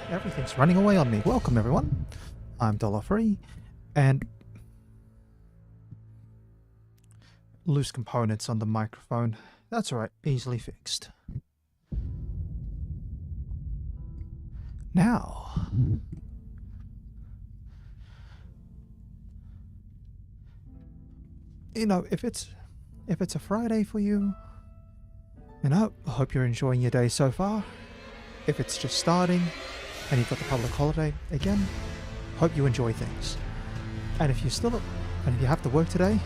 Everything's running away on me. Welcome, everyone. I'm Dollar3, and loose components on the microphone. That's alright, easily fixed. Now, if it's a Friday for you, I hope you're enjoying your day so far. If it's just starting and you've got the public holiday, again, hope you enjoy things. And if you have to work today,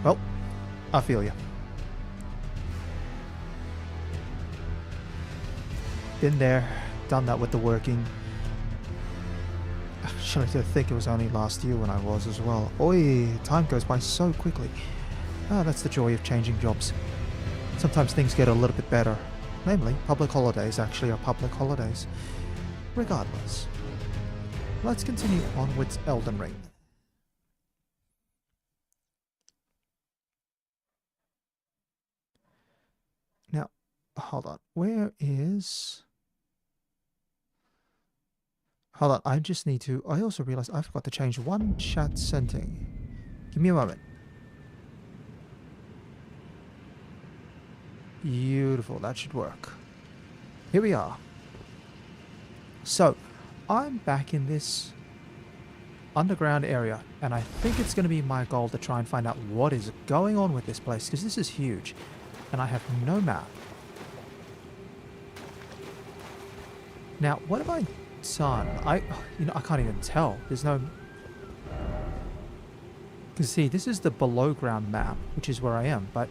well, I feel you. Been there, done that with the working. Actually, I think it was only last year when I was as well. Oi, time goes by so quickly. That's the joy of changing jobs. Sometimes things get a little bit better. Namely, public holidays actually are public holidays. Regardless, let's continue on with Elden Ring. Now, hold on. Where is... Hold on, I just need to... I also realized I forgot to change one chat setting. Give me a moment. Beautiful, that should work. Here we are. So, I'm back in this underground area, and I think it's going to be my goal to try and find out what is going on with this place, because this is huge, and I have no map. Now, what have I done? I can't even tell. There's no... Because see, this is the below ground map, which is where I am, but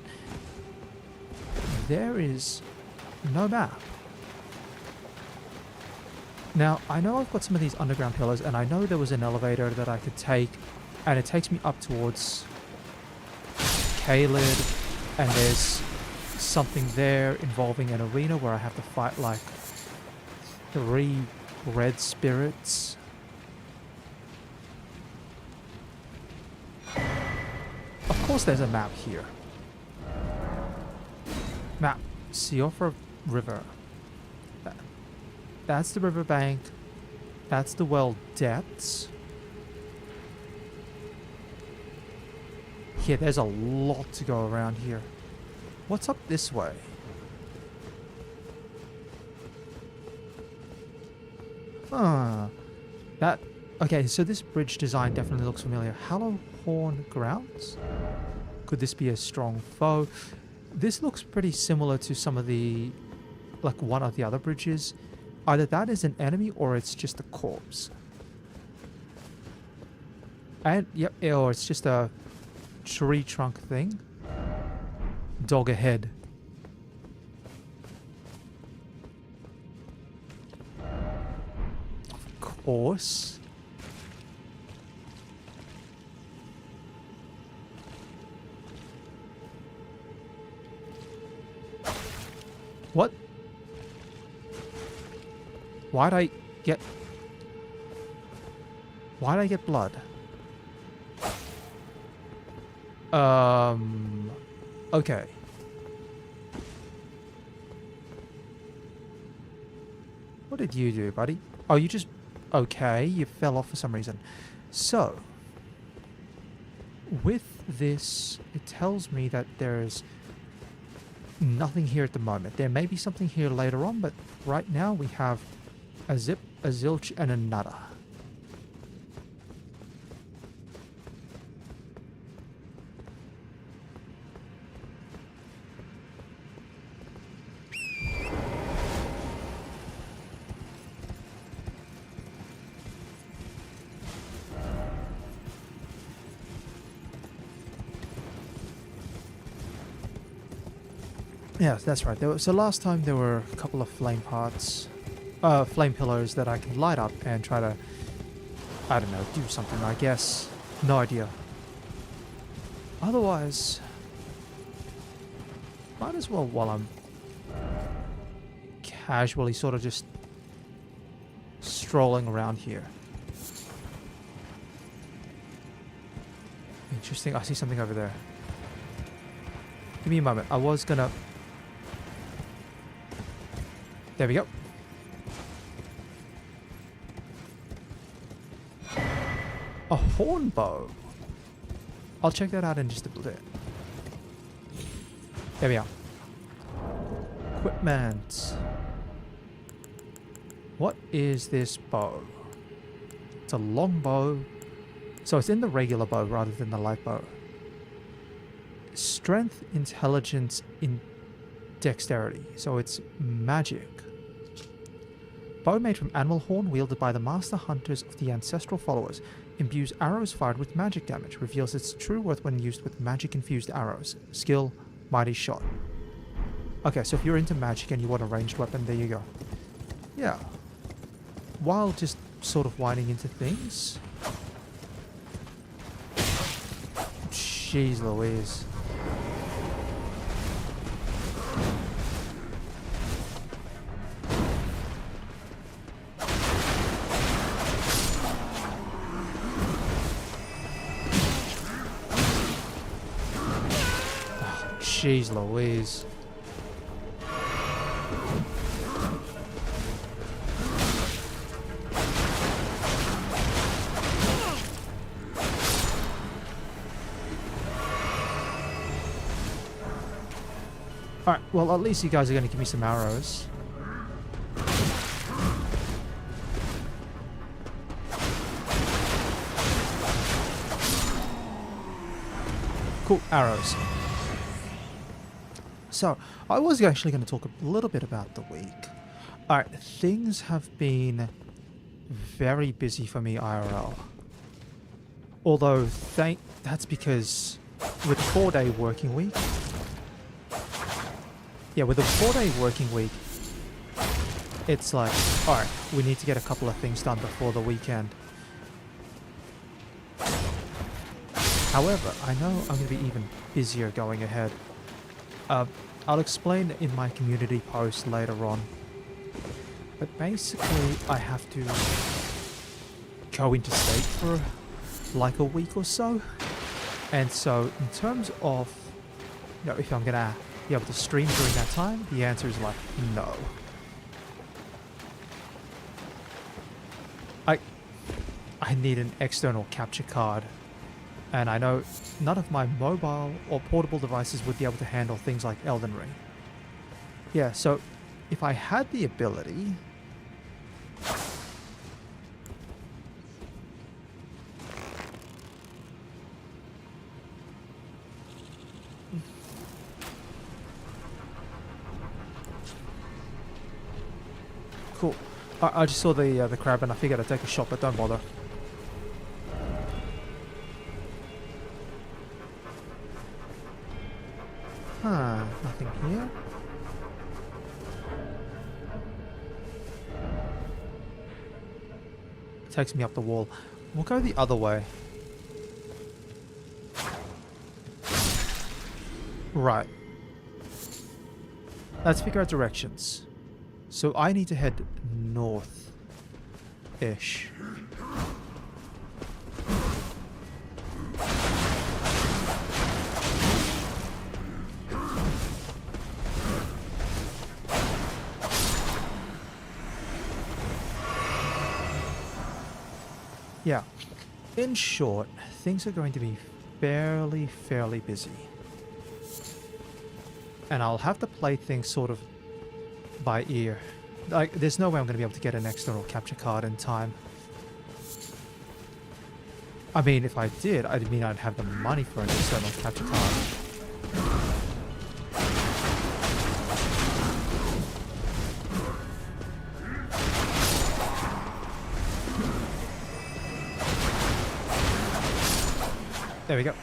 there is no map. Now, I know I've got some of these underground pillars, and I know there was an elevator that I could take, and it takes me up towards Kaled, and there's something there involving an arena where I have to fight like 3 red spirits. Of course there's a map here. Map. Siofra River. That's the riverbank. That's the well depths. Yeah, there's a lot to go around here. What's up this way? That... Okay, so this bridge design definitely looks familiar. Hallowhorn Grounds? Could this be a strong foe? This looks pretty similar to some of the... like one of the other bridges. Either that is an enemy or it's just a corpse. And, yep, or it's just a tree trunk thing. Dog ahead. Of course. What? Why'd I get blood? Okay. What did you do, buddy? Oh, you just... Okay, you fell off for some reason. So, with this, it tells me that there's nothing here at the moment. There may be something here later on, but right now we have a zip, a zilch, and a nada. Yes, that's right. So last time there were a couple of flame parts, flame pillars that I can light up and try to, I don't know, do something, I guess. No idea. Otherwise, might as well, while I'm casually sort of just strolling around here. Interesting. I see something over there. Give me a moment. I was gonna... There we go. A horn bow. I'll check that out in just a bit. There we are. Equipment. What is this bow? It's a long bow. So it's in the regular bow rather than the light bow. Strength, intelligence, dexterity. So it's magic. Bow made from animal horn wielded by the master hunters of the ancestral followers. Imbues arrows fired with magic damage. Reveals its true worth when used with magic-infused arrows. Skill, mighty shot. Okay, so if you're into magic and you want a ranged weapon, there you go. Yeah. While just sort of winding into things. Jeez Louise. Jeez Louise. Alright, well at least you guys are going to give me some arrows. Cool, arrows. So, I was actually going to talk a little bit about the week. Alright, things have been very busy for me IRL. Although, that's because with a 4-day working week... Yeah, with a 4-day working week, it's like, alright, we need to get a couple of things done before the weekend. However, I know I'm going to be even busier going ahead. I'll explain in my community post later on. But basically, I have to go into state for like a week or so. And so, in terms of, you know, if I'm going to be able to stream during that time, the answer is like, no. I need an external capture card. And I know none of my mobile or portable devices would be able to handle things like Elden Ring. Yeah, so if I had the ability... Cool. I just saw the crab and I figured I'd take a shot, but don't bother. Huh, nothing here. Takes me up the wall. We'll go the other way. Right. Let's figure out directions. So I need to head north-ish. Yeah. In short, things are going to be fairly busy. And I'll have to play things sort of by ear. Like, there's no way I'm going to be able to get an external capture card in time. I mean, if I did, I'd mean I'd have the money for an external capture card. There we go.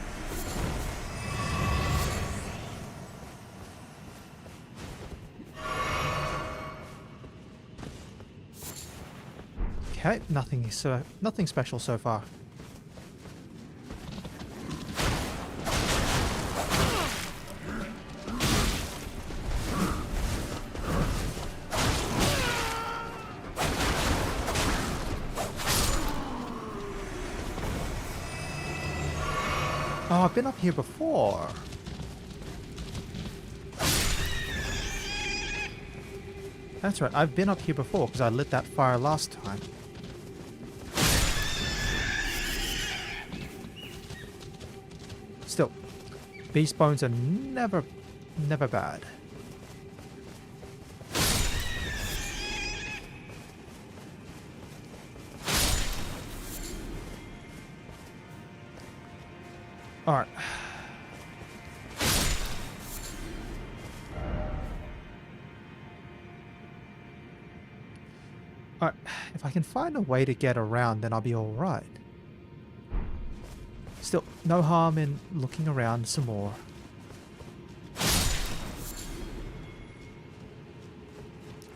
Okay, nothing special so far. Oh, I've been up here before. That's right, I've been up here before because I lit that fire last time. Still, beast bones are never bad. Alright. Alright, if I can find a way to get around, then I'll be alright. Still, no harm in looking around some more.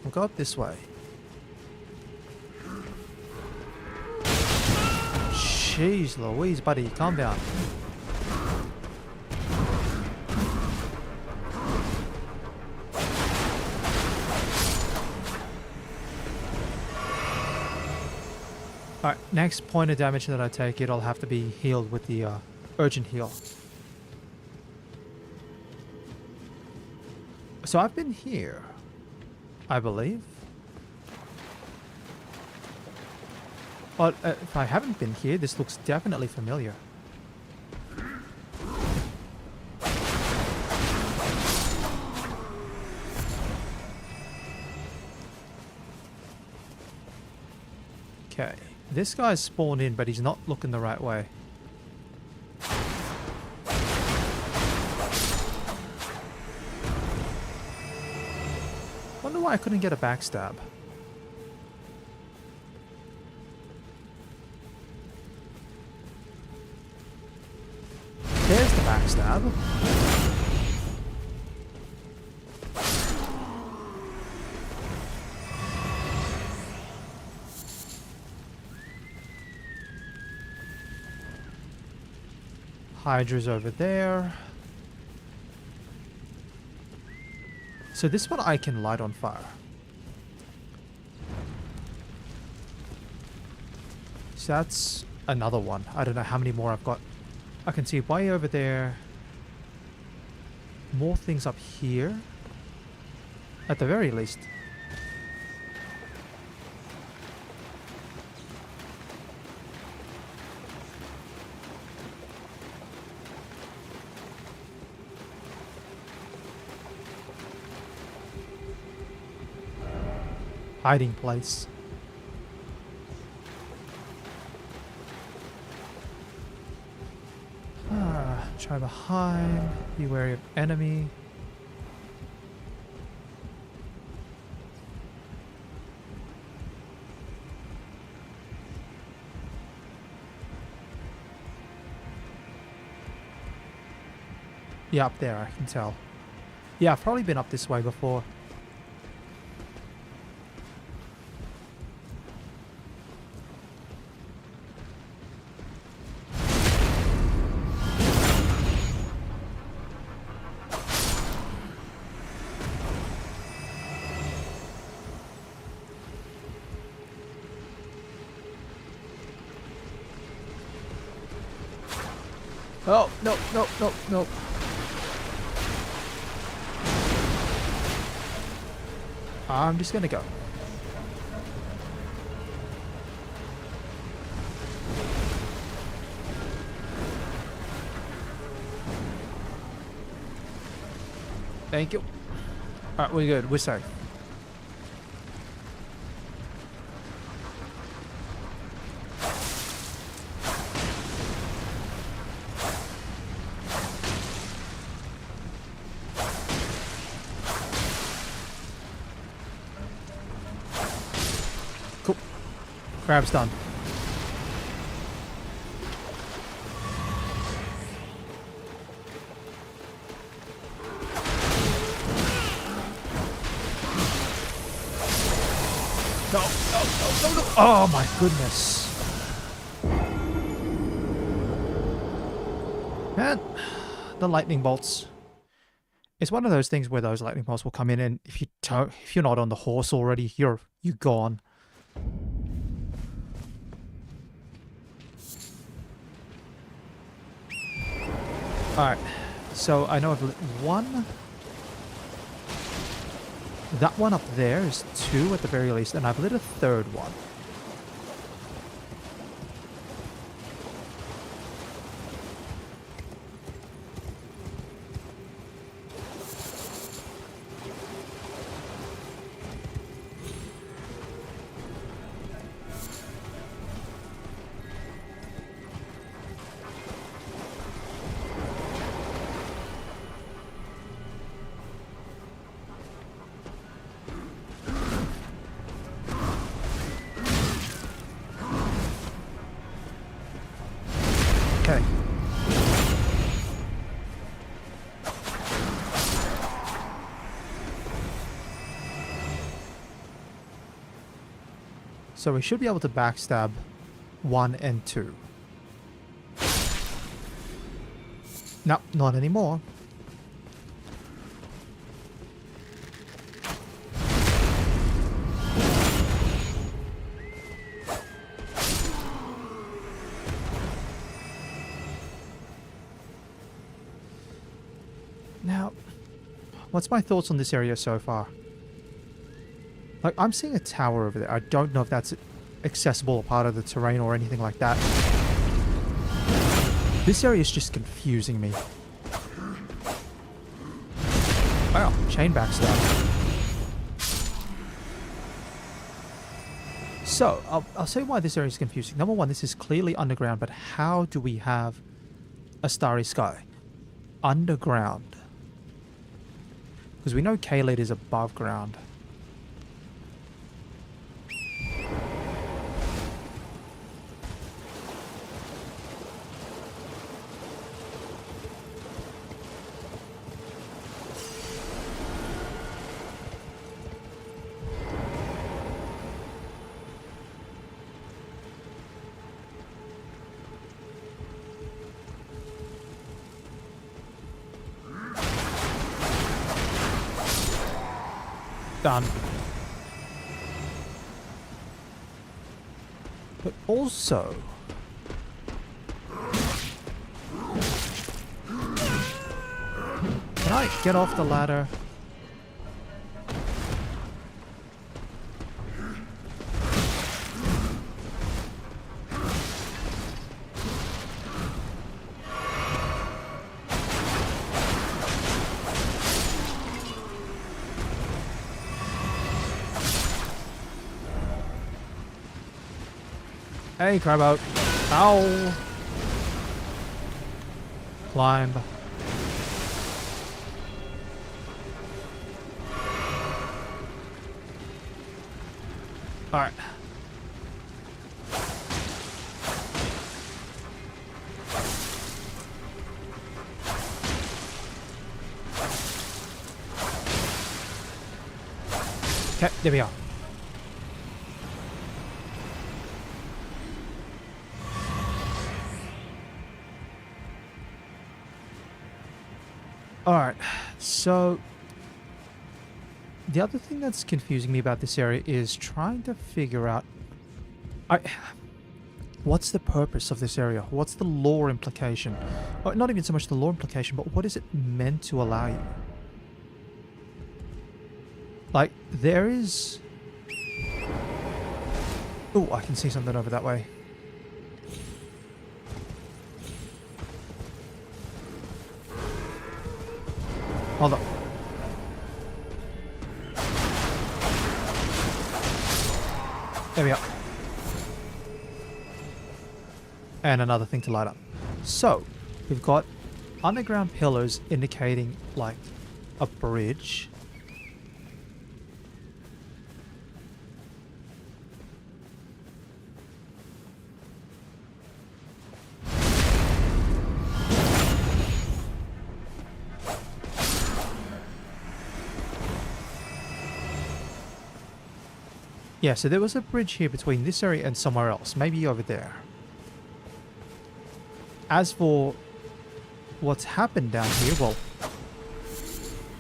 We'll go up this way. Jeez Louise, buddy, calm down. Alright, next point of damage that I take, it'll have to be healed with the urgent heal. So I've been here, I believe. But if I haven't been here, this looks definitely familiar. Okay. This guy's spawned in, but he's not looking the right way. Wonder why I couldn't get a backstab. There's the backstab. Hydra's over there. So this one I can light on fire. So that's another one. I don't know how many more I've got. I can see way over there. More things up here. At the very least. Hiding place. Try behind. Be wary of enemy. Yeah, up there, I can tell. Yeah, I've probably been up this way before. Oh, no, no, no, no. I'm just gonna go. Thank you. Alright, we're good. We're safe. Cool. Crab's done. No, no, no, no, no. Oh my goodness. Man, the lightning bolts. It's one of those things where those lightning bolts will come in, and if you're not on the horse already, you're gone. Alright, so I know I've lit one. That one up there is two at the very least, and I've lit a third one. Okay. So we should be able to backstab 1 and 2. No, not anymore. Now, what's my thoughts on this area so far? Like, I'm seeing a tower over there. I don't know if that's accessible or part of the terrain or anything like that. This area is just confusing me. Wow, chain backstab. So, I'll say why this area is confusing. Number one, this is clearly underground, but how do we have a starry sky? Underground. Because we know K-Lead is above ground. Done. But also, can I get off the ladder? Hey, crab out. Ow. Climb. Alright. Okay, there we are. Alright, so the other thing that's confusing me about this area is trying to figure out what's the purpose of this area? What's the lore implication? Or not even so much the lore implication, but what is it meant to allow you? Like, there is... Oh, I can see something over that way. Hold up. There we are. And another thing to light up. So, we've got underground pillars indicating, like, a bridge. Yeah, so there was a bridge here between this area and somewhere else. Maybe over there. As for what's happened down here, well,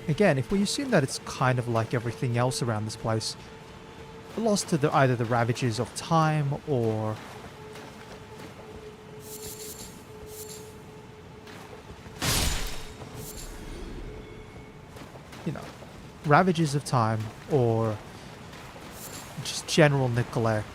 again, if we assume that it's kind of like everything else around this place, lost to either the ravages of time or... you know, ravages of time or... just general neglect.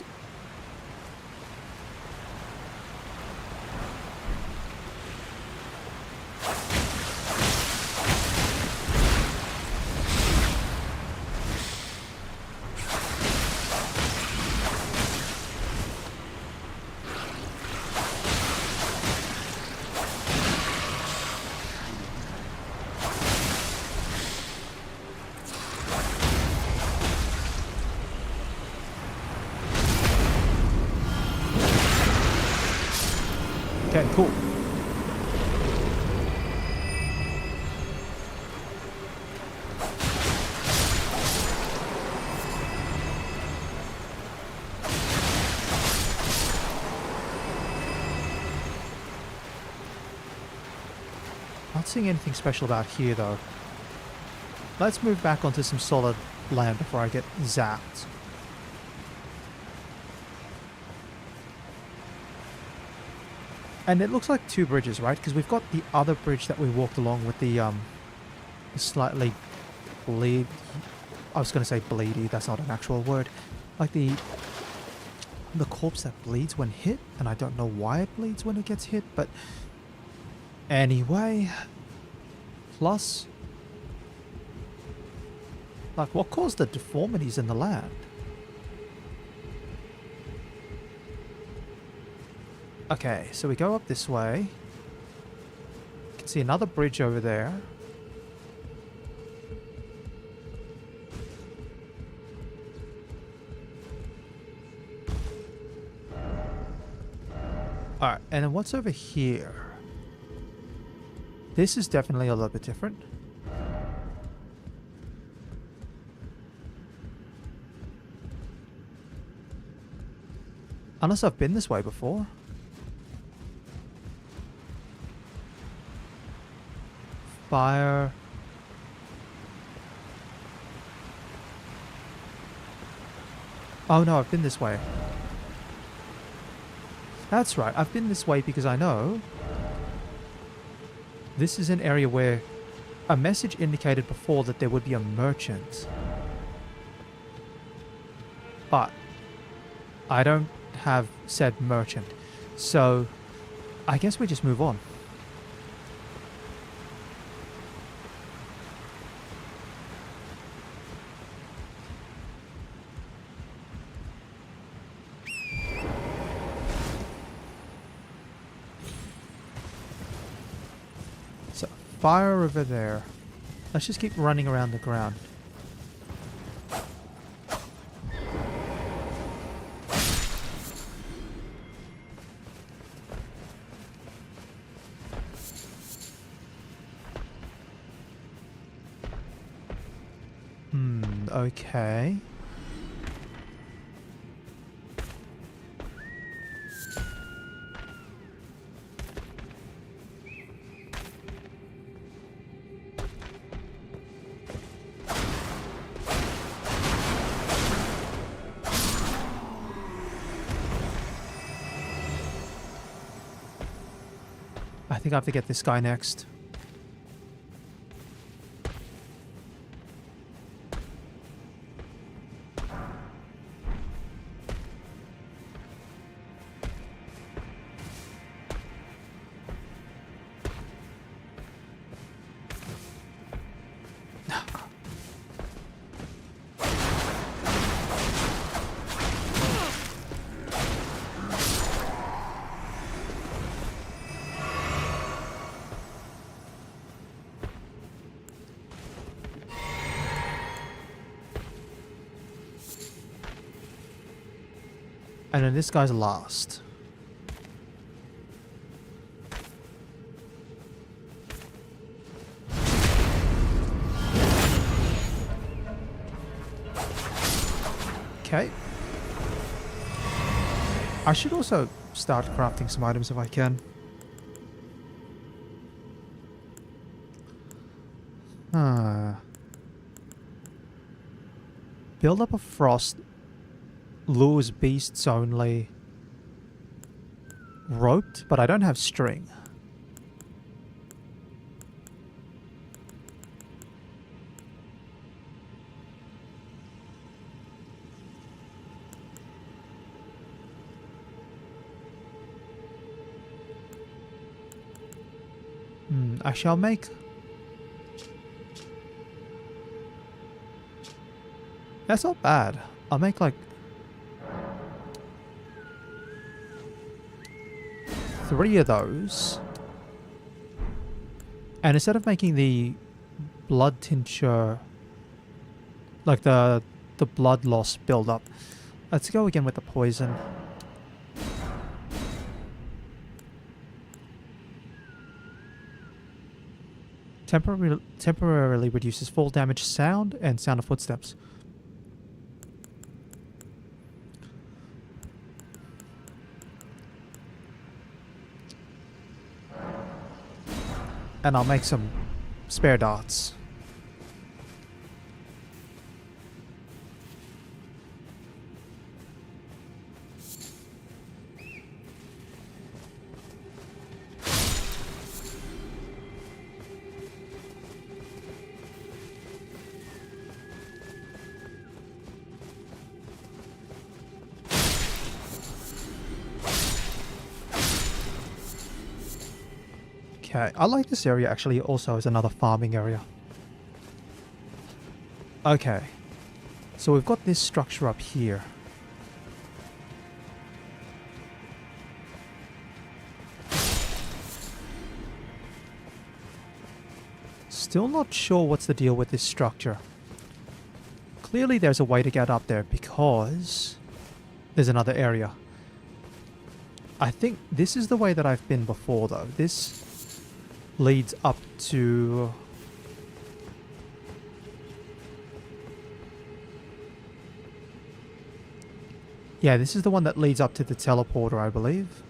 Okay, cool. Not seeing anything special about here, though. Let's move back onto some solid land before I get zapped. And it looks like two bridges, right? Because we've got the other bridge that we walked along with the slightly bleed... I was going to say bleedy, that's not an actual word. Like the corpse that bleeds when hit, and I don't know why it bleeds when it gets hit, but anyway. Plus, like, what caused the deformities in the land? Okay, so we go up this way. You can see another bridge over there. Alright, and then what's over here? This is definitely a little bit different. Unless I've been this way before. Fire. Oh no, I've been this way. That's right, I've been this way because I know this is an area where a message indicated before that there would be a merchant. But I don't have said merchant. So I guess we just move on. So fire over there. Let's just keep running around the ground. Okay. I think I have to get this guy next. And then this guy's last. Okay. I should also start crafting some items if I can. Build up a frost. Lures beasts only. Roped, but I don't have string. I shall make... That's not bad. I'll make like... 3 of those. And instead of making the blood tincture, like the blood loss build up, let's go again with the poison. Temporarily reduces fall damage, sound, and sound of footsteps. And I'll make some spare darts. Okay, I like this area actually also as another farming area. Okay, so we've got this structure up here. Still not sure what's the deal with this structure. Clearly there's a way to get up there because there's another area. I think this is the way that I've been before though. This leads up to... Yeah, this is the one that leads up to the teleporter, I believe.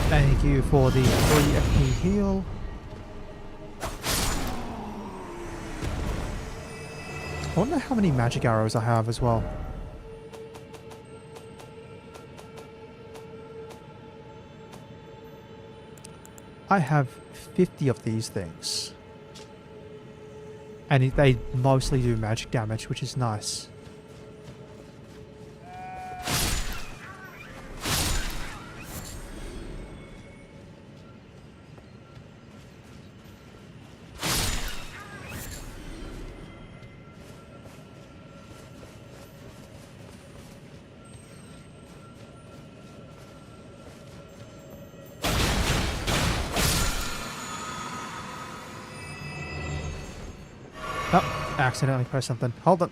Thank you for the 3 FP heal. I wonder how many magic arrows I have as well. I have 50 of these things. And they mostly do magic damage, which is nice. Oh, accidentally pressed something. Hold on.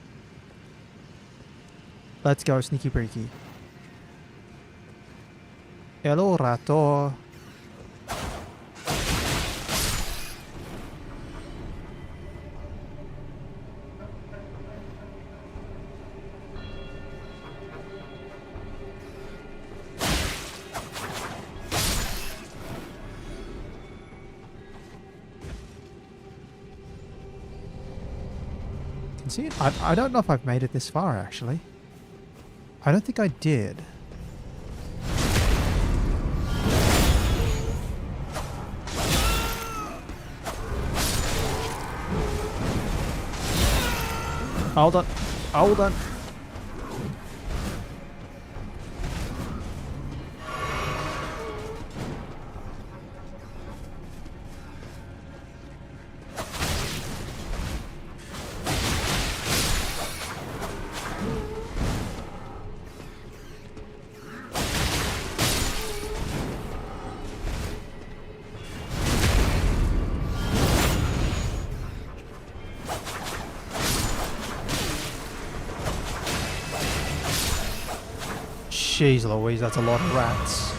Let's go, sneaky breaky. Hello, Rato. See, I don't know if I've made it this far, actually. I don't think I did. Hold on. Hold on. Jeez Louise, that's a lot of rats.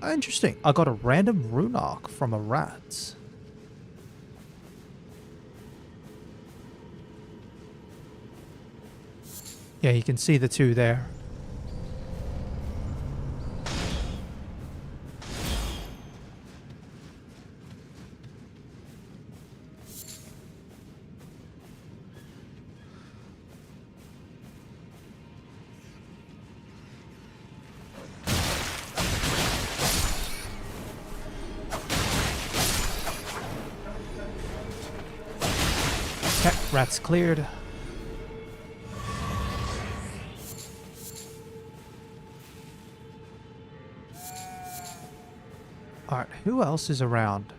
Interesting. I got a random rune arc from a rat. Yeah, you can see the two there. Okay, rats cleared. Alright, who else is around?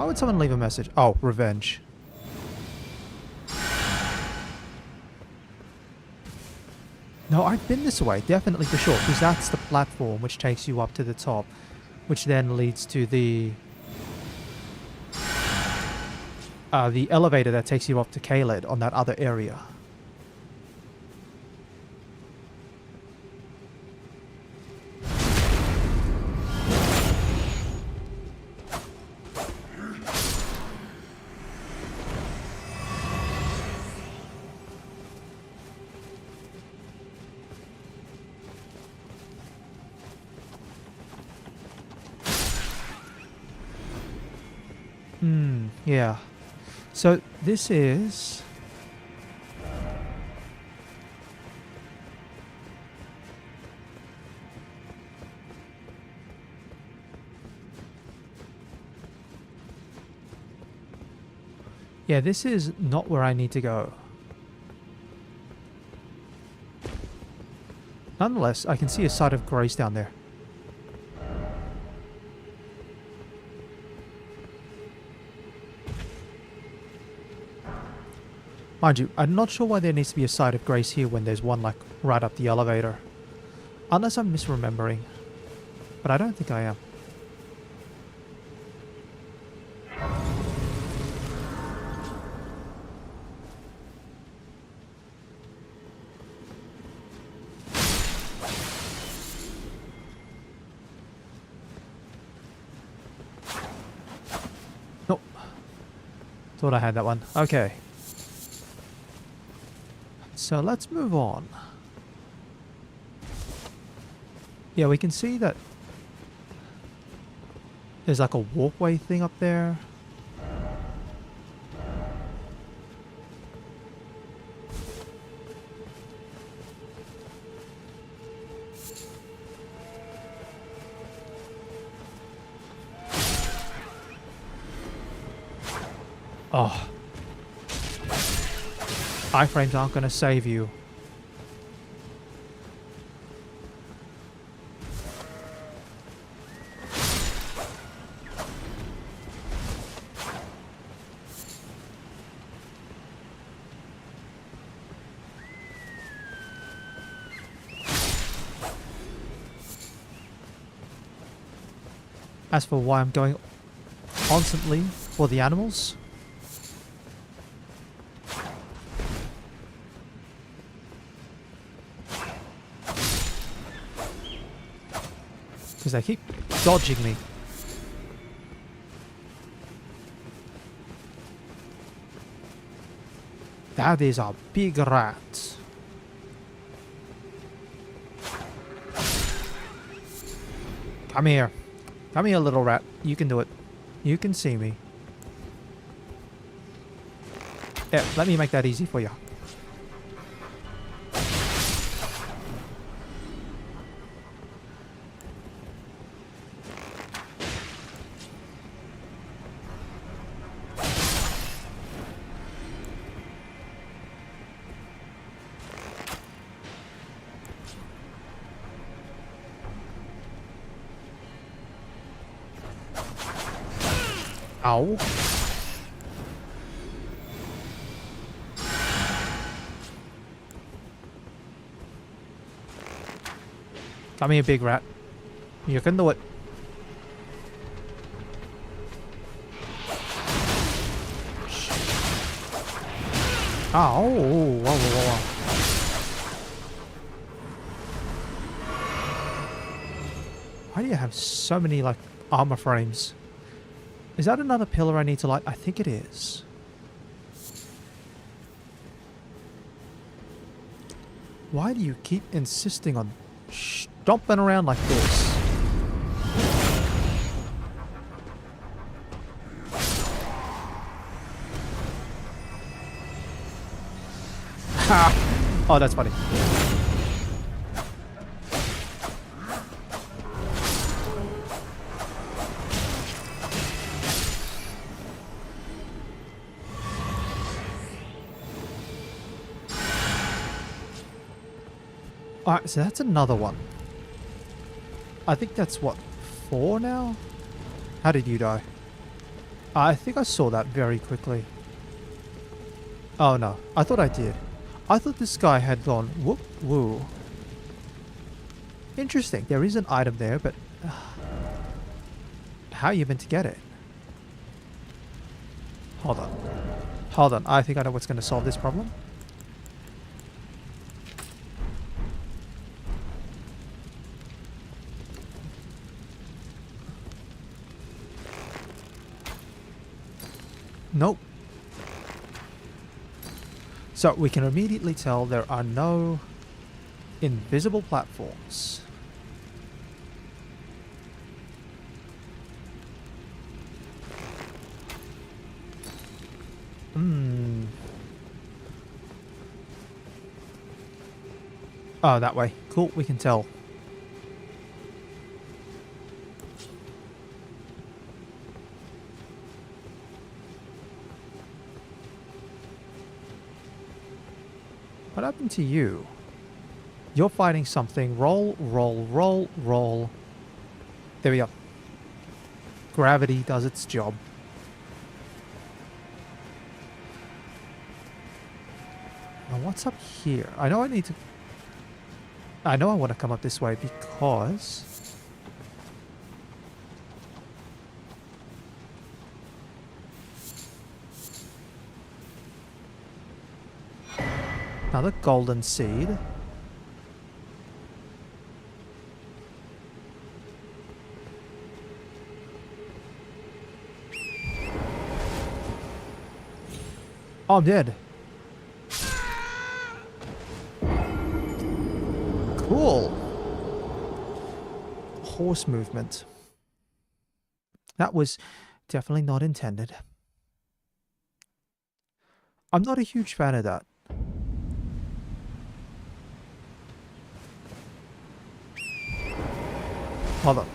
Why would someone leave a message? Oh, revenge. No, I've been this way, definitely for sure, because that's the platform which takes you up to the top, which then leads to the elevator that takes you up to Kaled on that other area. Yeah. So this is... Yeah, this is not where I need to go. Nonetheless, I can see a site of grace down there. Mind you, I'm not sure why there needs to be a site of grace here when there's one, like, right up the elevator. Unless I'm misremembering. But I don't think I am. Nope. Thought I had that one. Okay. So let's move on. Yeah, we can see that there's like a walkway thing up there. Oh. Iframes aren't going to save you. As for why I'm going constantly for the animals, because they keep dodging me. That is a big rat. Come here. Come here, little rat. You can do it. You can see me. Yeah, let me make that easy for you. Ow. Come here, big rat. You can do it. Ow. Whoa, whoa, whoa. Why do you have so many, like, armor frames? Is that another pillar I need to light? I think it is. Why do you keep insisting on stomping around like this? Ha! Oh, that's funny. Alright, so that's another one. I think that's what, 4 now? How did you die? I think I saw that very quickly. Oh no, I thought I did. I thought this guy had gone whoop woo. Interesting, there is an item there, but how are you meant to get it? Hold on. Hold on, I think I know what's going to solve this problem. Nope. So we can immediately tell there are no invisible platforms. Oh, that way. Cool, we can tell. What happened to you? You're fighting something. Roll, roll, roll, roll. There we go. Gravity does its job. Now what's up here? I know I need to... I know I want to come up this way because... Another golden seed. Oh, I'm dead. Cool. Horse movement. That was definitely not intended. I'm not a huge fan of that. Hold on.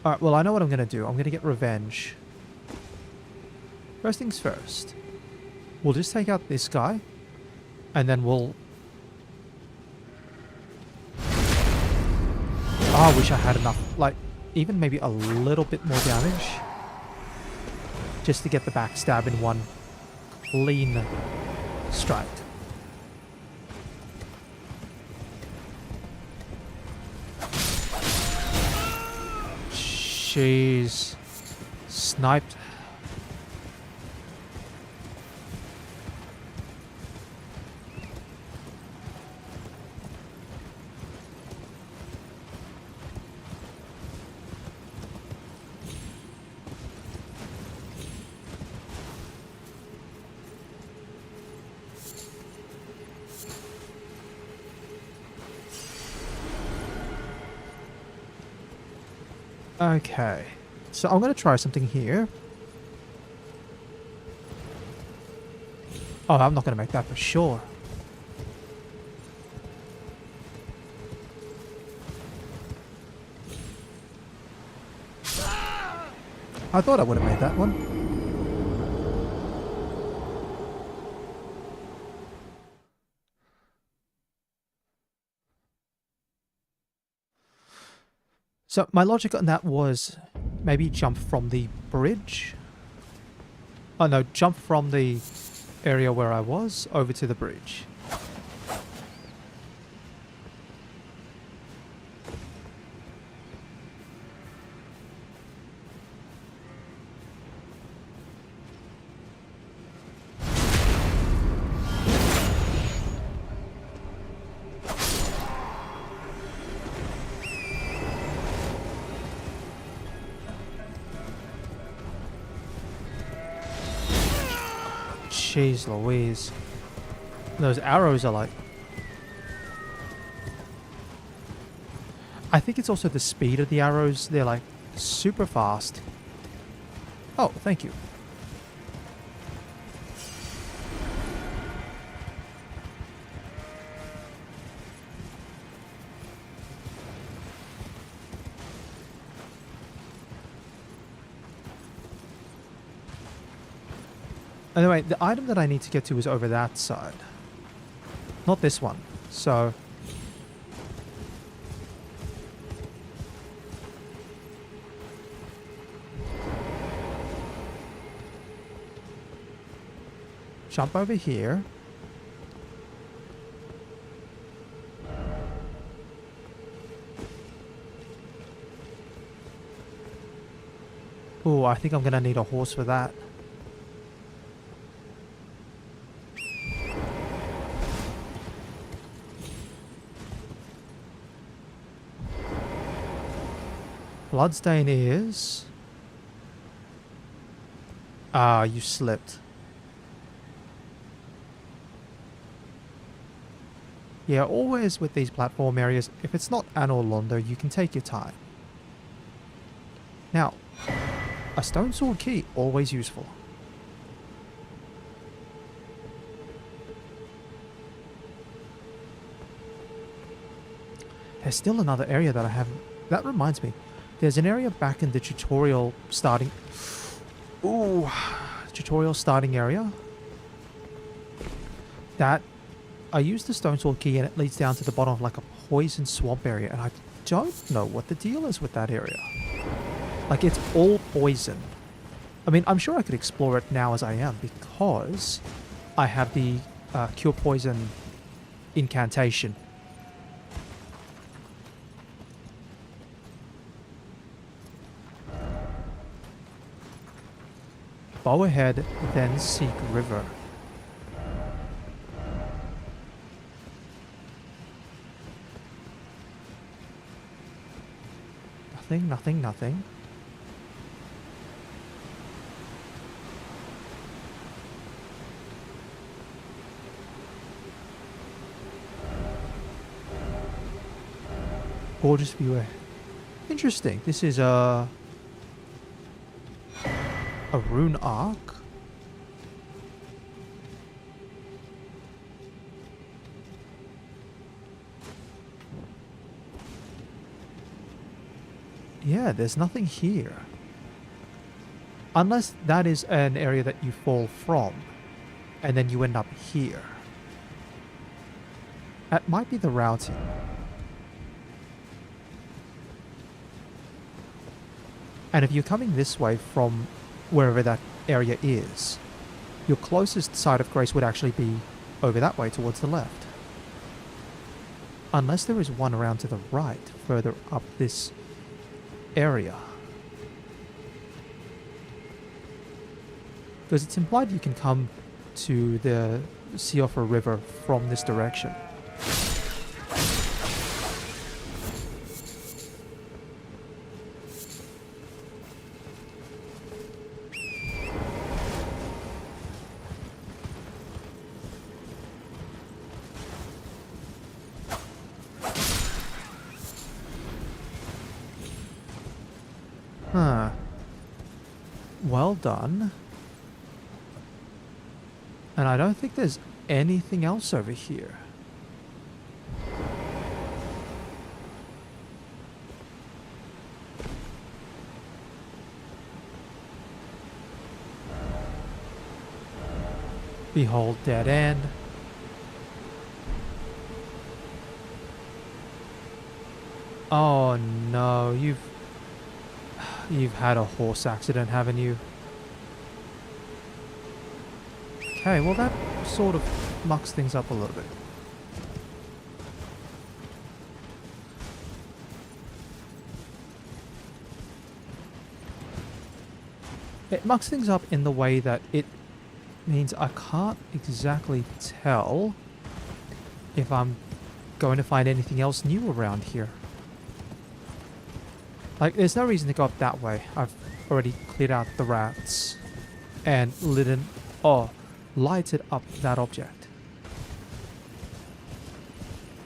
Alright, well, I know what I'm going to do. I'm going to get revenge. First things first. We'll just take out this guy. And then we'll... Oh, I wish I had enough. Like, even maybe a little bit more damage. Just to get the backstab in one clean strike. Jeez. Sniped. Okay, so I'm going to try something here. Oh, I'm not going to make that for sure. I thought I would have made that one. So my logic on that was maybe jump from the bridge. Oh no, jump from the area where I was over to the bridge. Jeez Louise. Those arrows are like... I think it's also the speed of the arrows. They're like super fast. Oh, thank you. Anyway, the item that I need to get to is over that side. Not this one. So... jump over here. Ooh, I think I'm gonna need a horse for that. Bloodstain is... Ah, you slipped. Yeah, always with these platform areas, if it's not Anor Londo, you can take your time. Now, a stone sword key, always useful. There's still another area that I haven't... That reminds me. There's an area back in the tutorial starting... Ooh, tutorial starting area. That... I used the stone sword key and it leads down to the bottom of like a poison swamp area. And I don't know what the deal is with that area. Like, it's all poison. I mean, I'm sure I could explore it now as I am because I have the cure poison incantation. Bow ahead, then seek river. Nothing, nothing, nothing. Gorgeous view. Interesting. This is a rune arc. Yeah, there's nothing here. Unless that is an area that you fall from, and then you end up here. That might be the routing. And if you're coming this way from wherever that area is, your closest site of grace would actually be over that way towards the left. Unless there is one around to the right, further up this area. Because it's implied you can come to the Siofra River from this direction. Huh. Well done. And I don't think there's anything else over here. Behold, dead end. Oh no, you've had a horse accident, haven't you? Okay, well that sort of mucks things up a little bit. It mucks things up in the way that it means I can't exactly tell if I'm going to find anything else new around here. Like, there's no reason to go up that way. I've already cleared out the rats and lighted up that object.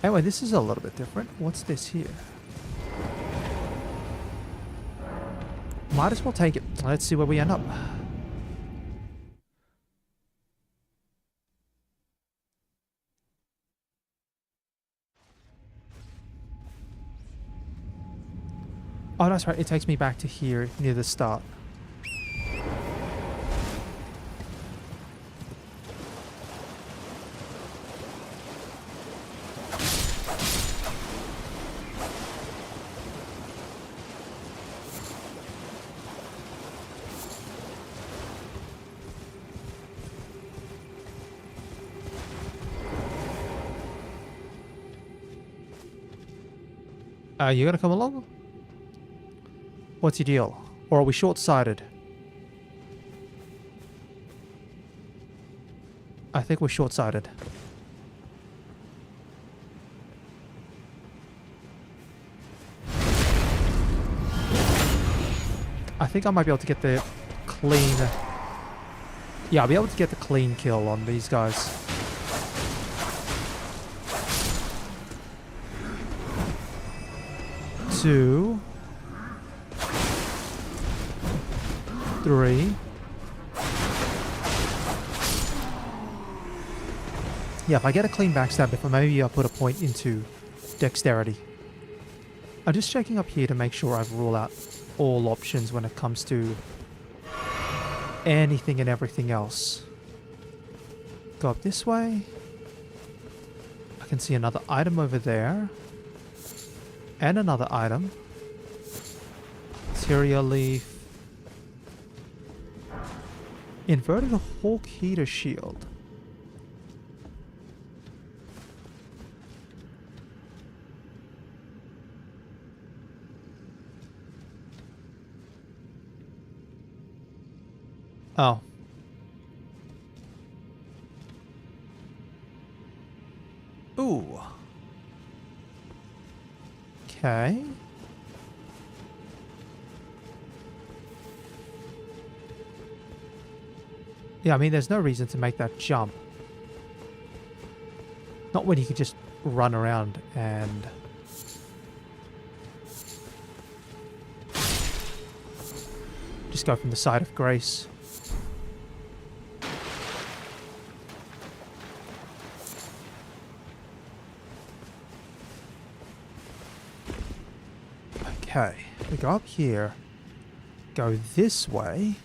Anyway, this is a little bit different. What's this here? Might as well take it. Let's see where we end up. Oh, that's right. It takes me back to here, near the start. You gonna come along? What's your deal? Or are we short-sighted? I think we're short-sighted. I think I might be able to get the clean... Yeah, I'll be able to get the clean kill on these guys. Two. 3. Yeah, if I get a clean backstab, if maybe I'll put a point into dexterity. I'm just checking up here to make sure I've ruled out all options when it comes to anything and everything else. Go up this way. I can see another item over there. And another item. Materia leaf. Inverted Hawk Heater Shield. Oh. Ooh. Okay. Yeah, I mean, there's no reason to make that jump. Not when you could just run around and... just go from the side of grace. Okay, we go up here, go this way.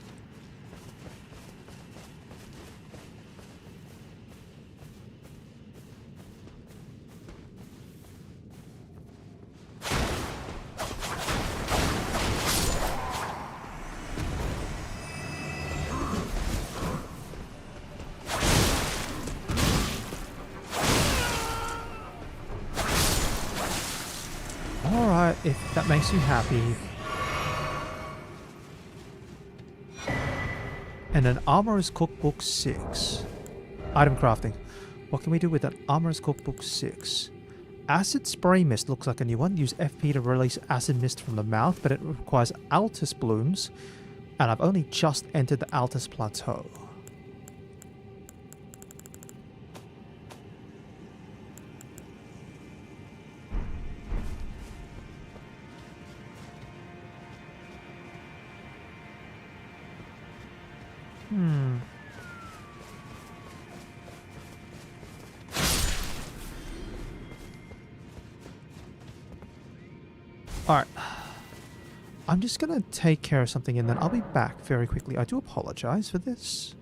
Alright, if that makes you happy. And an Armorer's Cookbook 6. Item crafting. What can we do with an Armorer's Cookbook 6? Acid Spray Mist looks like a new one. Use FP to release acid mist from the mouth, but it requires Altus blooms. And I've only just entered the Altus Plateau. Alright. I'm just gonna take care of something and then I'll be back very quickly. I do apologize for this.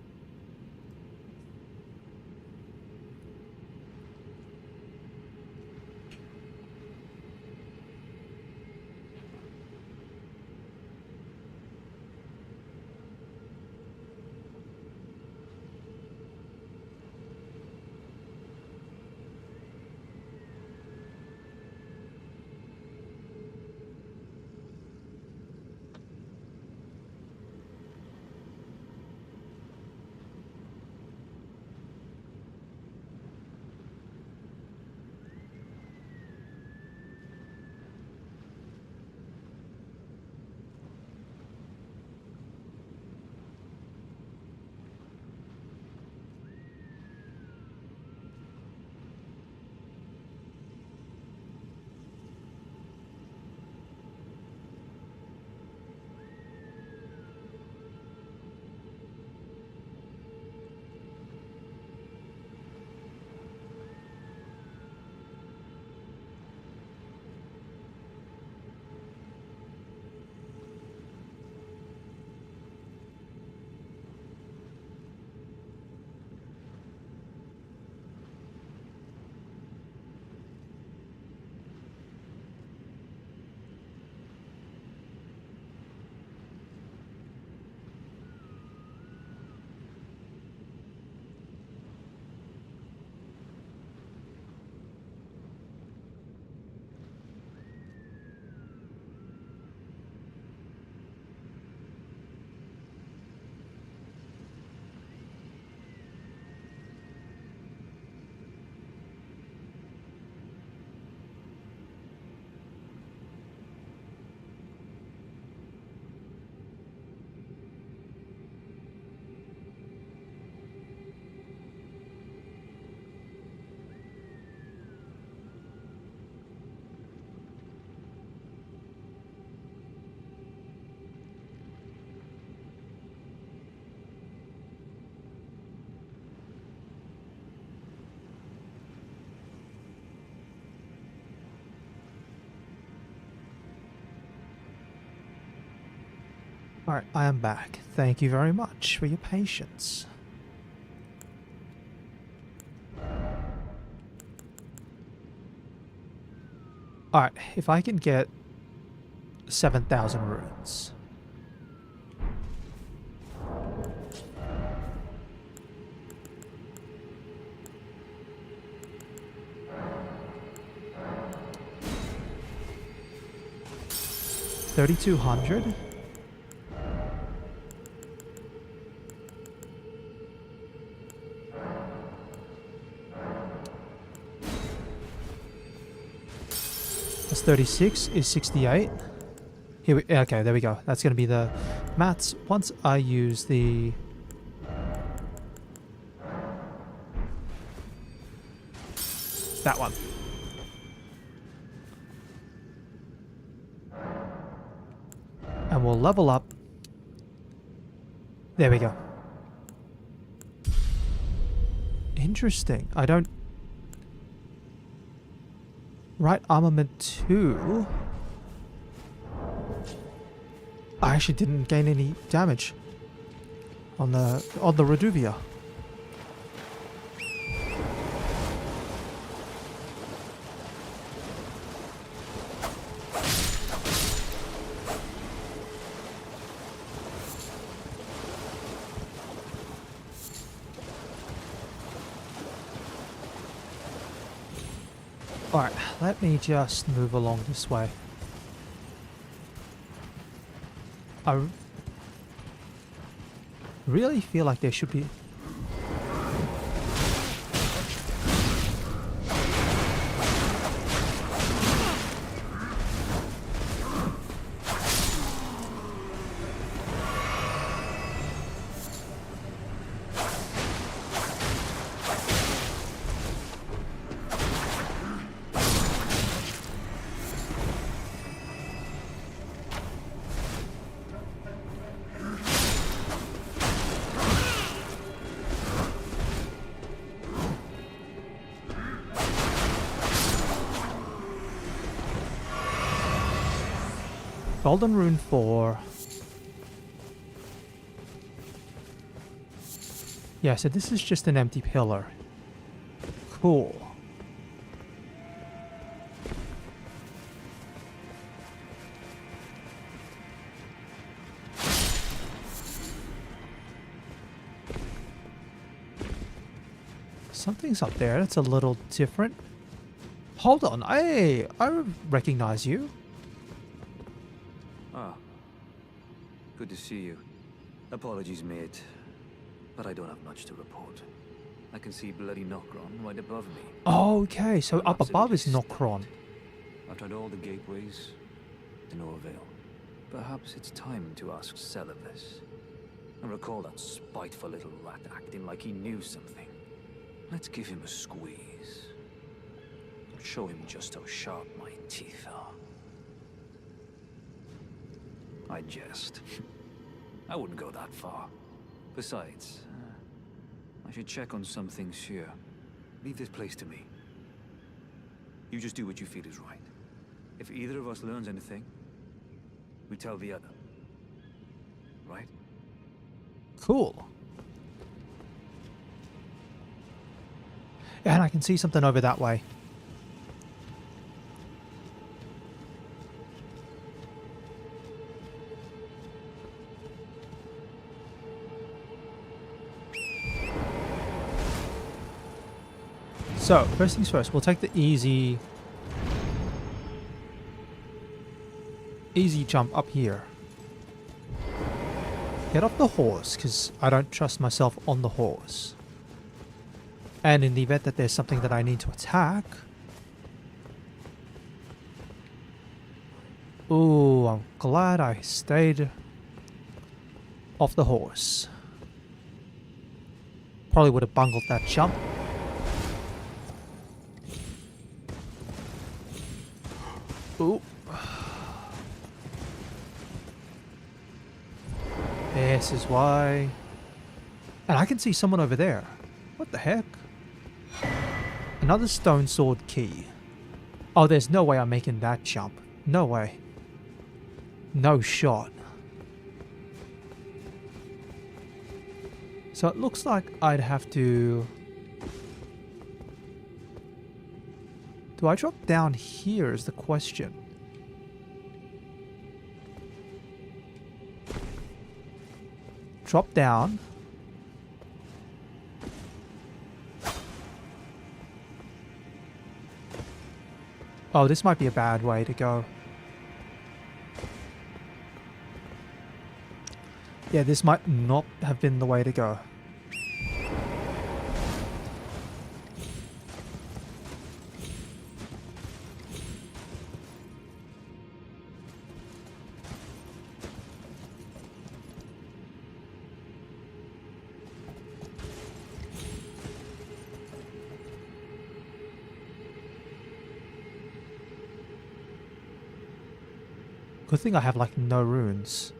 Alright, I am back. Thank you very much for your patience. Alright, if I can get 7,000 runes. $3,200. That's 36 is 68. Here we, okay, there we go. That's going to be the maths. Once I use the that one. And we'll level up. There we go. Interesting. I don't... Right armament 2. I actually didn't gain any damage on the Reduvia. Alright, let me just move along this way. I really feel like there should be... Elden Rune 4. Yeah, so this is just an empty pillar. Cool. Something's up there that's a little different. Hold on, I recognize you. Ah, good to see you. Apologies, mate, but I don't have much to report. I can see bloody Nokron right above me. Okay, so up Perhaps above it is is Nokron. I've tried all the gateways, to no avail. Perhaps it's time to ask Celibus. I recall that spiteful little rat acting like he knew something. Let's give him a squeeze. Show him just how sharp my teeth are. I jest. I wouldn't go that far. Besides, I should check on some things here. Leave this place to me. You just do what you feel is right. If either of us learns anything, we tell the other. Right? Cool. Yeah, and I can see something over that way. So, first things first, we'll take the easy jump up here. Get off the horse, because I don't trust myself on the horse. And in the event that there's something that I need to attack... Ooh, I'm glad I stayed off the horse. Probably would have bungled that jump. Ooh. This is why. And I can see someone over there. What the heck? Another stone sword key. Oh, there's no way I'm making that jump. No way. No shot. So it looks like I'd have to... Do I drop down here is the question. Drop down. Oh, this might be a bad way to go. Yeah, this might not have been the way to go. Good thing I have like no runes.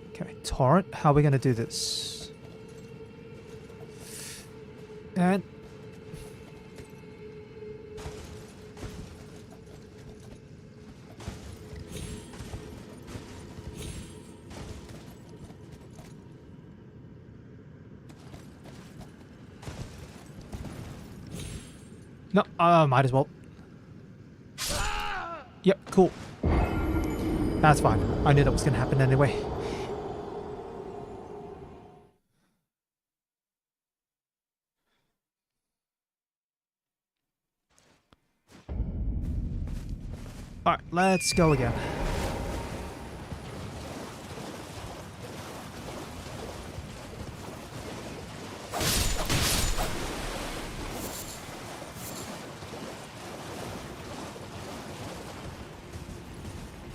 Okay, torrent. How are we going to do this? And... No, might as well. Yep, cool. That's fine. I knew that was going to happen anyway. Alright, let's go again.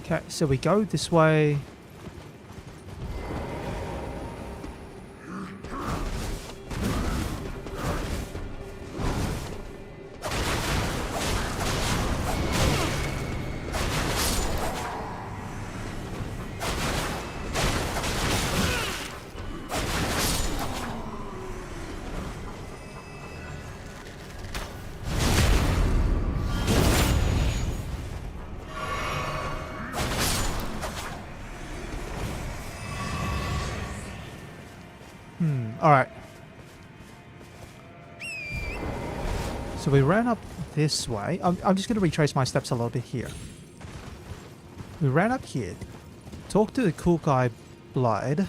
Okay, so we go this way. Alright. So we ran up this way. I'm just going to retrace my steps a little bit here. We ran up here. Talked to the cool guy, Blood.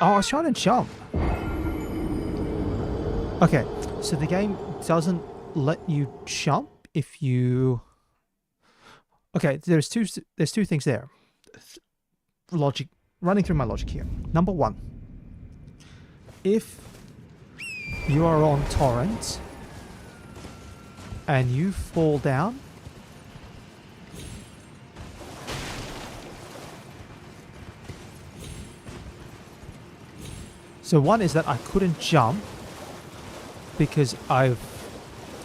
Oh, I was trying to jump. Okay, so the game doesn't let you jump if you... Okay, there's two things there. Logic, running through my logic here. Number one, if you are on torrent and you fall down, so one is that I couldn't jump because I,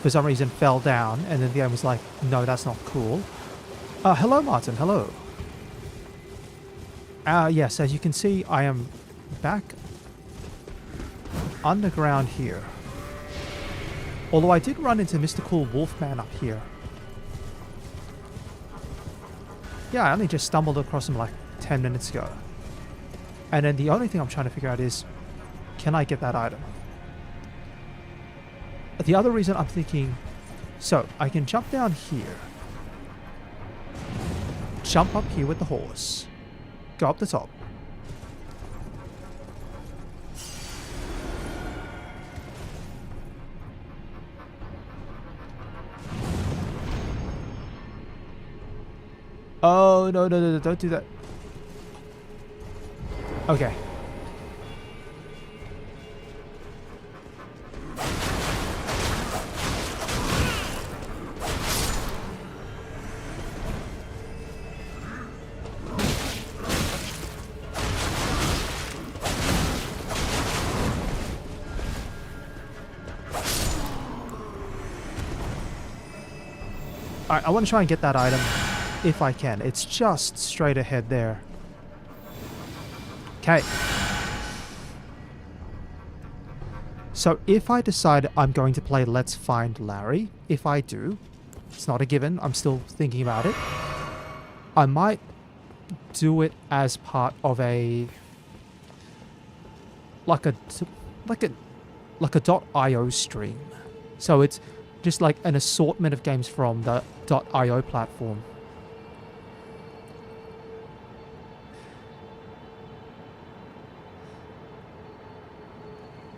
for some reason, fell down, and then the game was like, no, that's not cool. Hello, Martin. Hello. Yes, as you can see, I am back underground here. Although I did run into Mr. Cool Wolfman up here. Yeah, I only just stumbled across him like 10 minutes ago. And then the only thing I'm trying to figure out is, can I get that item? The other reason I'm thinking, so I can jump down here, jump up here with the horse, go up the top. Oh, no, no, no, no, don't do that. Okay. Alright, I want to try and get that item if I can. It's just straight ahead there. Okay. So if I decide I'm going to play Let's Find Larry, if I do, it's not a given, I'm still thinking about it, I might do it as part of a like a .io stream. So it's just like an assortment of games from the .io platform.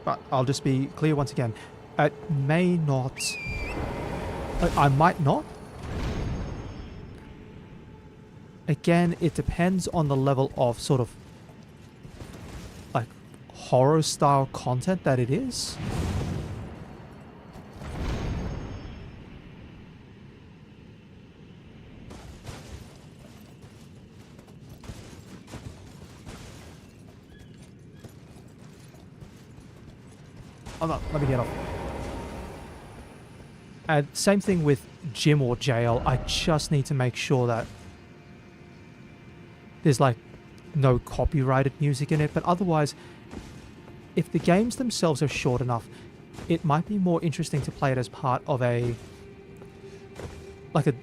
But I'll just be clear once again. It may not... I might not. Again, it depends on the level of sort of like horror style content that it is. Hold on, let me get off. And same thing with gym or jail. I just need to make sure that there's like no copyrighted music in it. But otherwise, if the games themselves are short enough, it might be more interesting to play it as part of a like a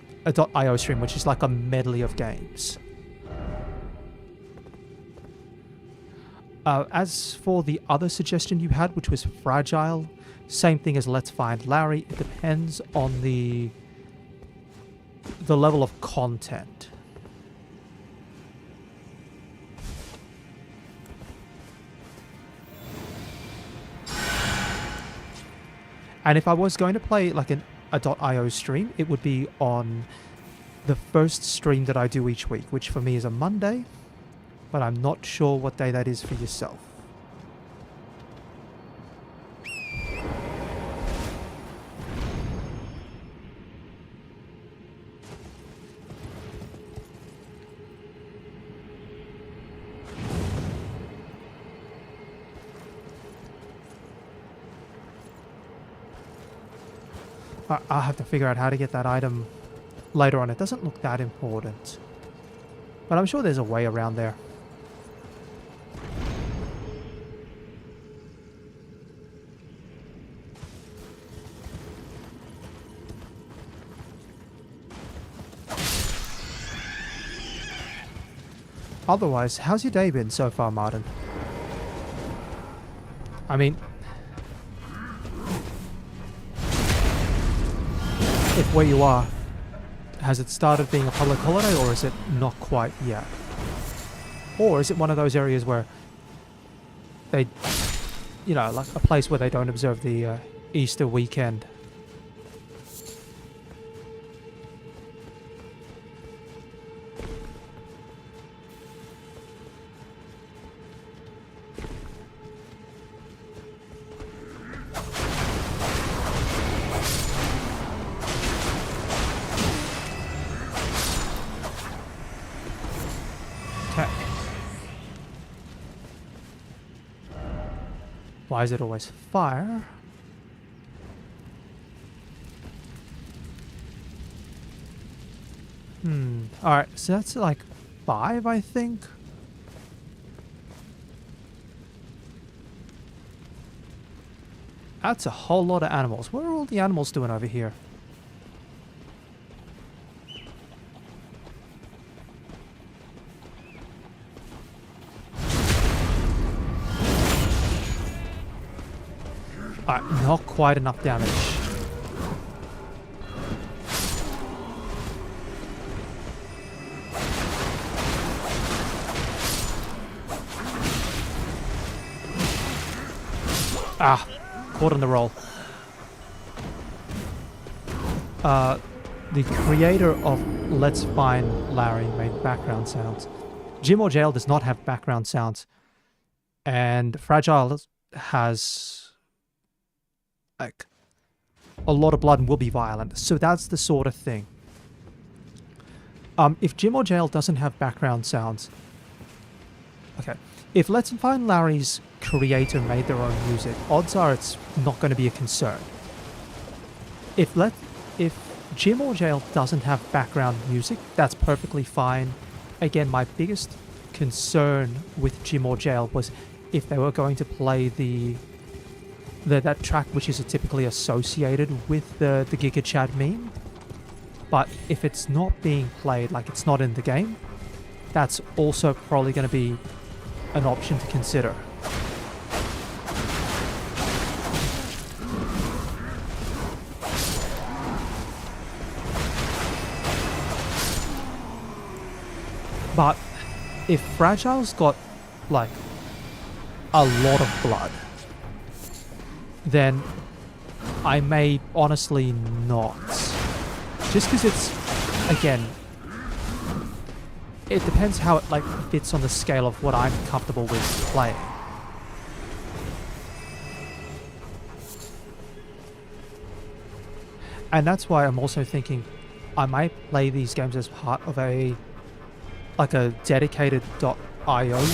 .io stream, which is like a medley of games. As for the other suggestion you had, which was Fragile, same thing as Let's Find Larry. It depends on the level of content. And if I was going to play like a .io stream, it would be on the first stream that I do each week, which for me is a Monday. But I'm not sure what day that is for yourself. I'll have to figure out how to get that item later on. It doesn't look that important. But I'm sure there's a way around there. Otherwise, how's your day been so far, Martin? I mean, if where you are, has it started being a public holiday, or is it not quite yet? Or is it one of those areas where they, you know, like a place where they don't observe the Easter weekend? Why is it always fire? Alright, so that's like 5, I think. That's a whole lot of animals. What are all the animals doing over here? Not quite enough damage. Ah, caught on the roll. The creator of Let's Find Larry made background sounds. Gym or Jail does not have background sounds. And Fragile has like a lot of blood and will be violent. So that's the sort of thing. If Gym or Jail doesn't have background sounds... Okay. If Let's Find Larry's creator made their own music, odds are it's not going to be a concern. If Gym or Jail doesn't have background music. That's perfectly fine. Again, my biggest concern with Gym or Jail was if they were going to play that track which is typically associated with the Giga Chad meme. But if it's not being played, like it's not in the game, that's also probably going to be an option to consider. But if Fragile's got, like, a lot of blood, then I may honestly not. Just because it's, again, it depends how it, like, fits on the scale of what I'm comfortable with playing. And that's why I'm also thinking I might play these games as part of a dedicated .io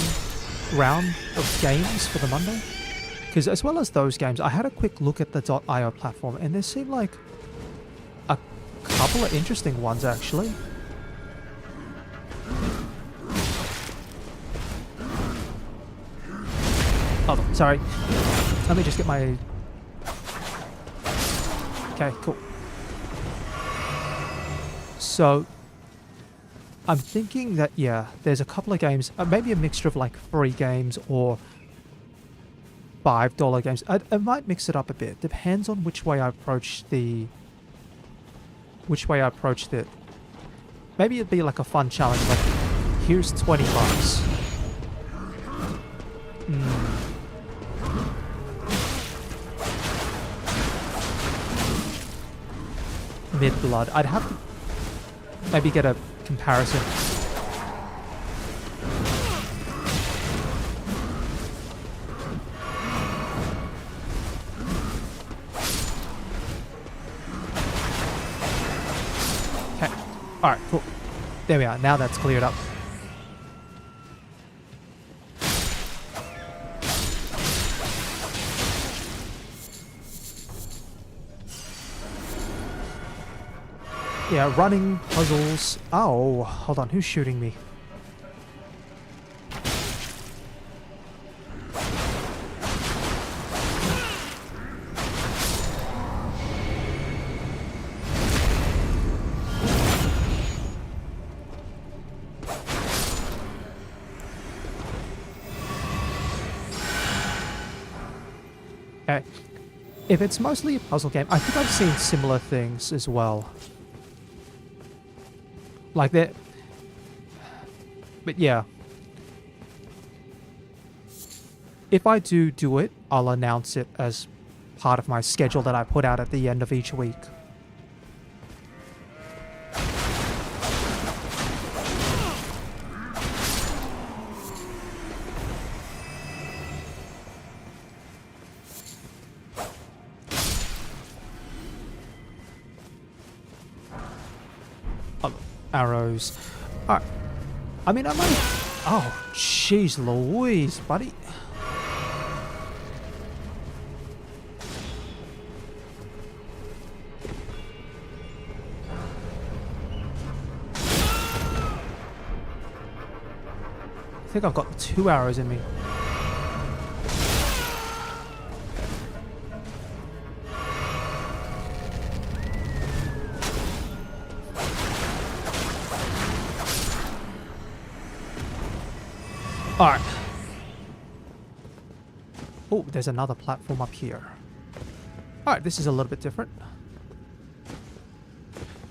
round of games for the Monday. Because as well as those games, I had a quick look at the .io platform and there seemed like a couple of interesting ones actually. Oh, sorry. Let me just get my... Okay, cool. So I'm thinking that, yeah, there's a couple of games, maybe a mixture of like free games or $5 games. I might mix it up a bit. Depends on which way I approach it. Maybe it'd be like a fun challenge, like, here's $20. Mid-blood. I'd have to maybe get a comparison. Okay. Alright, cool. There we are. Now that's cleared up. Yeah, running puzzles. Oh, hold on. Who's shooting me? Okay. If it's mostly a puzzle game, I think I've seen similar things as well. Like that. But yeah. If I do it, I'll announce it as part of my schedule that I put out at the end of each week. Arrows. Alright. I mean, I might... Oh, jeez Louise, buddy. I think I've got 2 arrows in me. Alright. Oh, there's another platform up here. Alright, this is a little bit different.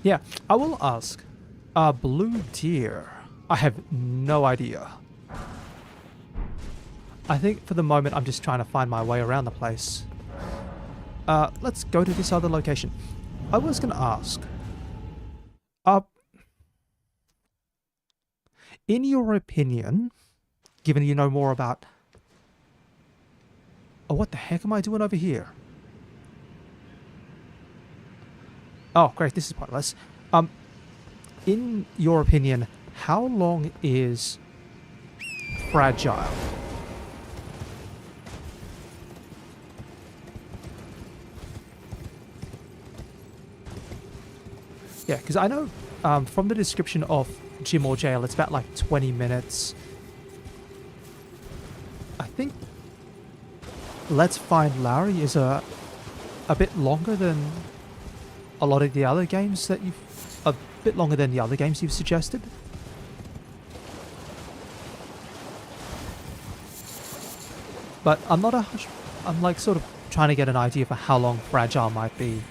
Yeah, I will ask. Blue deer. I have no idea. I think for the moment I'm just trying to find my way around the place. Let's go to this other location. I was going to ask. In your opinion... Given you know more about... Oh, what the heck am I doing over here? Oh, great, this is pointless. In your opinion, how long is Fragile? Yeah, because I know from the description of gym or jail, it's about like 20 minutes. I think Let's Find Larry is a bit longer than a lot of the other games that a bit longer than the other games you've suggested. But I'm not I'm like sort of trying to get an idea for how long Fragile might be.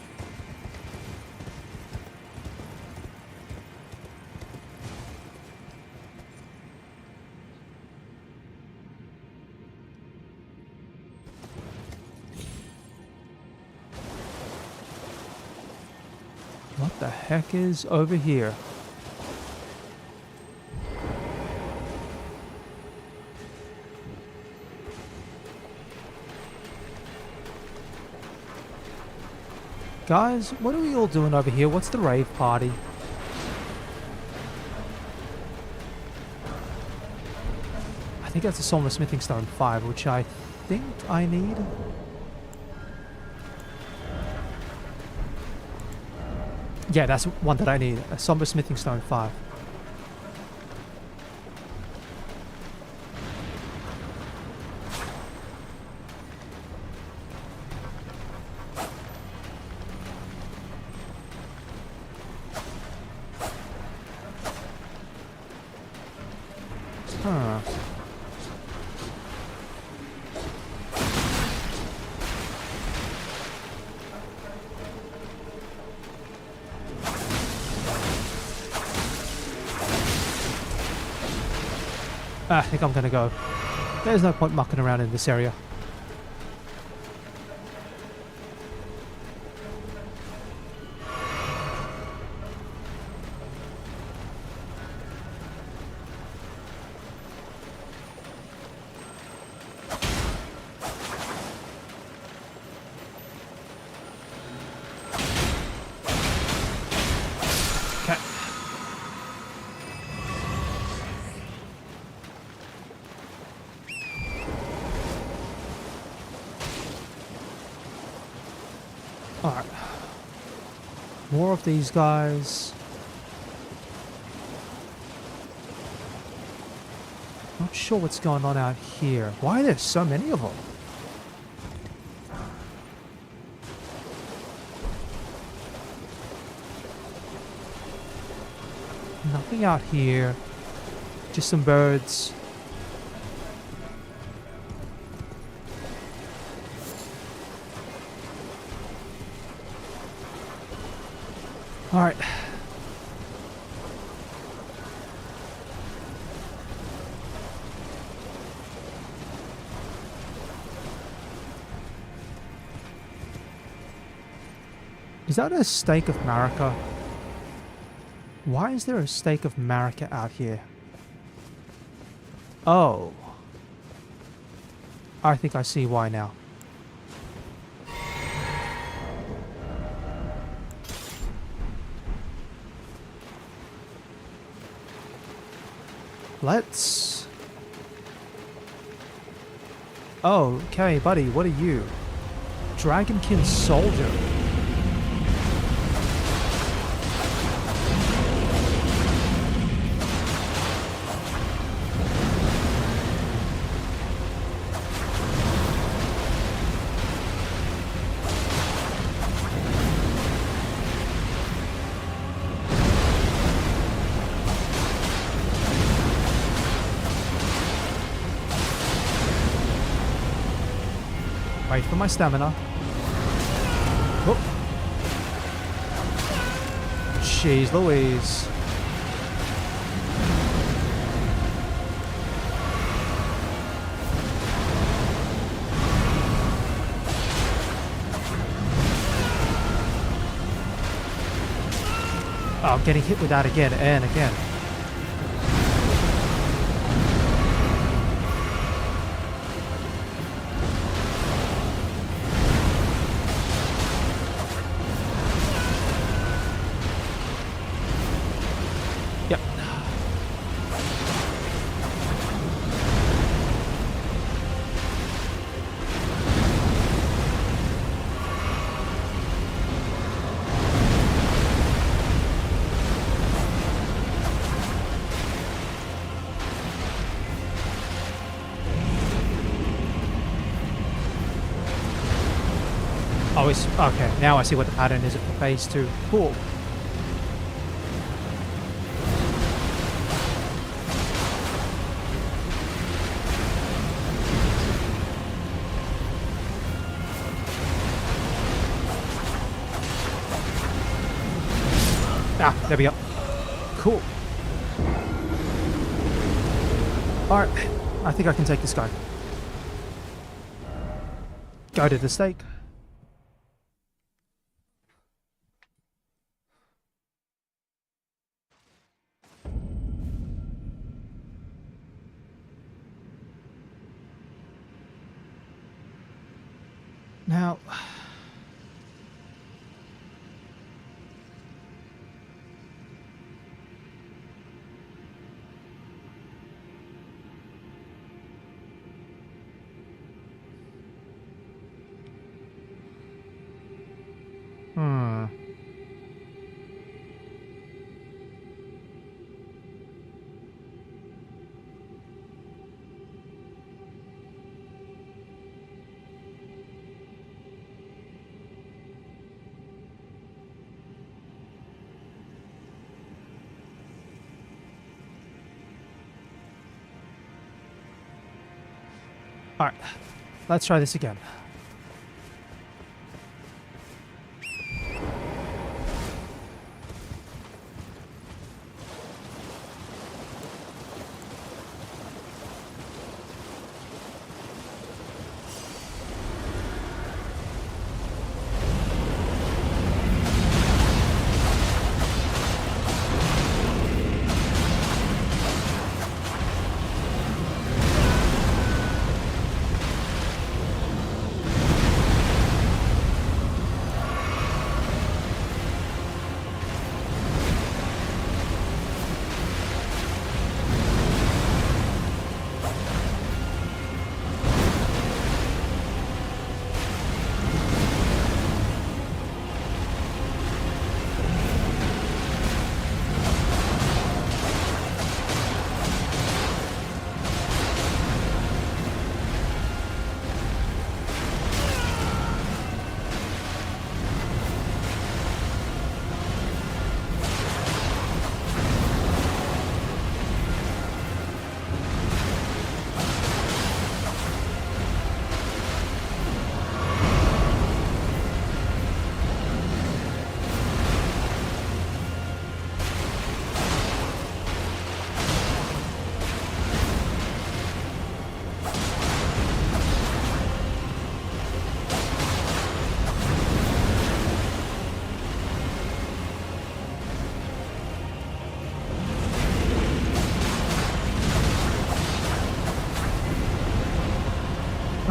What the heck is over here? Guys, what are we all doing over here? What's the rave party? I think that's a Silver Smithing Stone 5, which I think I need. Yeah, that's one that I need. A Somber Smithing Stone 5. Huh. I think I'm gonna go. There's no point mucking around in this area. Okay. Alright. More of these guys. Not sure what's going on out here. Why are there so many of them? Nothing out here. Just some birds. Alright. Is that a stake of Marika? Why is there a stake of Marika out here? Oh. I think I see why now. Let's... Oh, okay, buddy, what are you? Dragonkin Soldier. Wait for my stamina. Oh. Jeez Louise. Oh, I'm getting hit with that again and again. Yep. always... Okay, now I see what the pattern is for phase 2. Cool. Ah, there we go. Cool. Alright, I think I can take this guy. Go to the stake. Now... Hmm. Alright, let's try this again.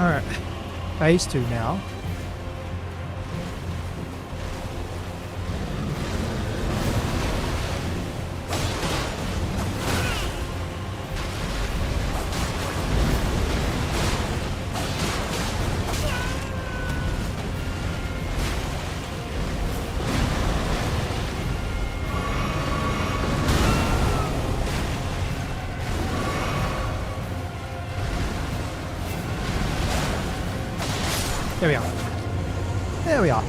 Alright, phase 2 now. There we are. There we are.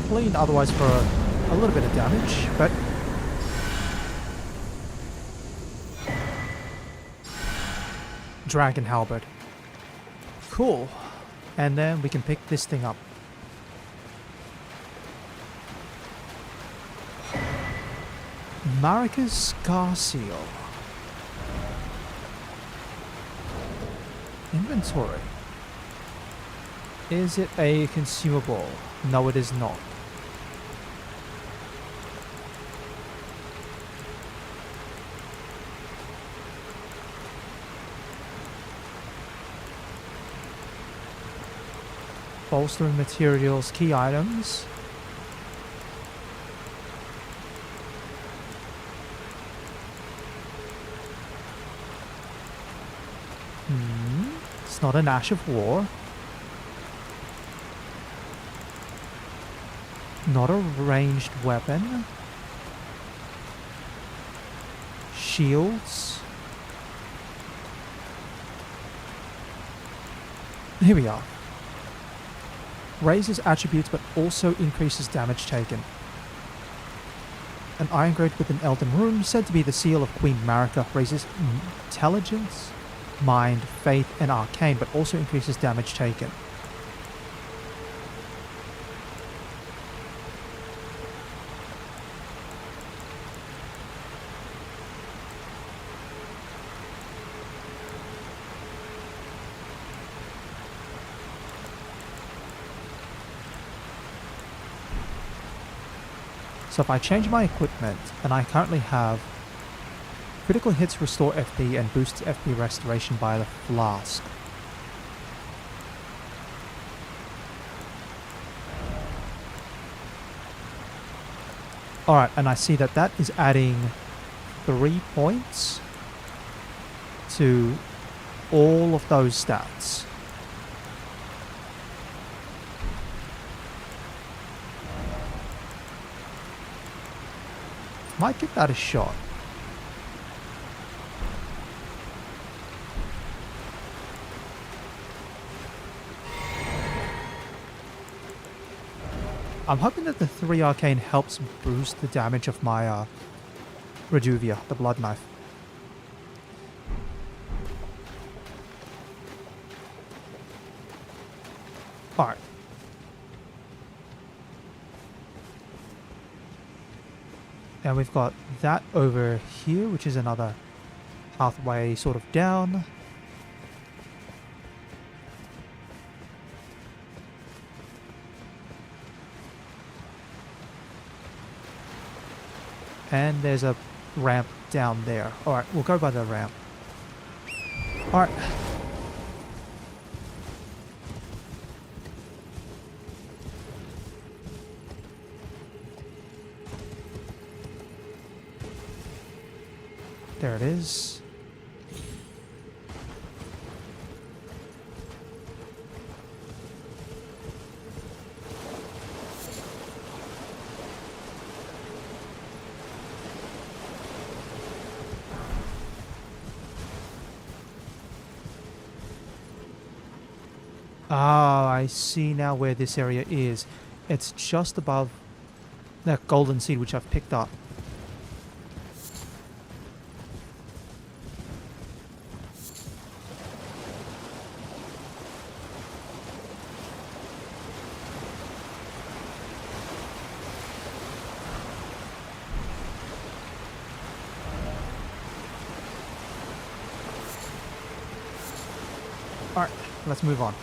Clean otherwise for a little bit of damage, but... Dragon Halberd. Cool. And then we can pick this thing up. Marika's Scar Seal. Inventory. Is it a consumable? No, it is not. Bolstering materials, key items. It's not an Ash of War. Not a ranged weapon. Shields. Here we are. raises attributes but also increases damage taken. An iron grade with an Elden Rune, said to be the seal of Queen Marika, raises intelligence, mind, faith, and arcane, but also increases damage taken. So if I change my equipment, and I currently have critical hits restore FP and boosts FP restoration by the flask. Alright, and I see that that is adding 3 points to all of those stats. Might give that a shot. I'm hoping that the 3 arcane helps boost the damage of my Reduvia, the blood knife. Alright. And we've got that over here, which is another pathway sort of down. And there's a ramp down there. Alright, we'll go by the ramp. Alright. There it is. Ah, I see now where this area is. It's just above that golden seed which I've picked up. Alright, let's move on.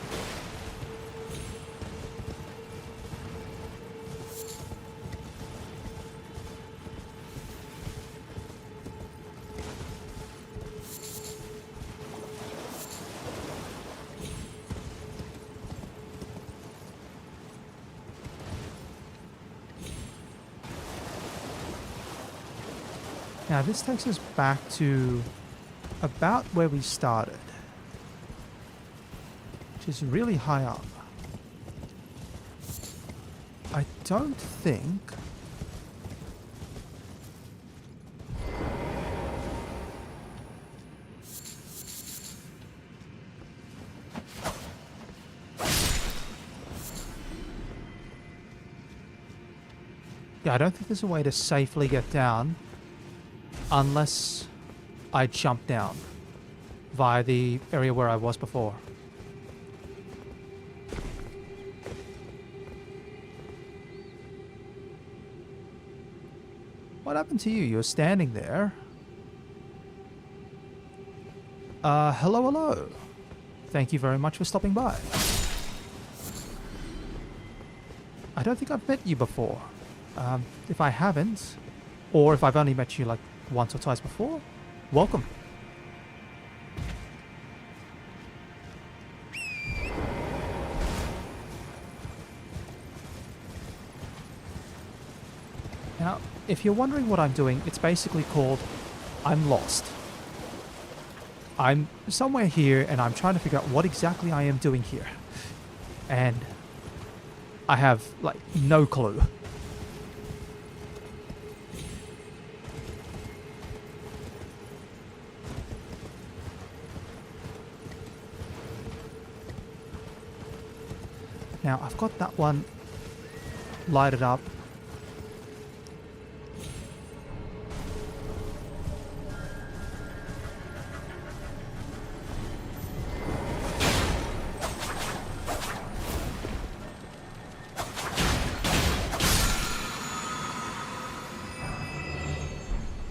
Now this takes us back to about where we started, which is really high up. I don't think I don't think there's a way to safely get down unless I jump down via the area where I was before. What happened to you? You're standing there. Hello, hello. Thank you very much for stopping by. I don't think I've met you before. If I haven't, or if I've only met you like once or twice before, welcome. Now, if you're wondering what I'm doing, it's basically called I'm lost. I'm somewhere here and I'm trying to figure out what exactly I am doing here. And I have like no clue. Now, I've got that one lighted up.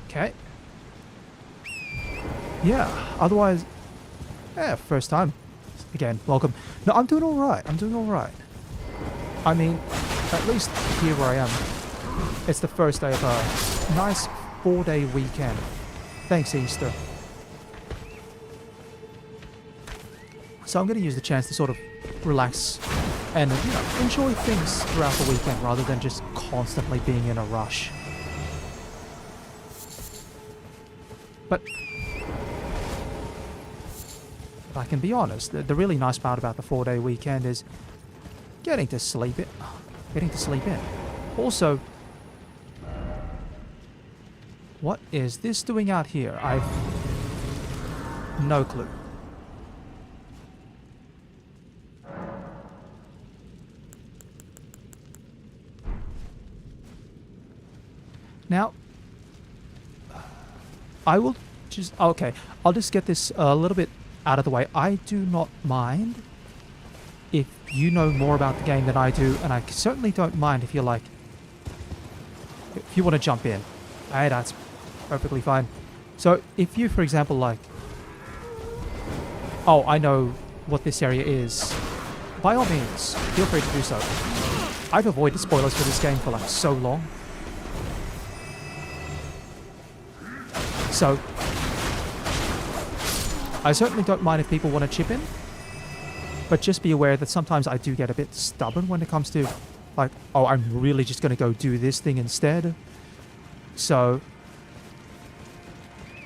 Okay. Yeah, otherwise... Yeah, first time. Again, welcome. No, I'm doing alright. I'm doing alright. I mean, at least here where I am, it's the first day of a nice 4-day weekend. Thanks, Easter. So I'm going to use the chance to sort of relax and, you know, enjoy things throughout the weekend rather than just constantly being in a rush. But I can be honest, the really nice part about the 4-day weekend is getting to sleep in. Also, what is this doing out here? I've no clue. Now, I will just... Okay, I'll just get this a little bit out of the way. I do not mind if you know more about the game than I do, and I certainly don't mind if you're like... If you want to jump in. Hey, that's perfectly fine. So, if you, for example, like... Oh, I know what this area is. By all means, feel free to do so. I've avoided spoilers for this game for like so long. So, I certainly don't mind if people want to chip in, but just be aware that sometimes I do get a bit stubborn when it comes to, like, oh, I'm really just going to go do this thing instead. So,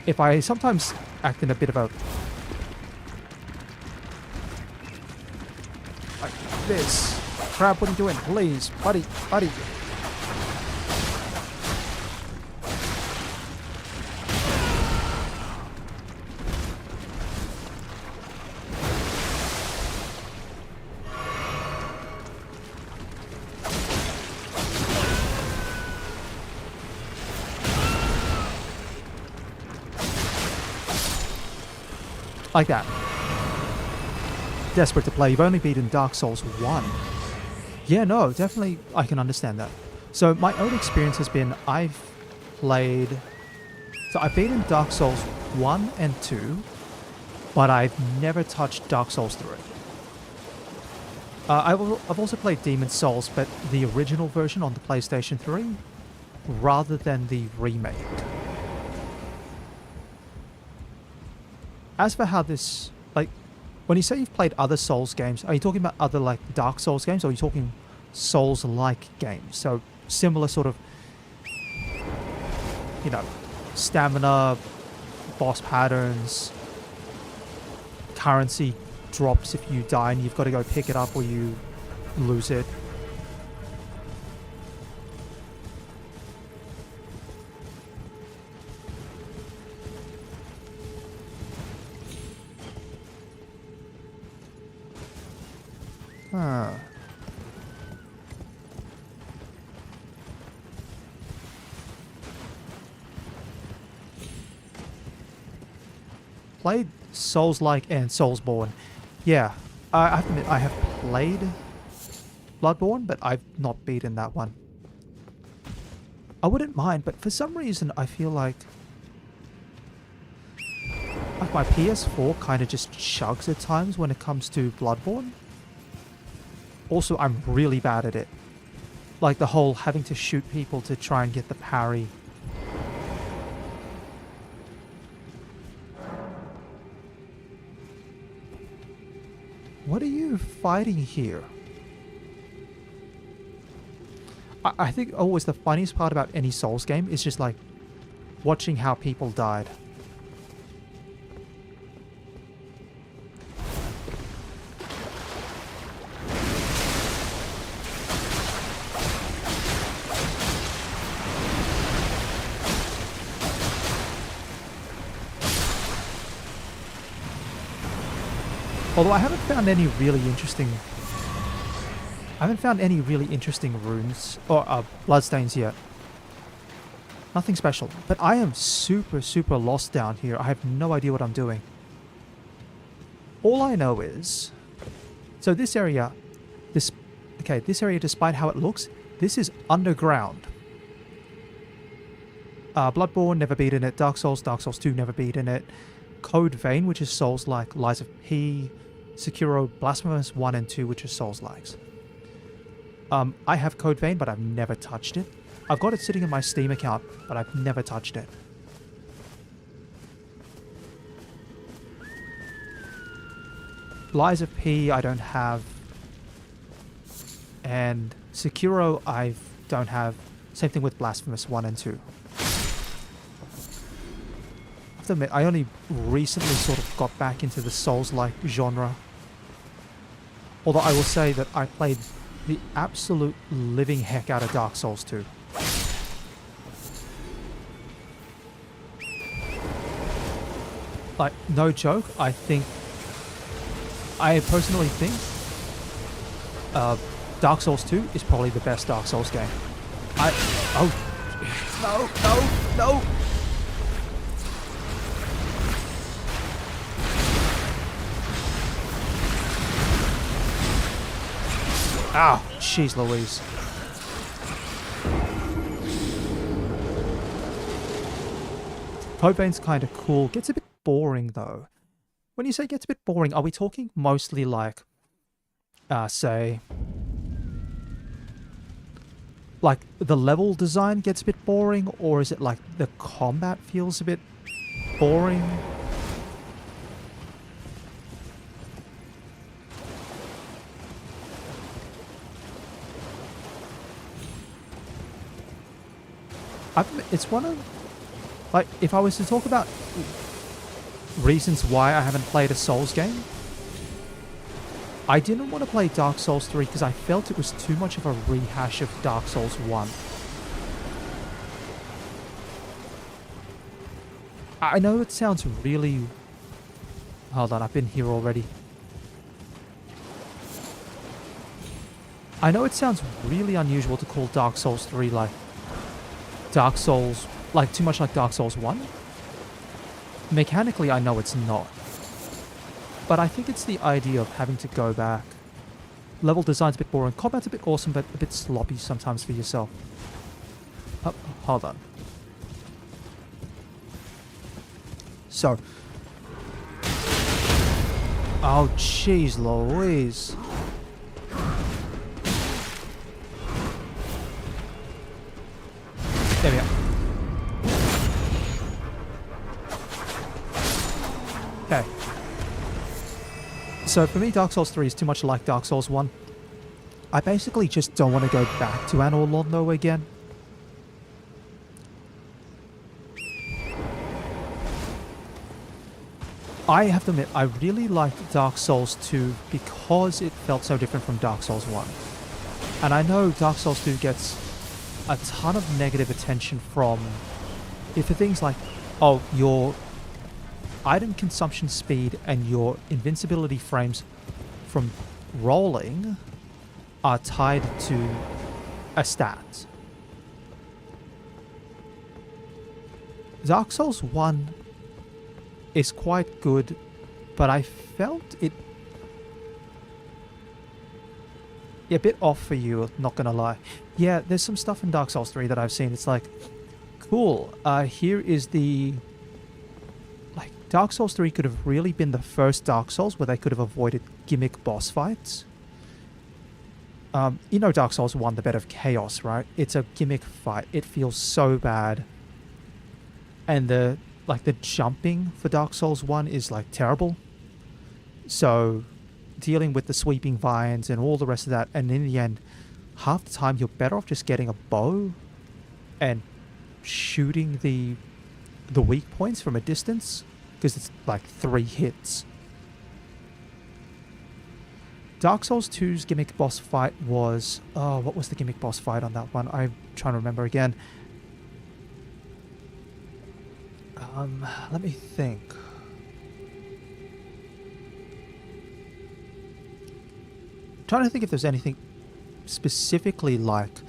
if I sometimes act in a bit of a... like this. Crab, what are you doing? Please, buddy. Like that. Desperate to play. You've only beaten Dark Souls 1. Yeah, no, definitely I can understand that. So my own experience has been I've beaten Dark Souls 1 and 2, but I've never touched Dark Souls 3. I've also played Demon's Souls, but the original version on the PlayStation 3, rather than the remake. As for how this, like, when you say you've played other Souls games, are you talking about other, like, Dark Souls games, or are you talking Souls-like games? So, similar sort of, you know, stamina, boss patterns, currency drops if you die and you've got to go pick it up or you lose it. Huh. Played Souls-like and Soulsborne. Yeah, I have to admit, I have played Bloodborne, but I've not beaten that one. I wouldn't mind, but for some reason I feel like my PS4 kind of just chugs at times when it comes to Bloodborne. Also, I'm really bad at it. Like the whole having to shoot people to try and get the parry. What are you fighting here? I think always the funniest part about any Souls game is just like watching how people died. Although I haven't found any really interesting I haven't found any really interesting runes or bloodstains yet. Nothing special. But I am super, super lost down here. I have no idea what I'm doing. All I know is... So this area... this area, despite how it looks, this is underground. Bloodborne, never beaten it. Dark Souls 2, never beaten it. Code Vein, which is Souls-like. Lies of P. Sekiro, Blasphemous 1 and 2, which is Souls-likes. I have Code Vein, but I've never touched it. I've got it sitting in my Steam account, but I've never touched it. Lies of P, I don't have. And Sekiro, I don't have. Same thing with Blasphemous 1 and 2. I have to admit, I only recently sort of got back into the Souls-like genre. Although I will say that I played the absolute living heck out of Dark Souls 2. Like, no joke, I personally think Dark Souls 2 is probably the best Dark Souls game. Oh. No. Ow, jeez Louise. Code Vein's kind of cool. Gets a bit boring though. When you say gets a bit boring, are we talking mostly like, say, like the level design gets a bit boring, or is it like the combat feels a bit boring? It's one of, like, if I was to talk about reasons why I haven't played a Souls game, I didn't want to play Dark Souls 3 because I felt it was too much of a rehash of Dark Souls 1. I know it sounds really... Hold on, I've been here already. I know it sounds really unusual to call Dark Souls 3 like Dark Souls, like too much like Dark Souls 1. Mechanically, I know it's not. But I think it's the idea of having to go back. Level design's a bit boring. Combat's a bit awesome, but a bit sloppy sometimes for yourself. Oh, hold on. So. Oh, jeez Louise. There we go. Okay. So for me, Dark Souls 3 is too much like Dark Souls 1. I basically just don't want to go back to Anor Londo again. I have to admit, I really liked Dark Souls 2 because it felt so different from Dark Souls 1. And I know Dark Souls 2 gets a ton of negative attention for things like, oh, your item consumption speed and your invincibility frames from rolling are tied to a stat. Dark Souls 1 is quite good, but I felt it a bit off for you, not gonna lie. Yeah, there's some stuff in Dark Souls 3 that I've seen. It's like, cool, here is the... Like, Dark Souls 3 could have really been the first Dark Souls where they could have avoided gimmick boss fights. You know Dark Souls 1, the Bed of Chaos, right? It's a gimmick fight. It feels so bad. And the jumping for Dark Souls 1 is, like, terrible. So, dealing with the sweeping vines and all the rest of that, and in the end, half the time you're better off just getting a bow and shooting the weak points from a distance, because it's like 3 hits. Dark Souls 2's gimmick boss fight was... Oh, what was the gimmick boss fight on that one? I'm trying to remember again. Let me think. Trying to think if there's anything specifically like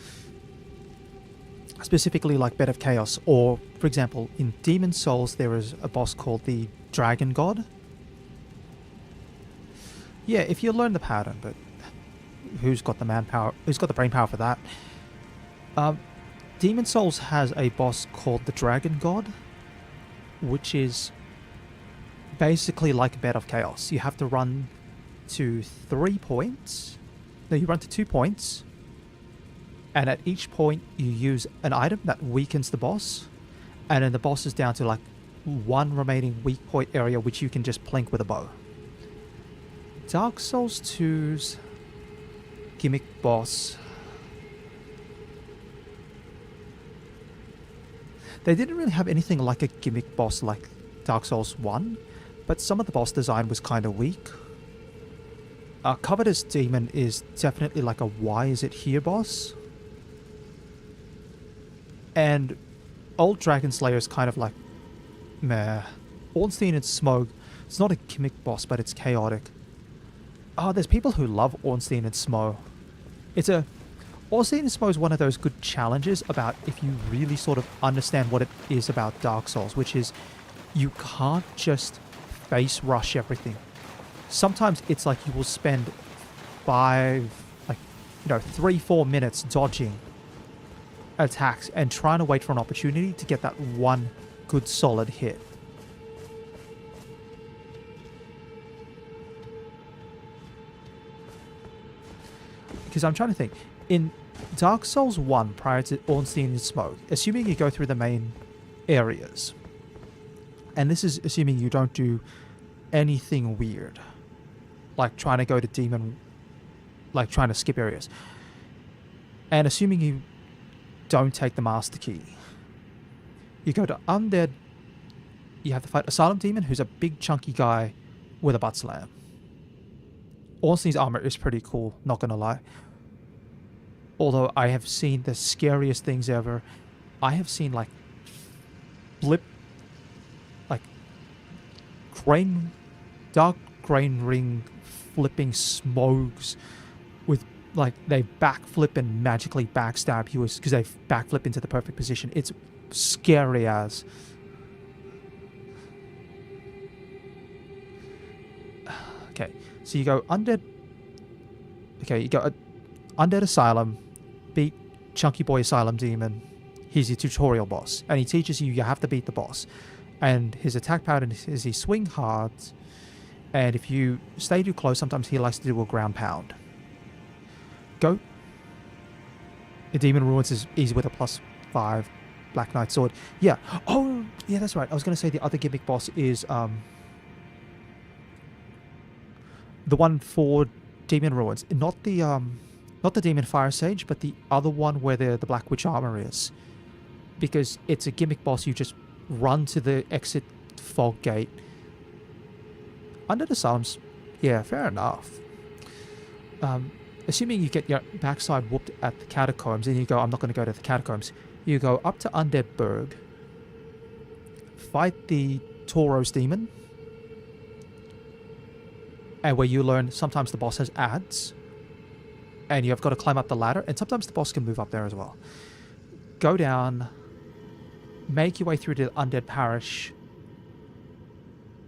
Bed of Chaos, or for example in Demon Souls there is a boss called the Dragon God. Yeah, if you learn the pattern, but who's got the manpower, who's got the brain power for that? Demon Souls has a boss called the Dragon God, which is basically like Bed of Chaos. You have to run to 3 points. No, you run to 2 points, and at each point you use an item that weakens the boss, and then the boss is down to like 1 remaining weak point area which you can just plink with a bow. Dark Souls 2's gimmick boss, they didn't really have anything like a gimmick boss like Dark Souls 1, but some of the boss design was kind of weak. Covetous Demon is definitely like a why is it here boss. And Old Dragon Slayer is kind of like meh. Ornstein and Smoke, it's not a gimmick boss, but it's chaotic. There's people who love Ornstein and Smo. Ornstein and Smo is one of those good challenges about if you really sort of understand what it is about Dark Souls, which is you can't just face rush everything. Sometimes it's like you will spend 3-4 minutes dodging attacks and trying to wait for an opportunity to get that one good solid hit. Because I'm trying to think, in Dark Souls 1 prior to Ornstein and Smoke, assuming you go through the main areas, and this is assuming you don't do anything weird, like trying to go to demon, like trying to skip areas, and assuming you don't take the master key, you go to Undead, you have to fight Asylum Demon, who's a big chunky guy with a butt slam. Ornstein's armor is pretty cool, not gonna lie. Although I have seen the scariest things ever. I have seen like dark grain ring flipping smokes with like they backflip and magically backstab you because they backflip into the perfect position. It's scary as. Okay, so you go Undead. Okay, you go Undead Asylum, beat Chunky Boy Asylum Demon. He's your tutorial boss, and he teaches you have to beat the boss. And his attack pattern is he swing hard, and if you stay too close, sometimes he likes to do a ground pound. Go. The Demon Ruins is easy with a +5 Black Knight sword. Yeah. Oh, yeah, that's right. I was going to say the other gimmick boss is the one for Demon Ruins, not the Demon Fire Sage, but the other one where the Black Witch armor is, because it's a gimmick boss. You just run to the exit fog gate. Under the Psalms, yeah, fair enough. Assuming you get your backside whooped at the catacombs, and you go, I'm not going to go to the catacombs. You go up to Undead Burg, fight the Tauros Demon, and where you learn sometimes the boss has ads, and you've got to climb up the ladder, and sometimes the boss can move up there as well. Go down, make your way through to the Undead Parish.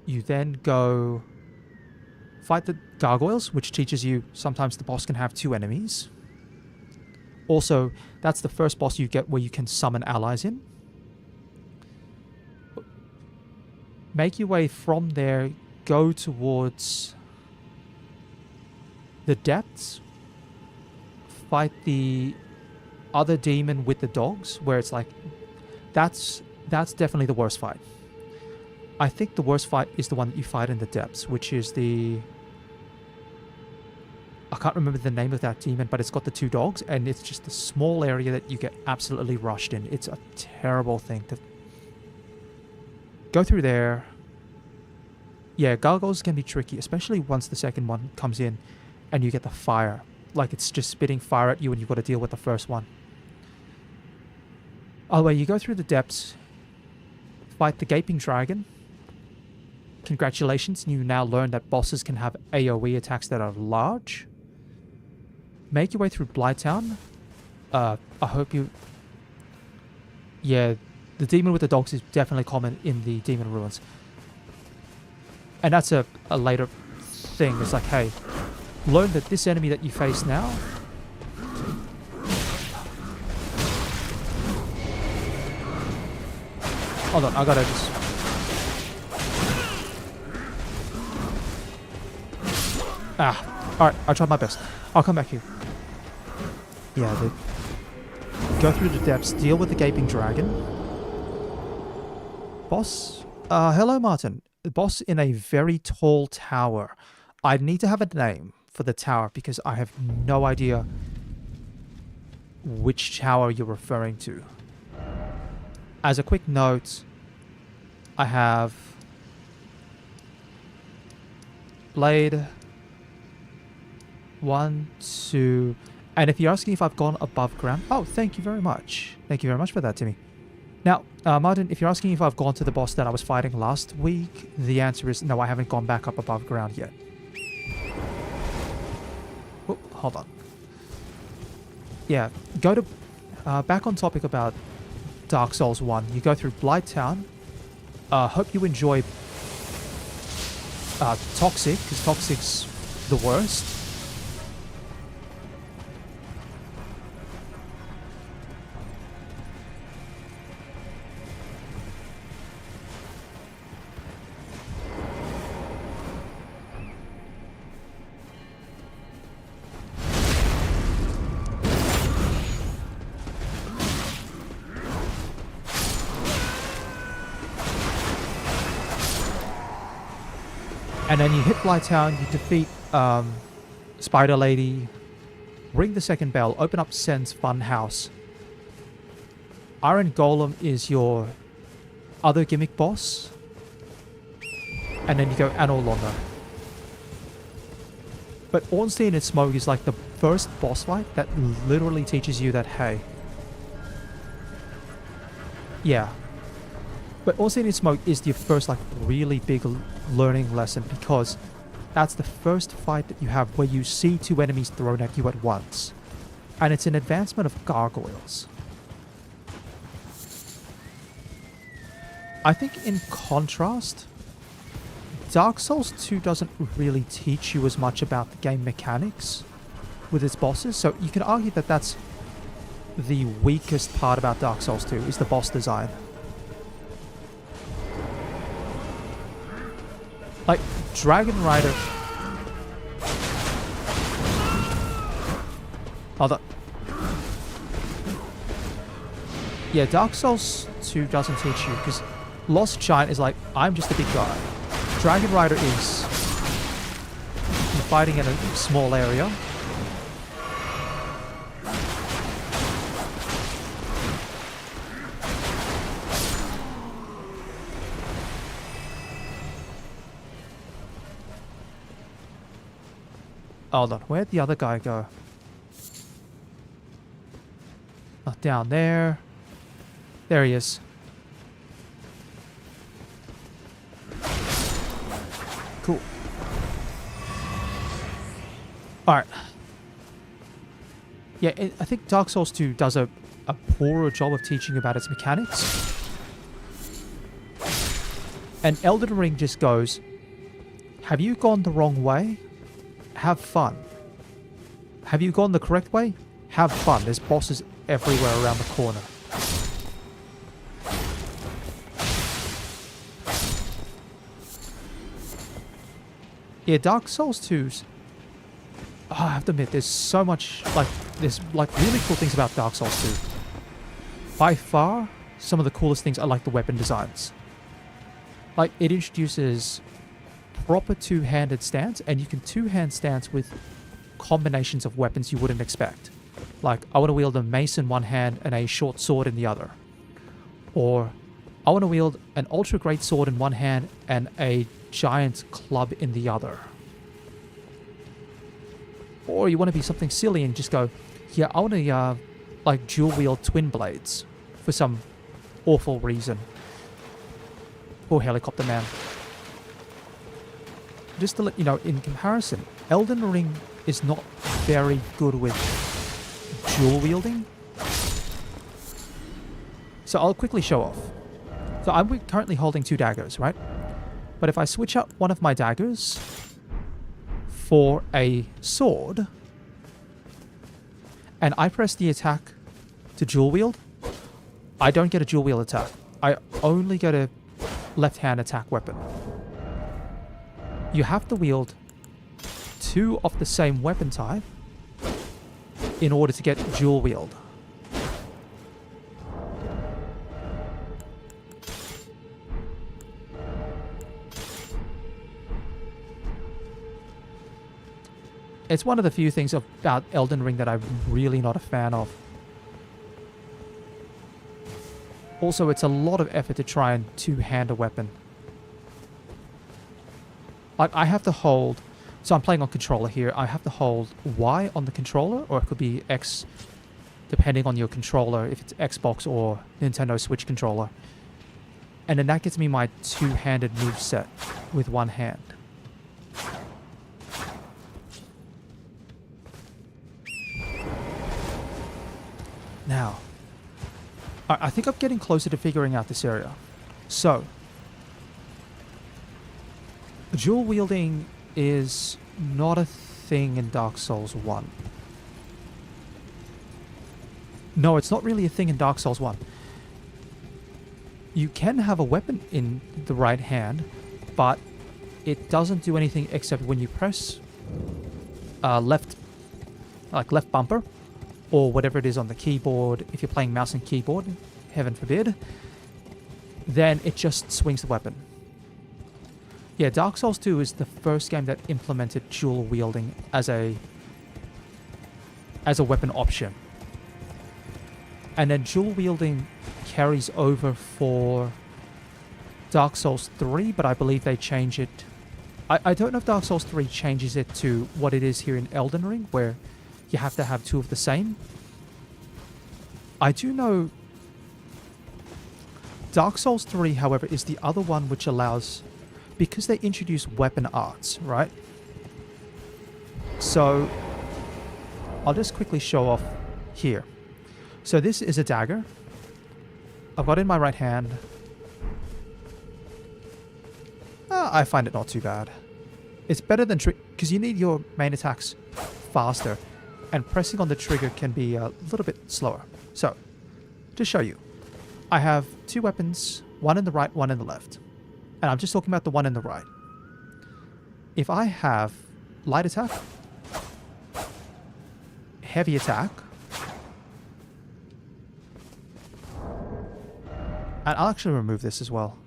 You then go fight the Gargoyles, which teaches you sometimes the boss can have 2 enemies. Also, that's the first boss you get where you can summon allies in. Make your way from there, go towards the depths, fight the other demon with the dogs, where it's like, that's definitely the worst fight. I think the worst fight is the one that you fight in the depths, which is I can't remember the name of that demon, but it's got the 2 dogs, and it's just a small area that you get absolutely rushed in. It's a terrible thing to go through there. Yeah, gargoyles can be tricky, especially once the second one comes in and you get the fire. Like, it's just spitting fire at you and you've got to deal with the first one. Oh, well, you go through the depths, fight the Gaping Dragon. Congratulations, you now learn that bosses can have AoE attacks that are large. make your way through Blighttown. I hope you... Yeah, the demon with the dogs is definitely common in the demon ruins. And that's a later thing. It's like, hey, learn that this enemy that you face now... Hold on, I gotta just... Alright, I tried my best. I'll come back here. Yeah, go through the depths, deal with the gaping dragon. Boss? Hello, Martin. Boss in a very tall tower. I need to have a name for the tower because I have no idea which tower you're referring to. As a quick note, I have Blade 1, 2, and if you're asking if I've gone above ground, oh, thank you very much. Thank you very much for that, Timmy. Now, Martin, if you're asking if I've gone to the boss that I was fighting last week, the answer is no, I haven't gone back up above ground yet. Oh, hold on. Yeah, go to... back on topic about Dark Souls 1. You go through Blighttown. Hope you enjoy Toxic, because Toxic's the worst. And then you hit Blighttown, you defeat Spider Lady, ring the second bell, open up Sen's Fun House. Iron Golem is your other gimmick boss. And then you go Anor Londo. But Ornstein and Smoke is like the first boss fight that literally teaches you that, hey. Yeah. But Ornstein and Smoke is your first like really big learning lesson because that's the first fight that you have where you see two enemies thrown at you at once. And it's an advancement of gargoyles. I think in contrast, Dark Souls 2 doesn't really teach you as much about the game mechanics with its bosses, so you can argue that that's the weakest part about Dark Souls 2 is the boss design. Like, Dragon Rider... Hold on. Yeah, Dark Souls 2 doesn't teach you, because Lost Giant is like, I'm just a big guy. Dragon Rider is... you're fighting in a small area. Hold on, where'd the other guy go? Not down there. There he is. Cool. Alright. Yeah, I think Dark Souls 2 does a poorer job of teaching about its mechanics. And Elden Ring just goes, have you gone the wrong way? Have fun. Have you gone the correct way? Have fun. There's bosses everywhere around the corner. Yeah, Dark Souls 2's... Oh, I have to admit, there's so much... there's really cool things about Dark Souls 2. By far, some of the coolest things are like the weapon designs. Like, it introduces proper two-handed stance, and you can two-hand stance with combinations of weapons you wouldn't expect. Like, I want to wield a mace in one hand and a short sword in the other. Or, I want to wield an ultra great sword in one hand and a giant club in the other. Or you want to be something silly and just go, yeah, I want to, like, dual wield twin blades for some awful reason. Or Helicopter Man. Just to let you know, in comparison, Elden Ring is not very good with dual wielding. So I'll quickly show off. So I'm currently holding 2 daggers, right? But if I switch out one of my daggers for a sword, and I press the attack to dual wield, I don't get a dual wield attack. I only get a left-hand attack weapon. You have to wield 2 of the same weapon type in order to get dual wield. It's one of the few things about Elden Ring that I'm really not a fan of. Also, it's a lot of effort to try and two-hand a weapon. Like, I have to hold... So I'm playing on controller here. I have to hold Y on the controller, or it could be X, depending on your controller, if it's Xbox or Nintendo Switch controller. And then that gets me my two-handed moveset with one hand. Now, I think I'm getting closer to figuring out this area. So, dual wielding is not a thing in Dark Souls 1. No, it's not really a thing in Dark Souls 1. You can have a weapon in the right hand, but it doesn't do anything except when you press left bumper, or whatever it is on the keyboard. If you're playing mouse and keyboard, heaven forbid, then it just swings the weapon. Yeah, Dark Souls 2 is the first game that implemented dual wielding as a weapon option. And then dual wielding carries over for Dark Souls 3, but I believe they change it. I don't know if Dark Souls 3 changes it to what it is here in Elden Ring, where you have to have 2 of the same. I do know Dark Souls 3, however, is the other one which allows, because they introduce weapon arts, right? So I'll just quickly show off here. So this is a dagger. I've got it in my right hand. I find it not too bad. It's better than because you need your main attacks faster, and pressing on the trigger can be a little bit slower. So, to show you, I have 2 weapons, one in the right, one in the left. And I'm just talking about the one in the right. If I have light attack, heavy attack, and I'll actually remove this as well.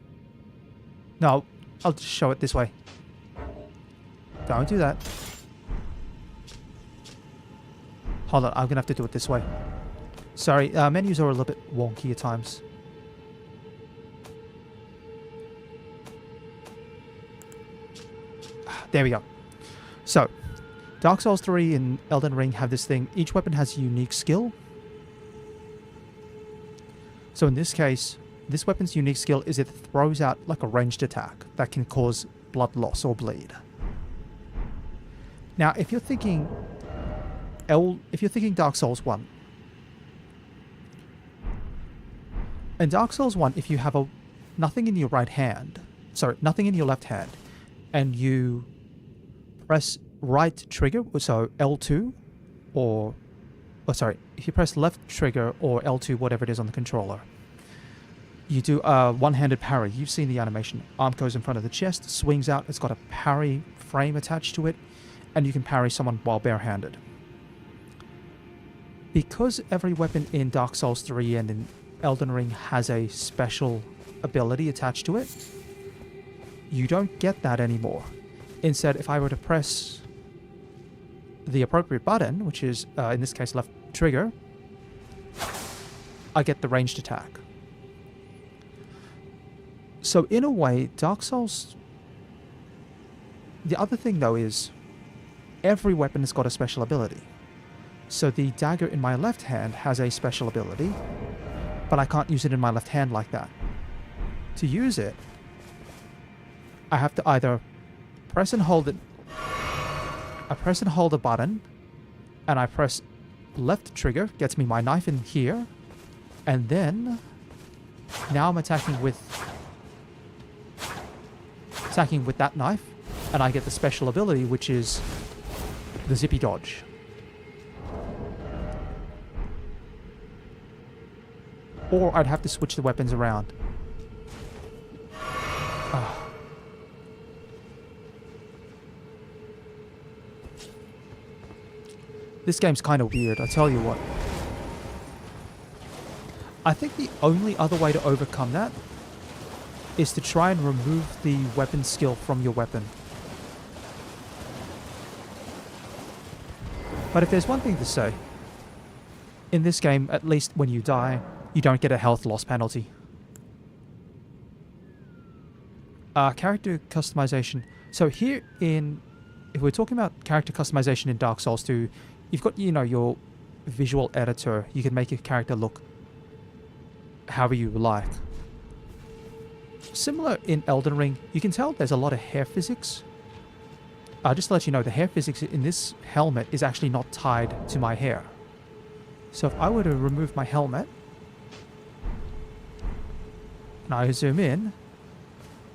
No, I'll just show it this way. Don't do that. Hold on, I'm going to have to do it this way. Sorry, menus are a little bit wonky at times. There we go. So, Dark Souls 3 and Elden Ring have this thing. Each weapon has a unique skill. So in this case, this weapon's unique skill is it throws out like a ranged attack that can cause blood loss or bleed. Now, if you're thinking Dark Souls 1, in Dark Souls 1, if you have nothing in your right hand, nothing in your left hand, and you press right trigger, so L2, if you press left trigger or L2, whatever it is on the controller, you do a one-handed parry. You've seen the animation. Arm goes in front of the chest, swings out, it's got a parry frame attached to it, and you can parry someone while barehanded. Because every weapon in Dark Souls 3 and in Elden Ring has a special ability attached to it, you don't get that anymore. Instead, if I were to press the appropriate button, which is, in this case, left trigger, I get the ranged attack. So in a way, Dark Souls... The other thing, though, is every weapon has got a special ability. So the dagger in my left hand has a special ability, but I can't use it in my left hand like that. To use it, I have to either press and hold it. I press and hold a button, and I press left trigger, gets me my knife in here, and then now I'm attacking with that knife, and I get the special ability, which is the zippy dodge. Or I'd have to switch the weapons around. This game's kind of weird, I tell you what. I think the only other way to overcome that is to try and remove the weapon skill from your weapon. But if there's one thing to say, in this game, at least when you die, you don't get a health loss penalty. Character customization. So here if we're talking about character customization in Dark Souls 2, you've got, your visual editor. You can make your character look however you like. Similar in Elden Ring, you can tell there's a lot of hair physics. Just to let you know, the hair physics in this helmet is actually not tied to my hair. So if I were to remove my helmet, and I zoom in,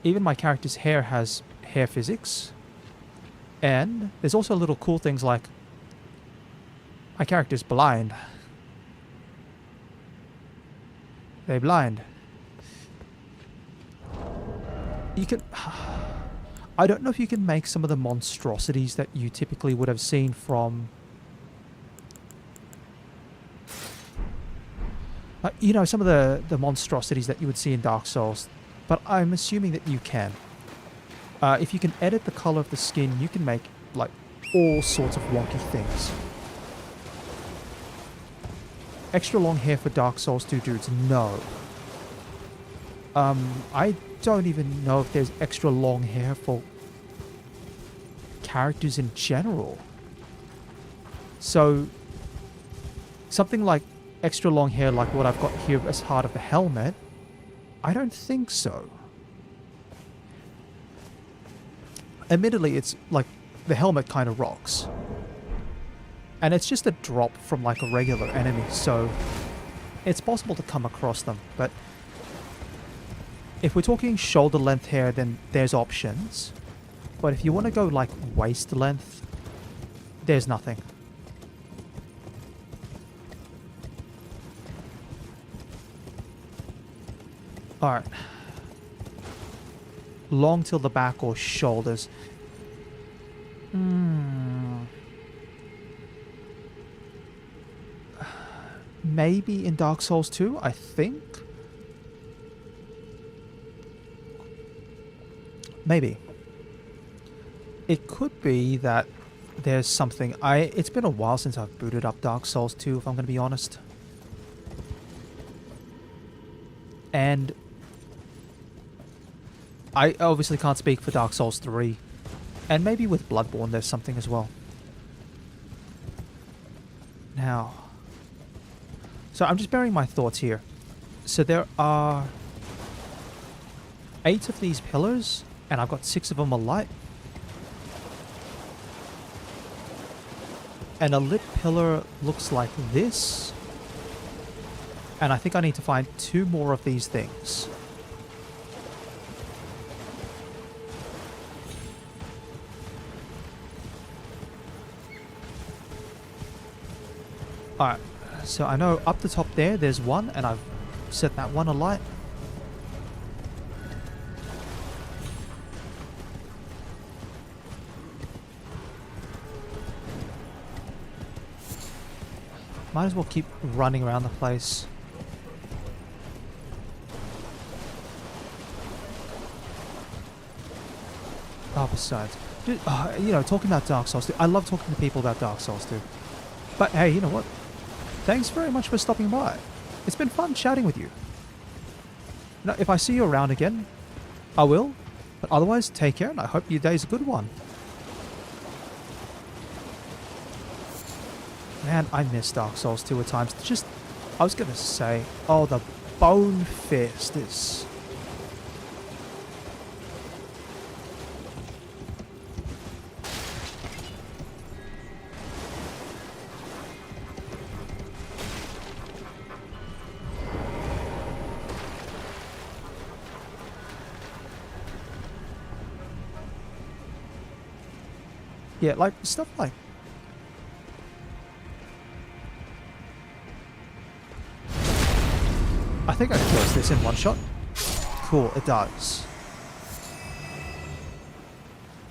even my character's hair has hair physics. And there's also little cool things like my character's blind. They're blind. You can... I don't know if you can make some of the monstrosities that you typically would have seen from... some of the monstrosities that you would see in Dark Souls. But I'm assuming that you can. If you can edit the color of the skin, you can make, all sorts of wonky things. Extra long hair for Dark Souls 2 dudes? No. I don't even know if there's extra long hair for characters in general. So, something like extra long hair like what I've got here as part of the helmet, I don't think so. Admittedly, it's like the helmet kind of rocks. And it's just a drop from a regular enemy, so it's possible to come across them. But if we're talking shoulder length hair, then there's options. But if you want to go waist length, there's nothing. Alright. Long till the back or shoulders. Maybe in Dark Souls 2, I think. Maybe. It could be that there's something... It's been a while since I've booted up Dark Souls 2, if I'm going to be honest. And I obviously can't speak for Dark Souls 3. And maybe with Bloodborne there's something as well. Now... So I'm just bearing my thoughts here. So there are 8 of these pillars, and I've got 6 of them alight. And a lit pillar looks like this. And I think I need to find 2 more of these things. Alright. So I know up the top there's one, and I've set that one alight. Might as well keep running around the place. Oh, besides. Dude, talking about Dark Souls 2. I love talking to people about Dark Souls 2. But hey, you know what? Thanks very much for stopping by. It's been fun chatting with you. Now, if I see you around again, I will. But otherwise, take care, and I hope your day's a good one. Man, I miss Dark Souls 2 at times. I was gonna say, the Bone Fist is... Yeah, like, stuff like... I think I can close this in one shot. Cool, it does.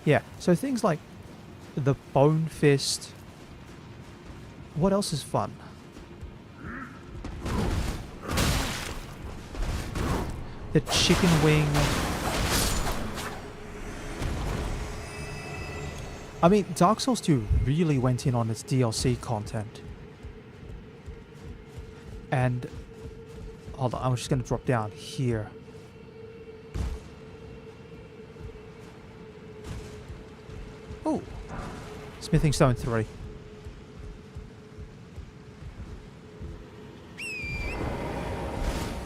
Yeah, so things like the Bone Fist. What else is fun? The Chicken Wing. I mean, Dark Souls 2 really went in on its DLC content. And... hold on, I'm just going to drop down here. Oh! Smithing Stone 3.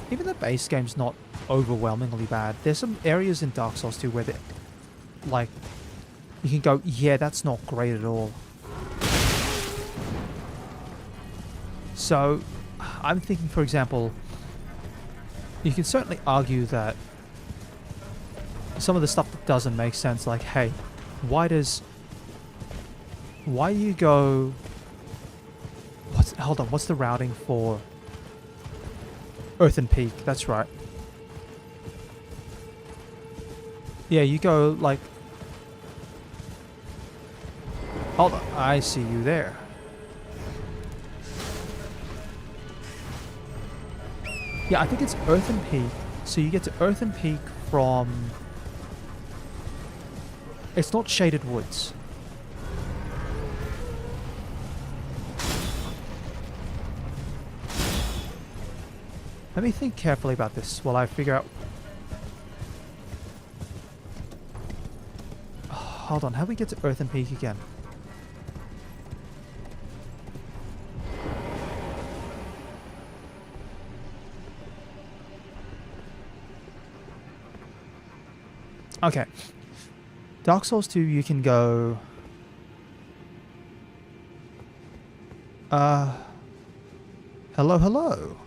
Even the base game's not overwhelmingly bad. There's some areas in Dark Souls 2 where they, like, you can go, yeah, that's not great at all. So, I'm thinking, for example, you can certainly argue that some of the stuff that doesn't make sense, like, hey, why do you go... hold on, what's the routing for Earthen Peak? That's right. Yeah, you go, like... hold on, I see you there. Yeah, I think it's Earthen Peak. So you get to Earthen Peak from... it's not Shaded Woods. Let me think carefully about this while I figure out... oh, hold on, how do we get to Earthen Peak again? Okay. Dark Souls 2, you can go... hello, hello.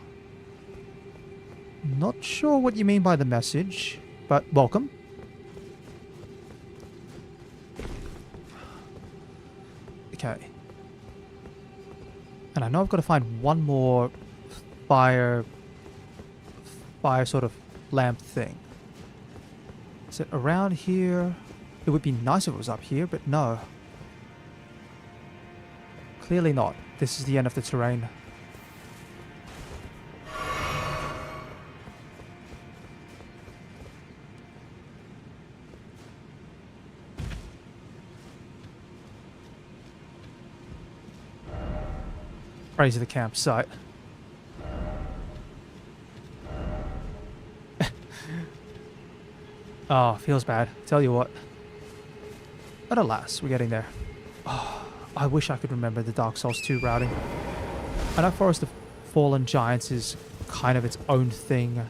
Not sure what you mean by the message, but welcome. Okay. And I know I've got to find one more fire sort of lamp thing. Is it around here? It would be nice if it was up here, but no. Clearly not. This is the end of the terrain. Praise the campsite. Oh, feels bad. Tell you what. But alas, we're getting there. Oh, I wish I could remember the Dark Souls 2 routing. I know Forest of Fallen Giants is kind of its own thing.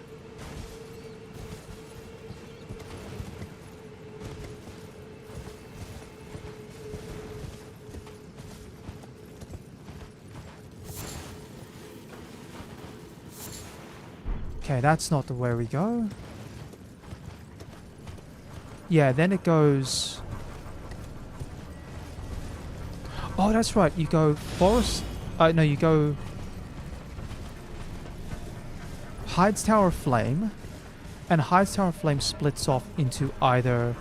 Okay, that's not the way we go. Yeah, then it goes... oh, that's right. You go Forest... no, you go... Hyde's Tower of Flame. And Hyde's Tower of Flame splits off into either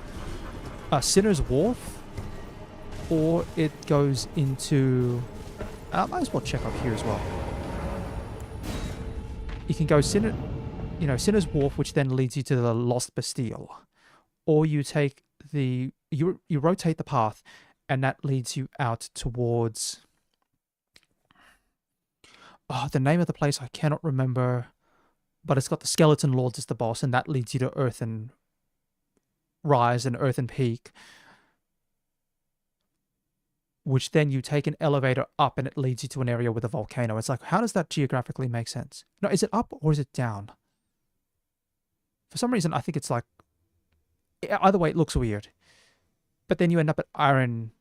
Sinner's Wharf, or it goes into... I might as well check up here as well. You can go Sinner's Wharf, which then leads you to the Lost Bastille. Or you take the... you rotate the path, and that leads you out towards... oh, the name of the place I cannot remember, but it's got the Skeleton Lords as the boss, and that leads you to Earthen Rise and Earthen Peak, which then you take an elevator up, and it leads you to an area with a volcano. It's like, how does that geographically make sense? No, is it up or is it down? For some reason, I think it's like... either way, it looks weird. But then you end up at Iron...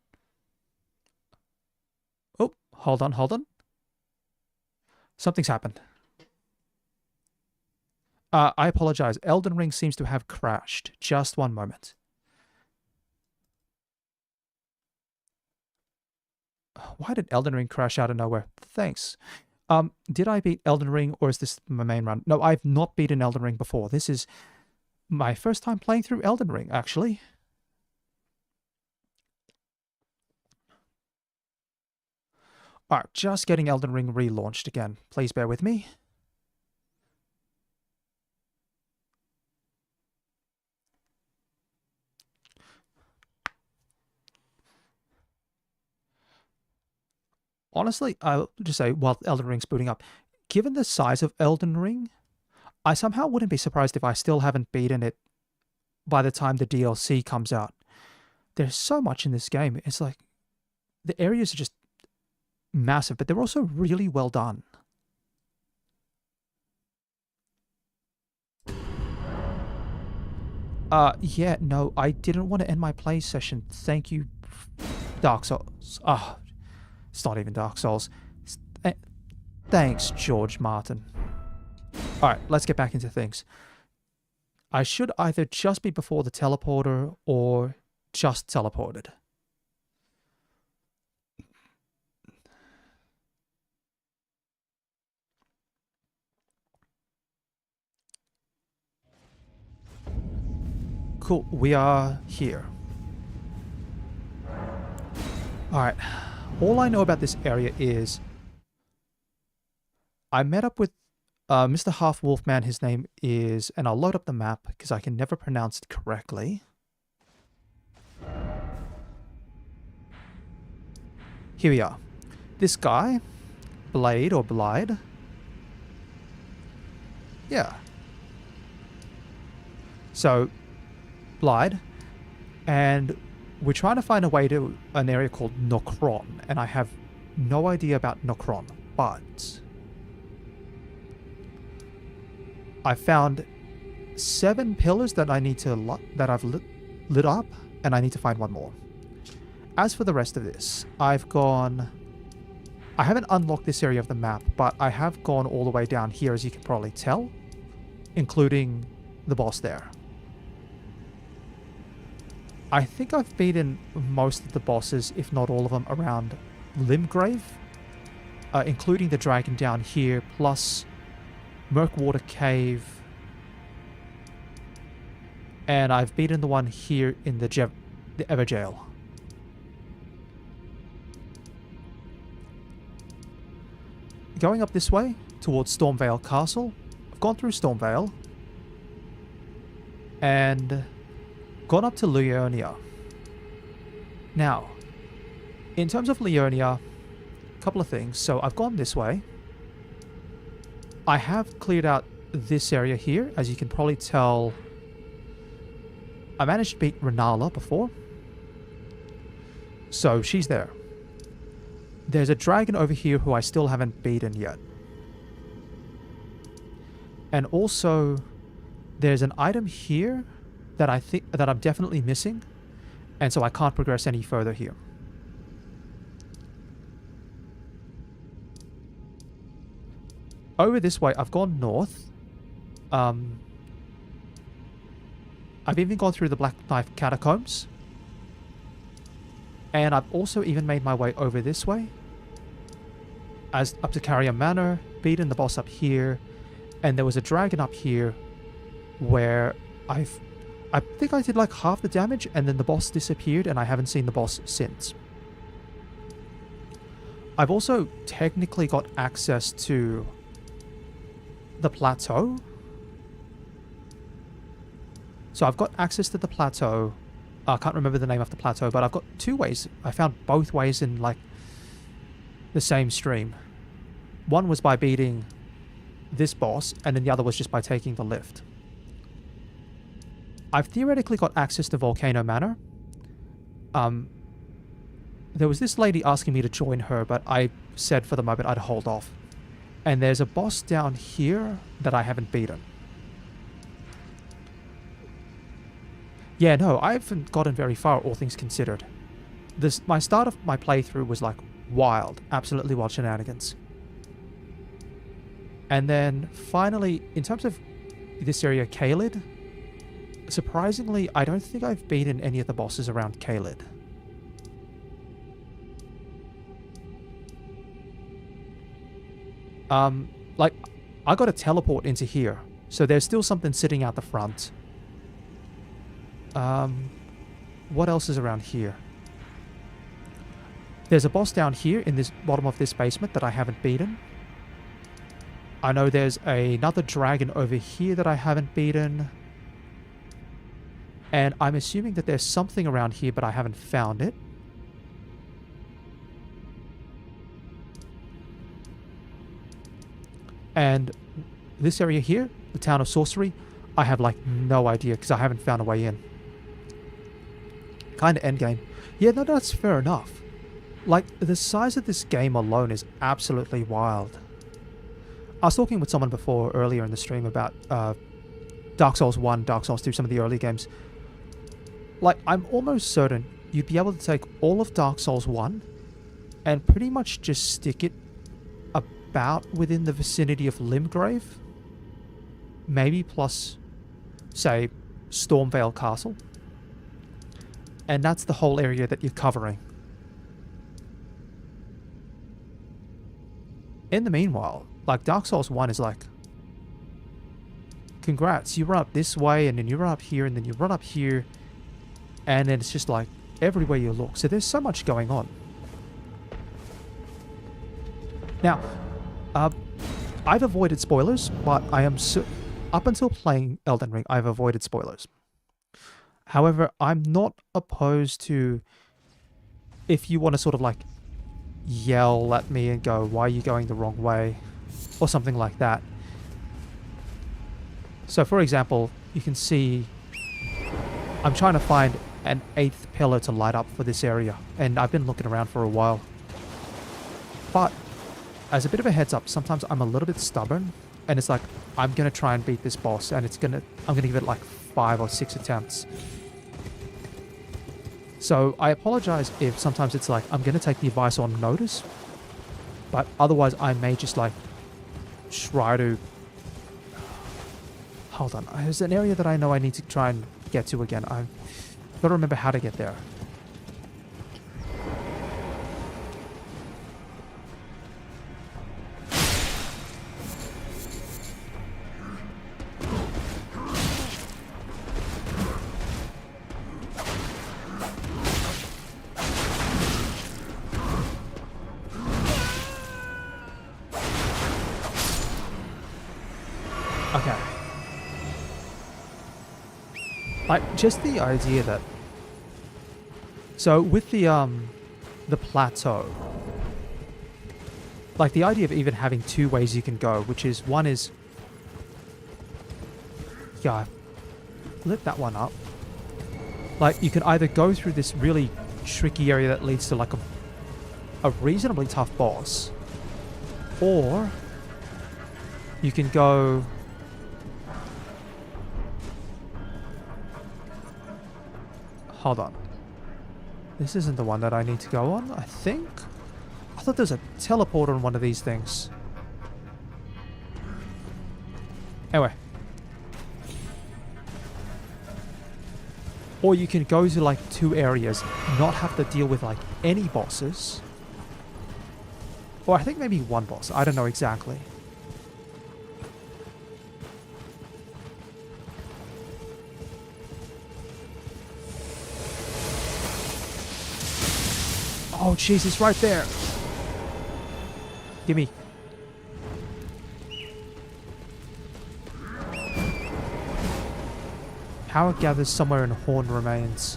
oh, hold on, hold on. Something's happened. I apologize. Elden Ring seems to have crashed. Just one moment. Why did Elden Ring crash out of nowhere? Thanks. Did I beat Elden Ring, or is this my main run? No, I've not beaten Elden Ring before. This is my first time playing through Elden Ring, actually. Alright, just getting Elden Ring relaunched again. Please bear with me. Honestly, I'll just say, while Elden Ring's booting up, given the size of Elden Ring, I somehow wouldn't be surprised if I still haven't beaten it by the time the DLC comes out. There's so much in this game. It's like, the areas are just massive, but they're also really well done. Yeah, no, I didn't want to end my play session. Thank you, Dark Souls. It's not even Dark Souls. Thanks, George Martin. Alright, let's get back into things. I should either just be before the teleporter or just teleported. Cool, we are here. Alright, all I know about this area is I met up with Mr. Half-Wolf Man, his name is, and I'll load up the map because I can never pronounce it correctly. Here we are. This guy, Blade or Blide. Yeah. So, Blide, and we're trying to find a way to an area called Nokron, and I have no idea about Nokron, but I found 7 pillars that I need to I've lit up, and I need to find one more. As for the rest of this, I haven't unlocked this area of the map, but I have gone all the way down here, as you can probably tell, including the boss there. I think I've beaten most of the bosses, if not all of them, around Limgrave, including the dragon down here, plus Murkwater Cave, and I've beaten the one here in the Everjail. Going up this way, towards Stormvale Castle, I've gone through Stormvale, and gone up to Liurnia. Now, in terms of Liurnia, a couple of things. So I've gone this way. I have cleared out this area here. As you can probably tell, I managed to beat Renala before. So she's there. There's a dragon over here who I still haven't beaten yet. And also, there's an item here that I think that I'm definitely missing, and so I can't progress any further here. Over this way, I've gone north. I've even gone through the Black Knife Catacombs. And I've also even made my way over this way, as up to Carrier Manor, beaten the boss up here, and there was a dragon up here where I think I did like half the damage, and then the boss disappeared, and I haven't seen the boss since. I've also technically got access to the plateau. So I've got access to the plateau. I can't remember the name of the plateau, but I've got 2 ways. I found both ways in like the same stream. One was by beating this boss, and then the other was just by taking the lift. I've theoretically got access to Volcano Manor. There was this lady asking me to join her, but I said for the moment I'd hold off. And there's a boss down here that I haven't beaten. Yeah, no, I haven't gotten very far, all things considered. My start of my playthrough was like wild, absolutely wild shenanigans. And then finally, in terms of this area, Caelid, surprisingly, I don't think I've beaten any of the bosses around Caelid. Like, I got to teleport into here. So there's still something sitting out the front. What else is around here? There's a boss down here in this bottom of this basement that I haven't beaten. I know there's another dragon over here that I haven't beaten. And I'm assuming that there's something around here, but I haven't found it. And this area here, the Town of Sorcery, I have like no idea because I haven't found a way in. Kind of endgame. Yeah, no, that's fair enough. Like, the size of this game alone is absolutely wild. I was talking with someone before, earlier in the stream, about Dark Souls 1, Dark Souls 2, some of the early games. Like, I'm almost certain you'd be able to take all of Dark Souls 1 and pretty much just stick it about within the vicinity of Limgrave. Maybe plus, say, Stormvale Castle. And that's the whole area that you're covering. In the meanwhile, like, Dark Souls 1 is like, congrats, you run up this way, and then you run up here, and then you run up here, and then it's just like, everywhere you look. So there's so much going on. Now, I've avoided spoilers, but I am up until playing Elden Ring, I've avoided spoilers. However, I'm not opposed to, if you want to sort of like yell at me and go, why are you going the wrong way? Or something like that. So for example, you can see I'm trying to find an 8th pillar to light up for this area. And I've been looking around for a while. But as a bit of a heads up, sometimes I'm a little bit stubborn. And it's like, I'm going to try and beat this boss. And I'm going to give it like 5 or 6 attempts. So I apologize if sometimes it's like, I'm going to take the advice on notice. But otherwise I may just like try to... Hold on. There's an area that I know I need to try and get to again. I've got to remember how to get there. Okay. Like, just the idea that... So, with the plateau... Like, the idea of even having 2 ways you can go, which is, one is... Yeah, lit that one up. Like, you can either go through this really tricky area that leads to, like, a reasonably tough boss. Or... You can go... Hold on. This isn't the one that I need to go on, I think? I thought there's a teleport on one of these things. Anyway. Or you can go to like 2 areas, not have to deal with like any bosses. Or I think maybe 1 boss, I don't know exactly. Oh, jeez, it's right there. Gimme. Power gathers somewhere in Horn remains.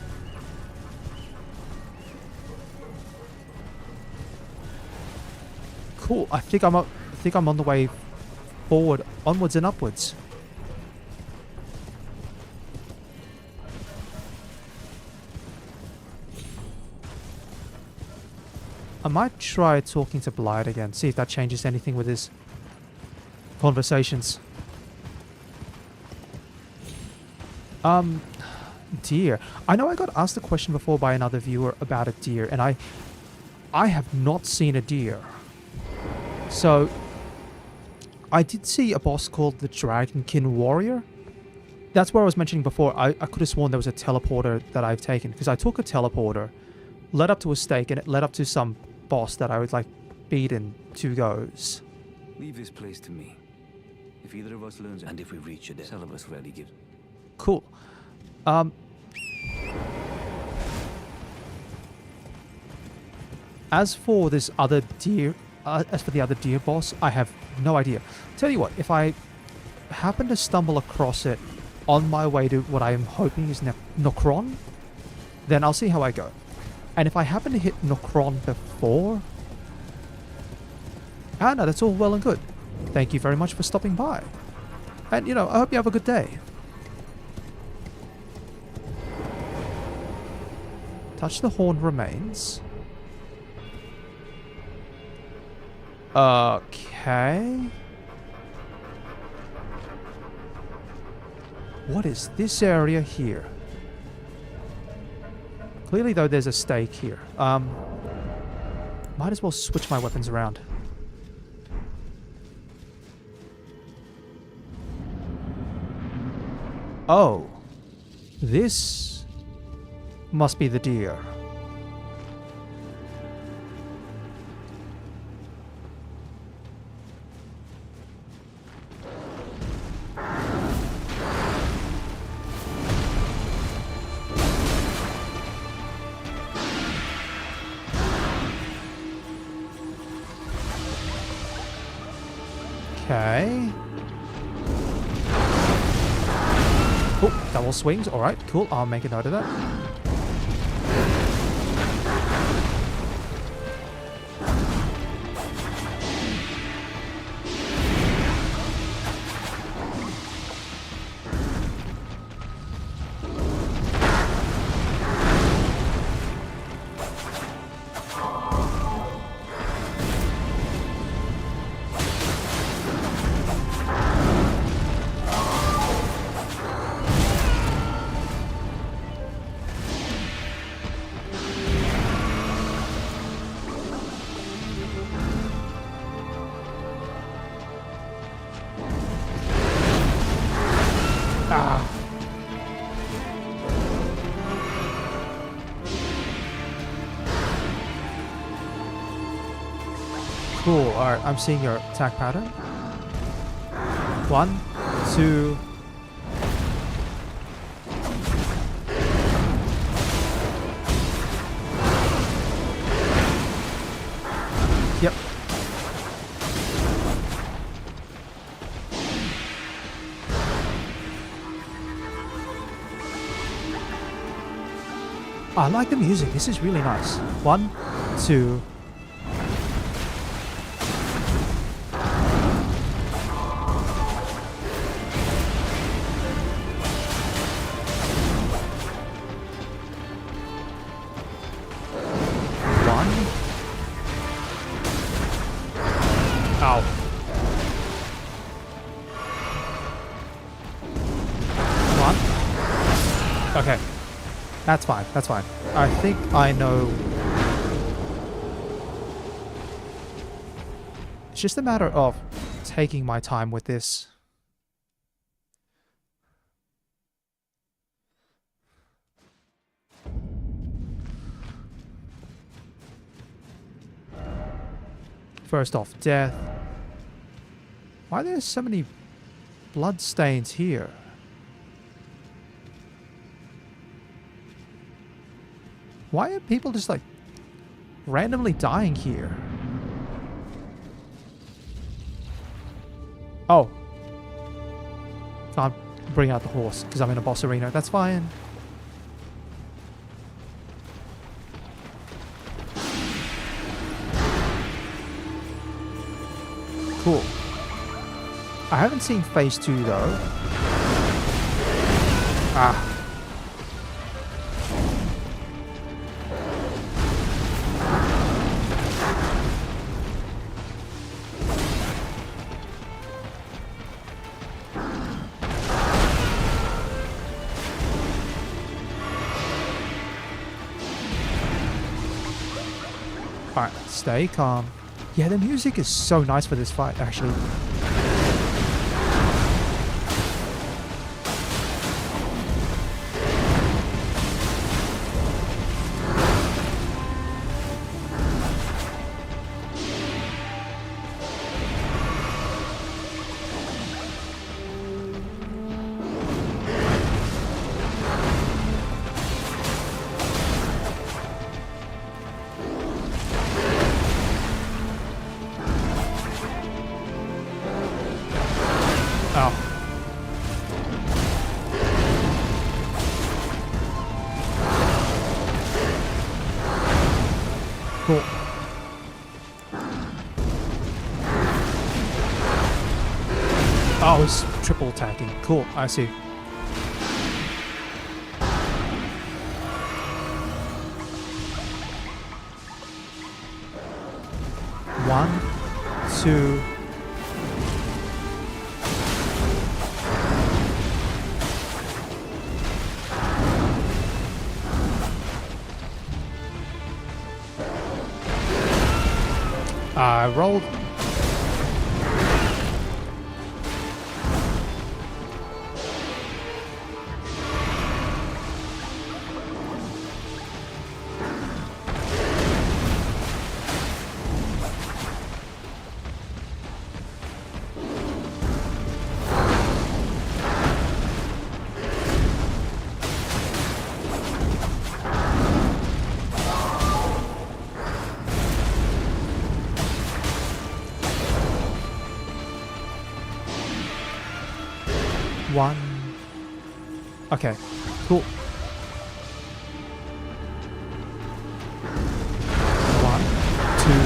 Cool. I think I'm on the way forward, onwards and upwards. I might try talking to Blight again, see if that changes anything with his conversations. Deer. I know I got asked a question before by another viewer about a deer, and I have not seen a deer. So, I did see a boss called the Dragonkin Warrior. That's where I was mentioning before. I could have sworn there was a teleporter that I've taken, because I took a teleporter, led up to a stake, and it led up to some boss that I would like beat in 2 goes. Leave this place to me. If either of us learns, and if we reach it, some of us rarely give. Cool. As for this other deer, as for the other deer boss, I have no idea. Tell you what, if I happen to stumble across it on my way to what I am hoping is Nokron, then I'll see how I go. And if I happen to hit Nokron before, no, that's all well and good. Thank you very much for stopping by. And, you know, I hope you have a good day. Touch the horn remains. Okay. What is this area here? Clearly, though, there's a stake here. Might as well switch my weapons around. Oh. This must be the deer. Okay. Oh, double swings. Alright, cool. I'll make a note of that. Cool. Alright, I'm seeing your attack pattern. 1, 2. Yep. I like the music. This is really nice. 1, 2. Ow. One. Okay. That's fine. That's fine. I think I know. It's just a matter of taking my time with this. First off, death. Why are there so many blood stains here? Why are people just like randomly dying here? Oh. Can't bring out the horse because I'm in a boss arena. That's fine. Cool. I haven't seen phase 2 though. Ah. Alright, stay calm. Yeah, the music is so nice for this fight, actually. Cool. Oh, it's triple attacking. Cool, I see. One, two. I rolled. One. Okay, cool. One, two.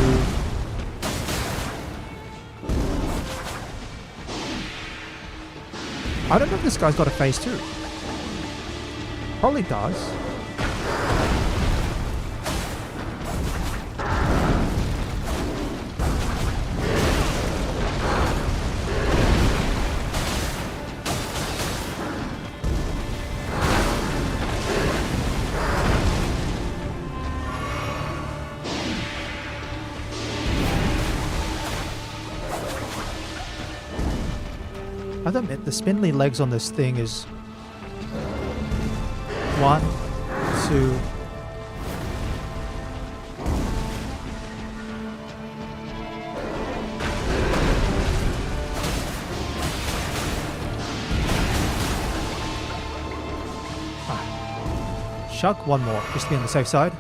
I don't know if this guy's got a phase 2. Probably does. I don't admit, the spindly legs on this thing is... One, two... Shuck, one more, just to be on the safe side.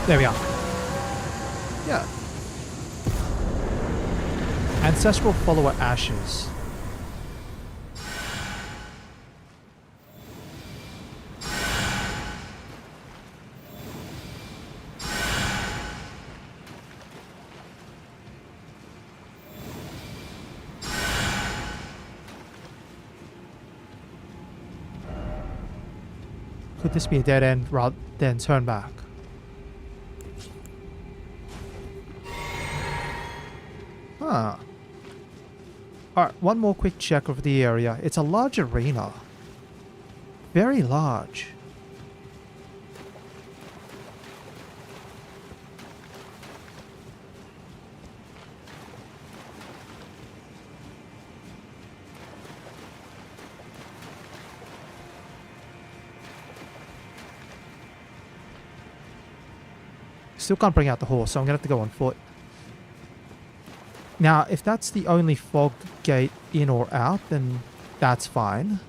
There we are. Yeah. Ancestral Follower Ashes. Could this be a dead end rather than turn back? Huh. Alright, one more quick check of the area. It's a large arena. Very large. Still can't bring out the horse, so I'm gonna have to go on foot. Now, if that's the only fog gate in or out, then that's fine.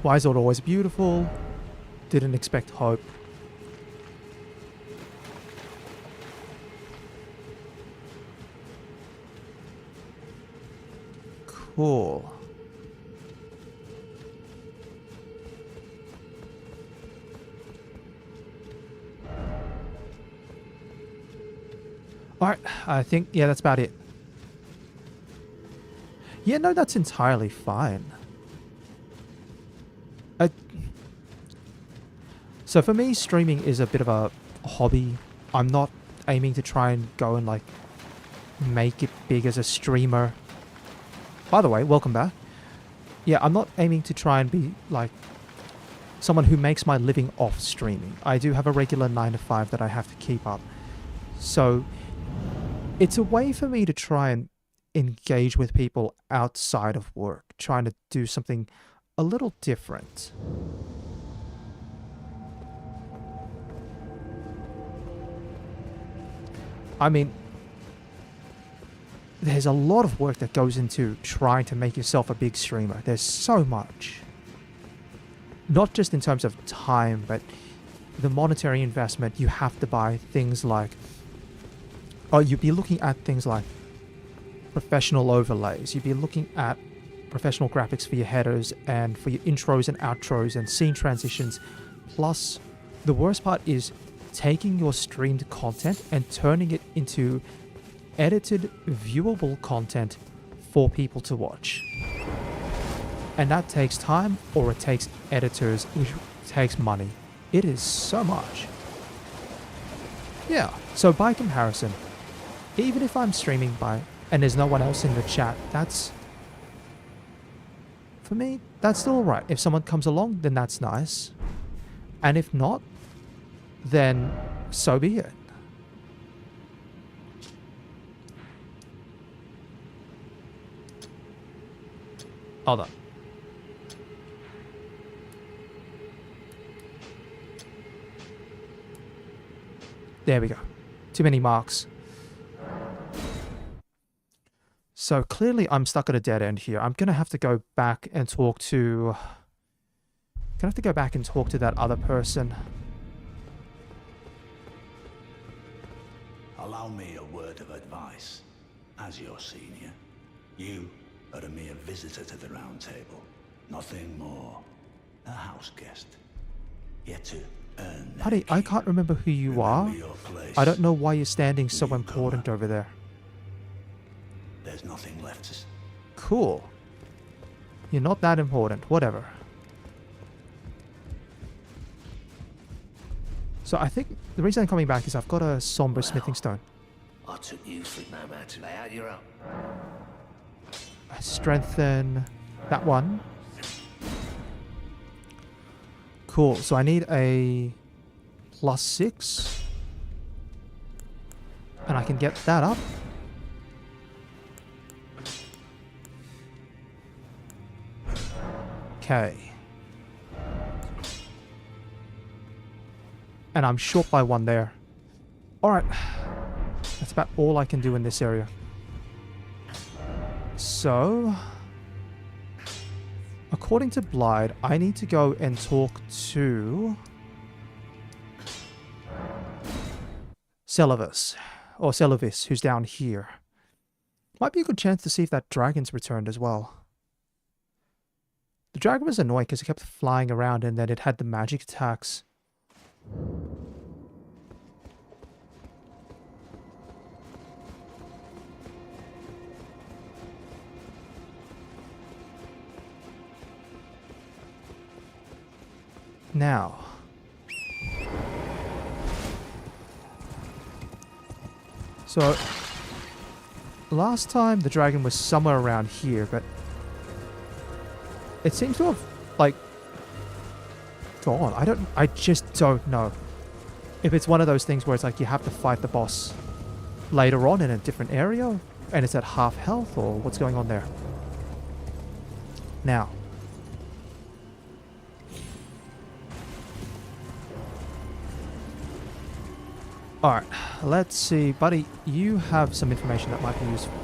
Why is it always beautiful? Didn't expect hope. Cool. Alright, I think, yeah, that's about it. Yeah, no, that's entirely fine. So for me, streaming is a bit of a hobby. I'm not aiming to try and go and, like, make it big as a streamer. By the way, welcome back. Yeah, I'm not aiming to try and be, like, someone who makes my living off streaming. I do have a regular 9 to 5 that I have to keep up. So... it's a way for me to try and engage with people outside of work, trying to do something a little different. I mean, there's a lot of work that goes into trying to make yourself a big streamer. There's so much. Not just in terms of time, but the monetary investment, you have to buy things like, oh, you'd be looking at things like professional overlays. You'd be looking at professional graphics for your headers and for your intros and outros and scene transitions. Plus, the worst part is taking your streamed content and turning it into edited, viewable content for people to watch. And that takes time, or it takes editors, which takes money. It is so much. Yeah, so by comparison, even if I'm streaming by and there's no one else in the chat, that's, for me, that's still alright. If someone comes along, then that's nice. And if not, then so be it. Hold on. There we go. Too many marks. So clearly I'm stuck at a dead end here. I'm gonna have to go back and talk to... that other person. Allow me a word of advice. As your senior, you are a mere visitor to the Round Table. Nothing more. A house guest. Yet to earn their Buddy, I keep. can't remember who you are. Remember your place. I don't know why you're standing so Newcomer. important over there. There's nothing left to... Cool. You're not that important. Whatever. So I think the reason I'm coming back is I've got a somber smithing stone. I took you for no man to lay out your own. I strengthen that one. Cool. So I need a +6. And I can get that up. Okay. And I'm short by 1 there. Alright. That's about all I can do in this area. So... according to Blythe, I need to go and talk to... Celavis. Or Celavis, who's down here. Might be a good chance to see if that dragon's returned as well. The dragon was annoying because it kept flying around and then it had the magic attacks. Now. So, last time the dragon was somewhere around here, but it seems to have, like, gone. I just don't know. If it's one of those things where it's like you have to fight the boss later on in a different area, and it's at half health, or what's going on there. Now. Alright, let's see. Buddy, you have some information that might be useful.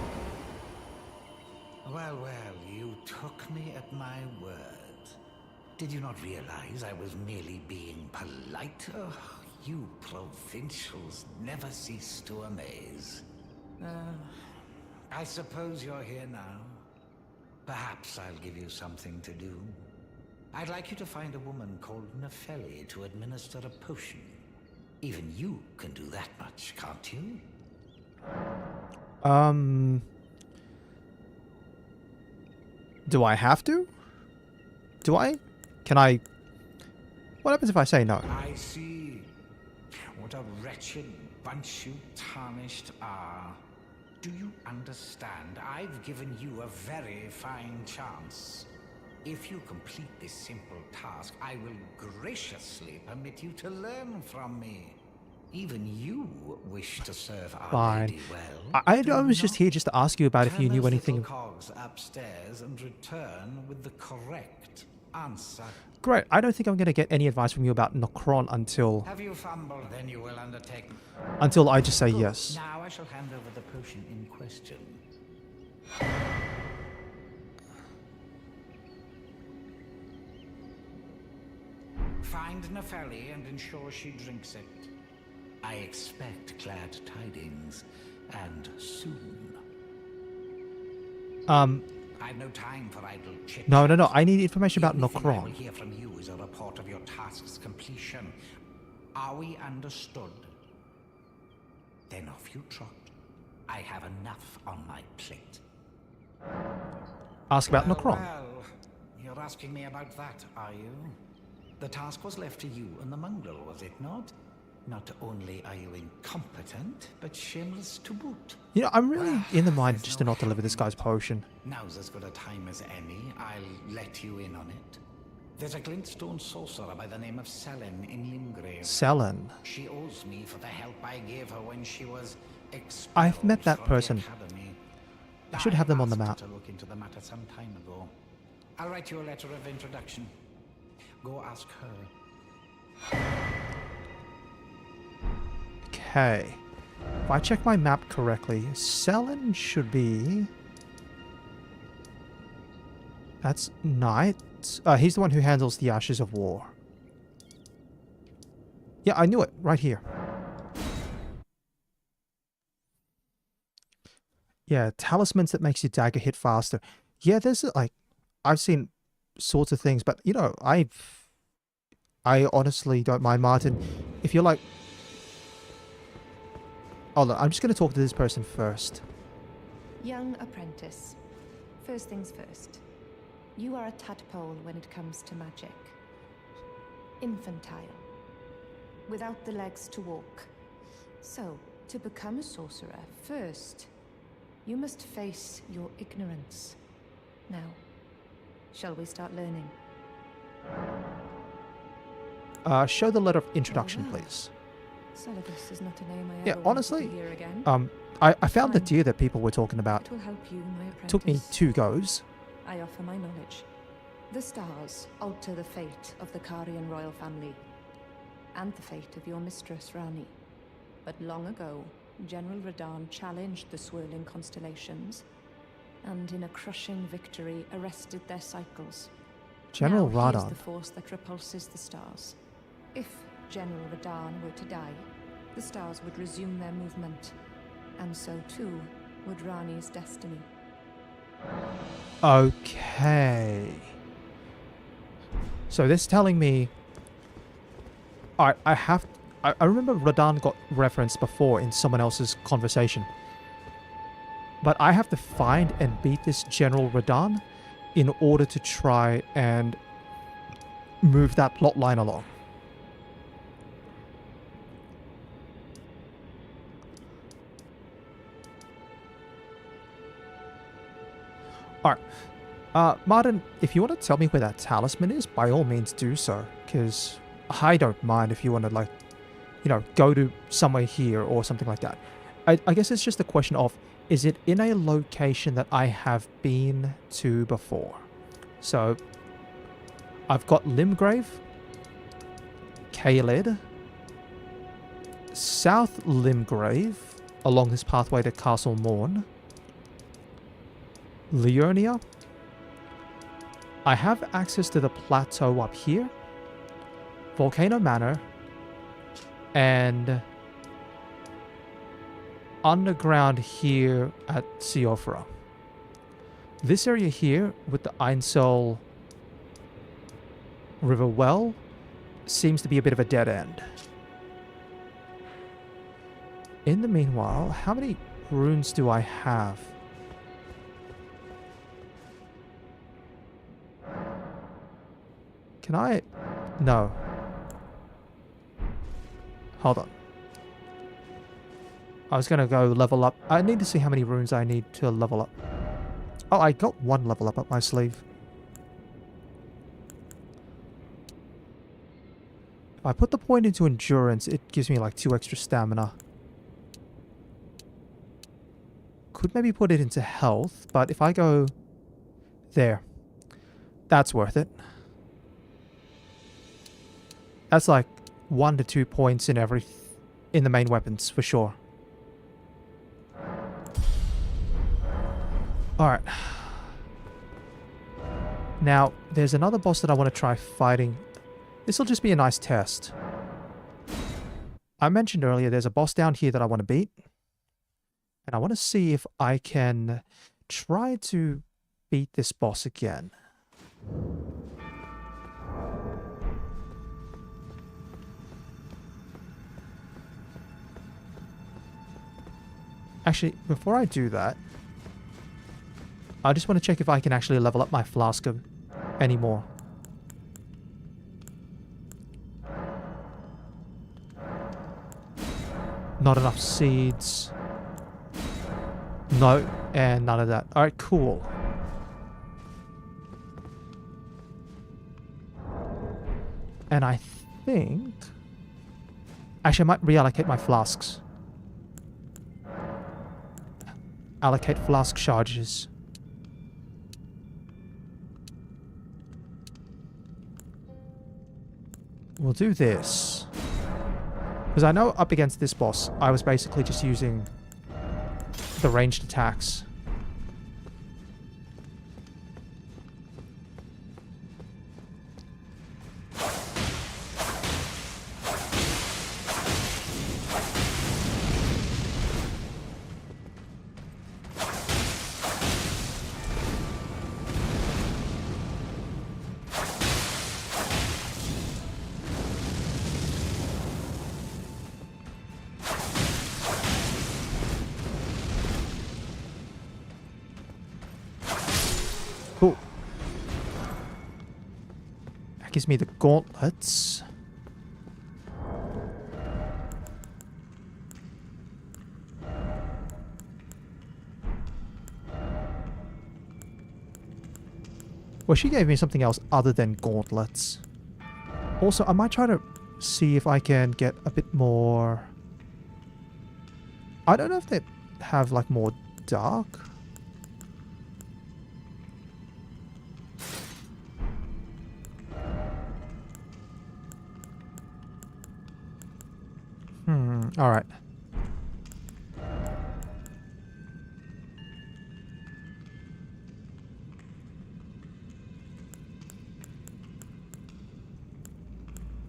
Well, you took me at my word. Did you not realize I was merely being polite? Oh, you provincials never cease to amaze. I suppose you're here now. Perhaps I'll give you something to do. I'd like you to find a woman called Nefeli to administer a potion. Even you can do that much, can't you? Do I have to? Do I? Can I? What happens if I say no? I see. What a wretched bunch you tarnished are. Do you understand? I've given you a very fine chance. If you complete this simple task, I will graciously permit you to learn from me. Even you wish to serve our Fine. lady well. I was just here just to ask you about if you Turn knew those anything. little cogs upstairs and return with the correct answer. Great. I don't think I'm going to get any advice from you about Nokron until Have you fumbled? Then you will undertake. I just say Good. yes. Now I shall hand over the potion in question. Find Nefeli and ensure she drinks it. I expect glad tidings, and soon. I've no time for idle chit. No. I need information about The only thing I will Nokron. hear from you is a report of your task's completion. Are we understood? Then off you trot. I have enough on my plate. Ask about Nokron. Well, you're asking me about that, are you? The task was left to you and the mongrel, was it not? Not only are you incompetent, but shameless to boot. You know, I'm really Well, in the mind there's just no to not deliver this helping guy's potion. Now's as good a time as any. I'll let you in on it. There's a glintstone sorcerer by the name of Selin in Limgrave. Selin. She owes me for the help I gave her when she was expelled I've met that from person. the academy. I should have them on the asked map. her to look into the matter some time ago. I'll write you a letter of introduction. Go ask her. Okay. If I check my map correctly, Selin should be... That's Knight. He's the one who handles the Ashes of War. Yeah, I knew it. Right here. Yeah, talismans that makes your dagger hit faster. Yeah, there's like... I've seen sorts of things, but you know, I honestly don't mind, Martin. If you're like... Hold on, I'm just going to talk to this person first. Young apprentice. First things first. You are a tadpole when it comes to magic. Infantile. Without the legs to walk. So, to become a sorcerer, first, you must face your ignorance. Now, shall we start learning? Show the letter of introduction, Very well. please. Solidus is not a name I Yeah, ever wanted honestly, to hear again. I found the Fine. deer that people were talking about. It will help you, my apprentice. Took me 2 goes. I offer my knowledge. The stars alter the fate of the Karian royal family, and the fate of your mistress, Rani. But long ago, General Radahn challenged the swirling constellations, and in a crushing victory arrested their cycles. General Now he is Radahn. the force that repulses the stars. If General Radahn were to die, the stars would resume their movement, and so too would Rani's destiny. Okay. So this is telling me... I remember Radahn got referenced before in someone else's conversation. But I have to find and beat this General Radahn in order to try and move that plot line along. Alright. Martin, if you want to tell me where that talisman is, by all means do so. Because I don't mind if you want to, like, you know, go to somewhere here or something like that. I guess it's just a question of, is it in a location that I have been to before? So, I've got Limgrave, Caelid, South Limgrave, along this pathway to Castle Morn, Leonia. I have access to the plateau up here, Volcano Manor, and underground here at Siofra. This area here with the Einsel River Well seems to be a bit of a dead end. In the meanwhile, how many runes do I have? Can I? No. Hold on. I was gonna go level up. I need to see how many runes I need to level up. Oh, I got 1 level up my sleeve. If I put the point into endurance, it gives me like 2 extra stamina. Could maybe put it into health, but if I go there, that's worth it. That's like 1 to 2 points in in the main weapons for sure. Alright. Now, there's another boss that I want to try fighting This will just be a nice test. I mentioned earlier there's a boss down here that I want to beat. And I want to see if I can try to beat this boss again. Actually, before I do that, I just want to check if I can actually level up my flask anymore. Not enough seeds. No, and none of that. Alright, cool. And I think... Actually, I might reallocate my flasks. Allocate flask charges. We'll do this. Because I know up against this boss, I was basically just using the ranged attacks. Cool. That gives me the gauntlets. Well, she gave me something else other than gauntlets. Also, I might try to see if I can get a bit more... I don't know if they have, like, more dark. Alright.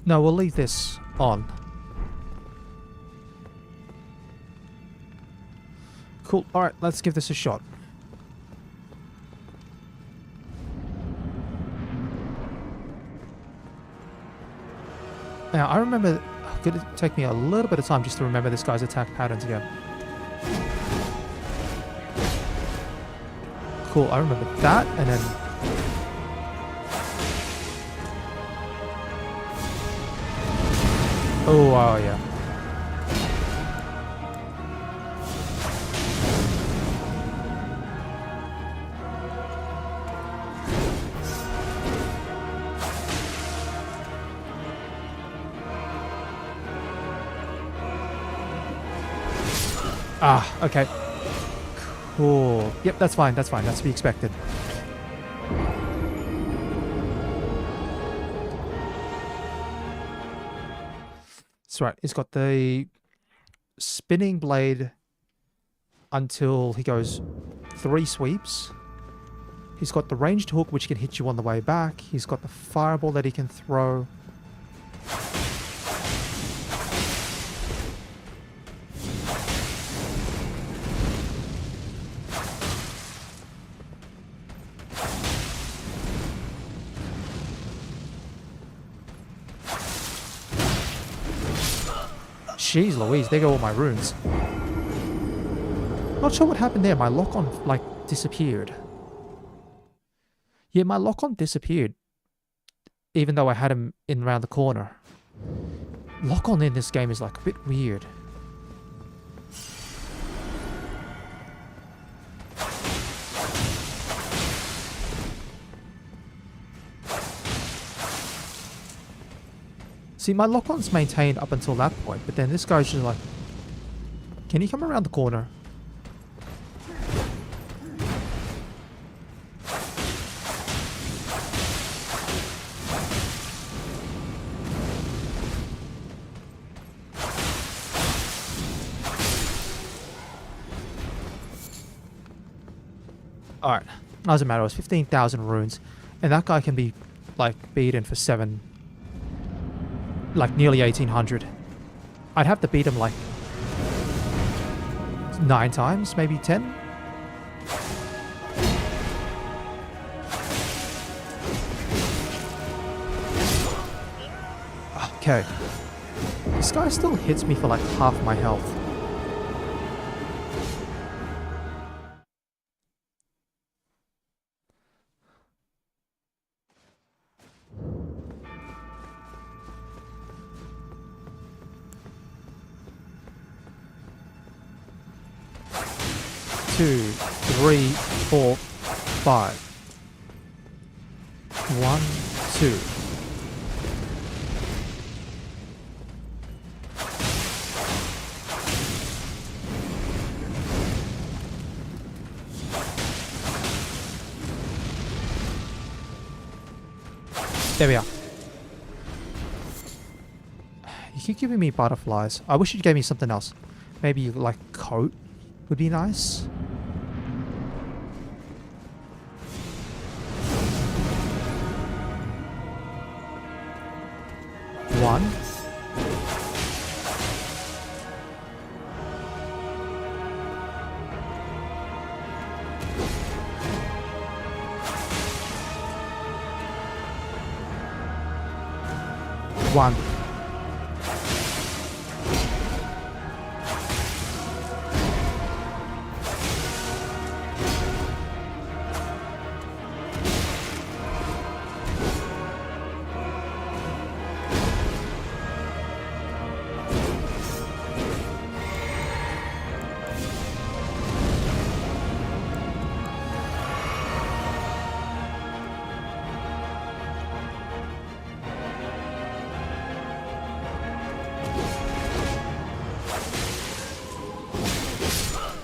No, we'll leave this on. Cool. Alright, let's give this a shot. Now, I remember... It's going to take me a little bit of time just to remember this guy's attack patterns again. Cool, I remember that, and then... Oh, yeah. Ah, okay. Cool. Yep, that's fine, that's fine. That's to be expected. That's right. He's got the spinning blade until he goes 3 sweeps. He's got the ranged hook, which can hit you on the way back. He's got the fireball that he can throw. Jeez Louise, there go all my runes. Not sure what happened there. My lock-on, like, disappeared. Yeah, my lock-on disappeared. Even though I had him in around the corner. Lock-on in this game is, like, a bit weird. See, my lock-on's maintained up until that point, but then this guy's just like... Can you come around the corner? Alright, doesn't matter, it was 15,000 runes, and that guy can be, like, beaten for 7 like nearly 1800. I'd have to beat him like 9 times, maybe 10. Okay. This guy still hits me for like half my health. Two, three, 4, 5. 1, 2. There we are. You keep giving me butterflies. I wish you gave me something else. Maybe like coat would be nice. One. One.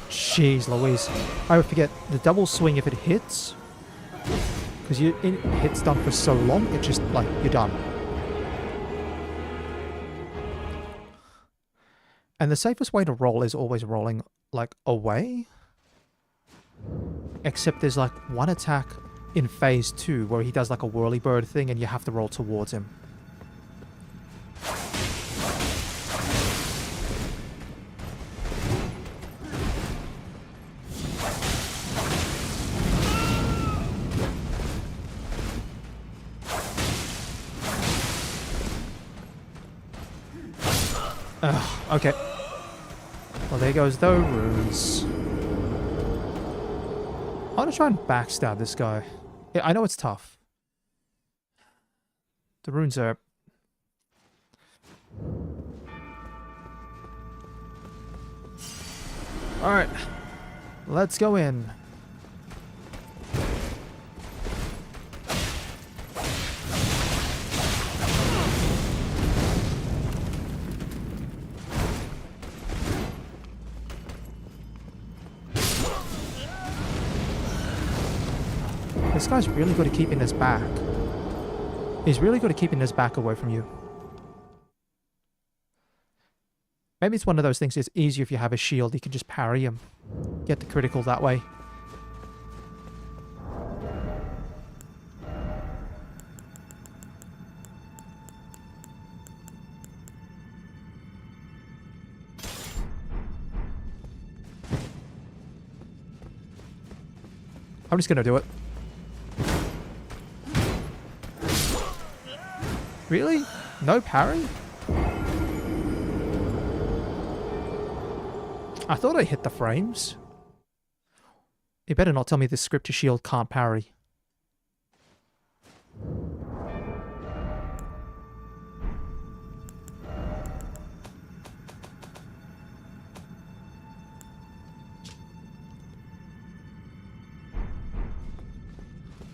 Jeez Louise. I would forget the double swing if it hits. Because it hits done for so long, it just, like, you're done. And the safest way to roll is always rolling, like, away. Except there's, like, one attack in phase 2 where he does, like, a whirly bird thing and you have to roll towards him. Okay. Well, there goes the runes. I want to try and backstab this guy. Yeah, I know it's tough. The runes are... Alright. Let's go in. This guy's really good at keeping his back. He's really good at keeping his back away from you. Maybe it's one of those things it's easier if you have a shield. You can just parry him. Get the critical that way. I'm just gonna do it. Really? No parry? I thought I hit the frames. You better not tell me this scripture shield can't parry.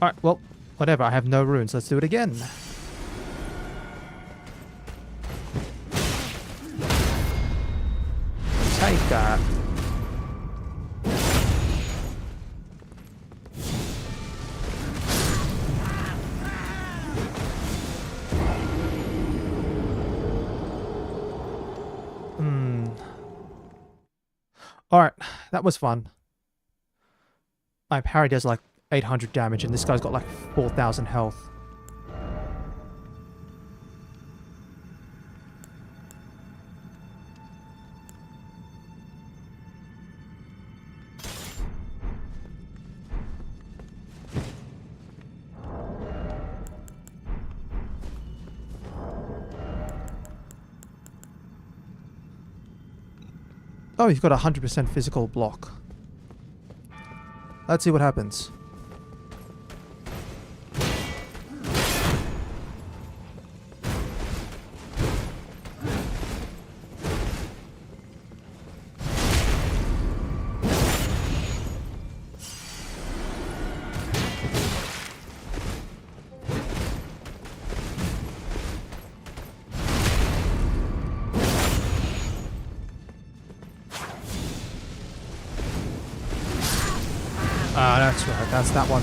Alright, well, whatever. I have no runes. Let's do it again. Take that. Alright, that was fun. My parry does like 800 damage and this guy's got like 4,000 health. Oh, you've got a 100% physical block. Let's see what happens. Ah, that's right. That's that one.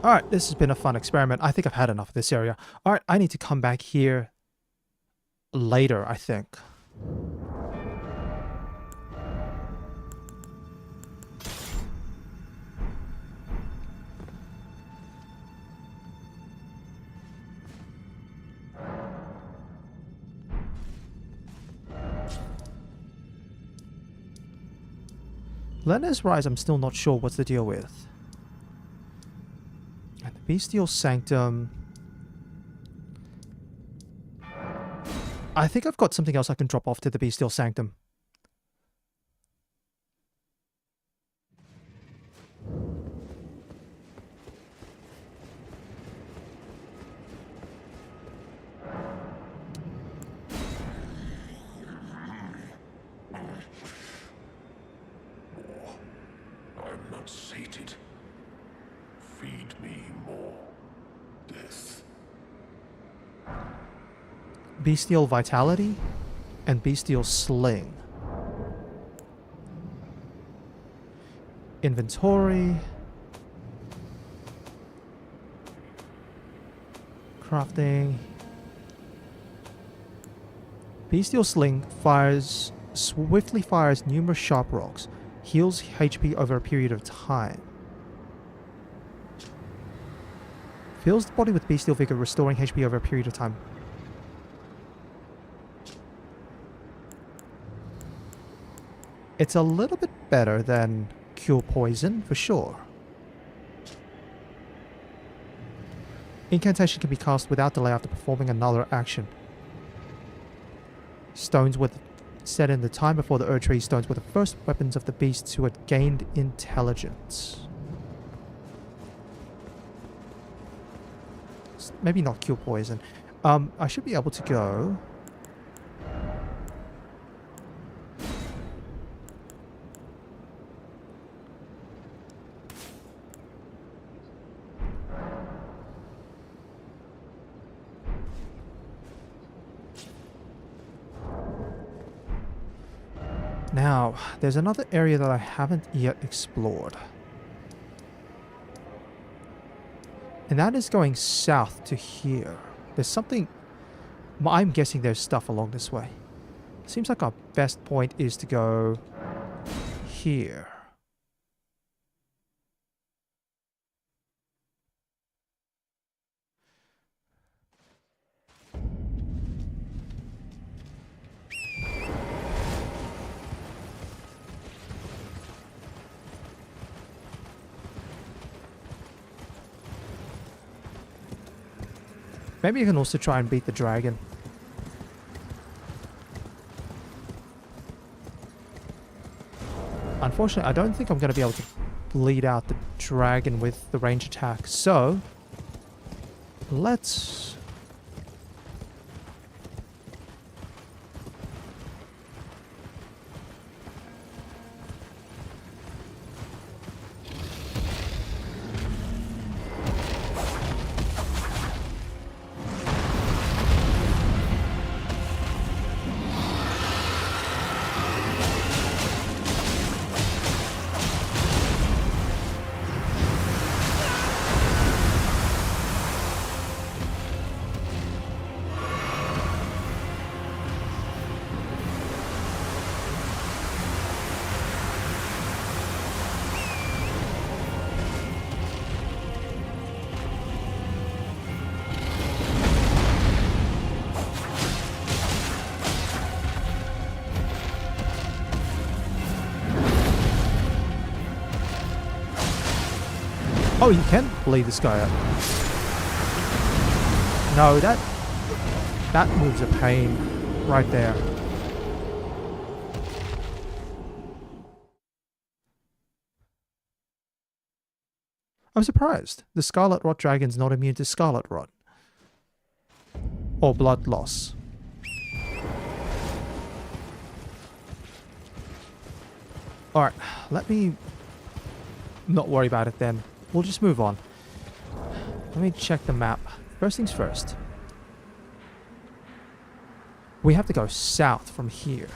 Alright, this has been a fun experiment. I think I've had enough of this area. Alright, I need to come back here later, I think. Lenna's Rise, I'm still not sure what's the deal with. And the Bestial Sanctum... I think I've got something else I can drop off to the Bestial Sanctum. I'm not sated. Feed me more death. Bestial Vitality and Bestial Sling. Inventory. Crafting. Bestial Sling swiftly fires numerous sharp rocks. Heals HP over a period of time. Fills the body with Bestial Vigor, restoring HP over a period of time. It's a little bit better than Cure Poison, for sure. Incantation can be cast without delay after performing another action. Stones with set in the time before the Erdtree stones were the first weapons of the beasts who had gained intelligence. Maybe not Cure Poison. I should be able to go... Now, there's another area that I haven't yet explored. And that is going south to here. There's something... I'm guessing there's stuff along this way. Seems like our best point is to go here. Maybe you can also try and beat the dragon. Unfortunately, I don't think I'm going to be able to bleed out the dragon with the range attack. So, let's... Oh, you can bleed this guy up. No, that move's a pain. right there. I'm surprised. The Scarlet Rot Dragon's not immune to Scarlet Rot. Or blood loss. Alright, let me not worry about it then. We'll just move on. Let me check the map. First things first. We have to go south from here.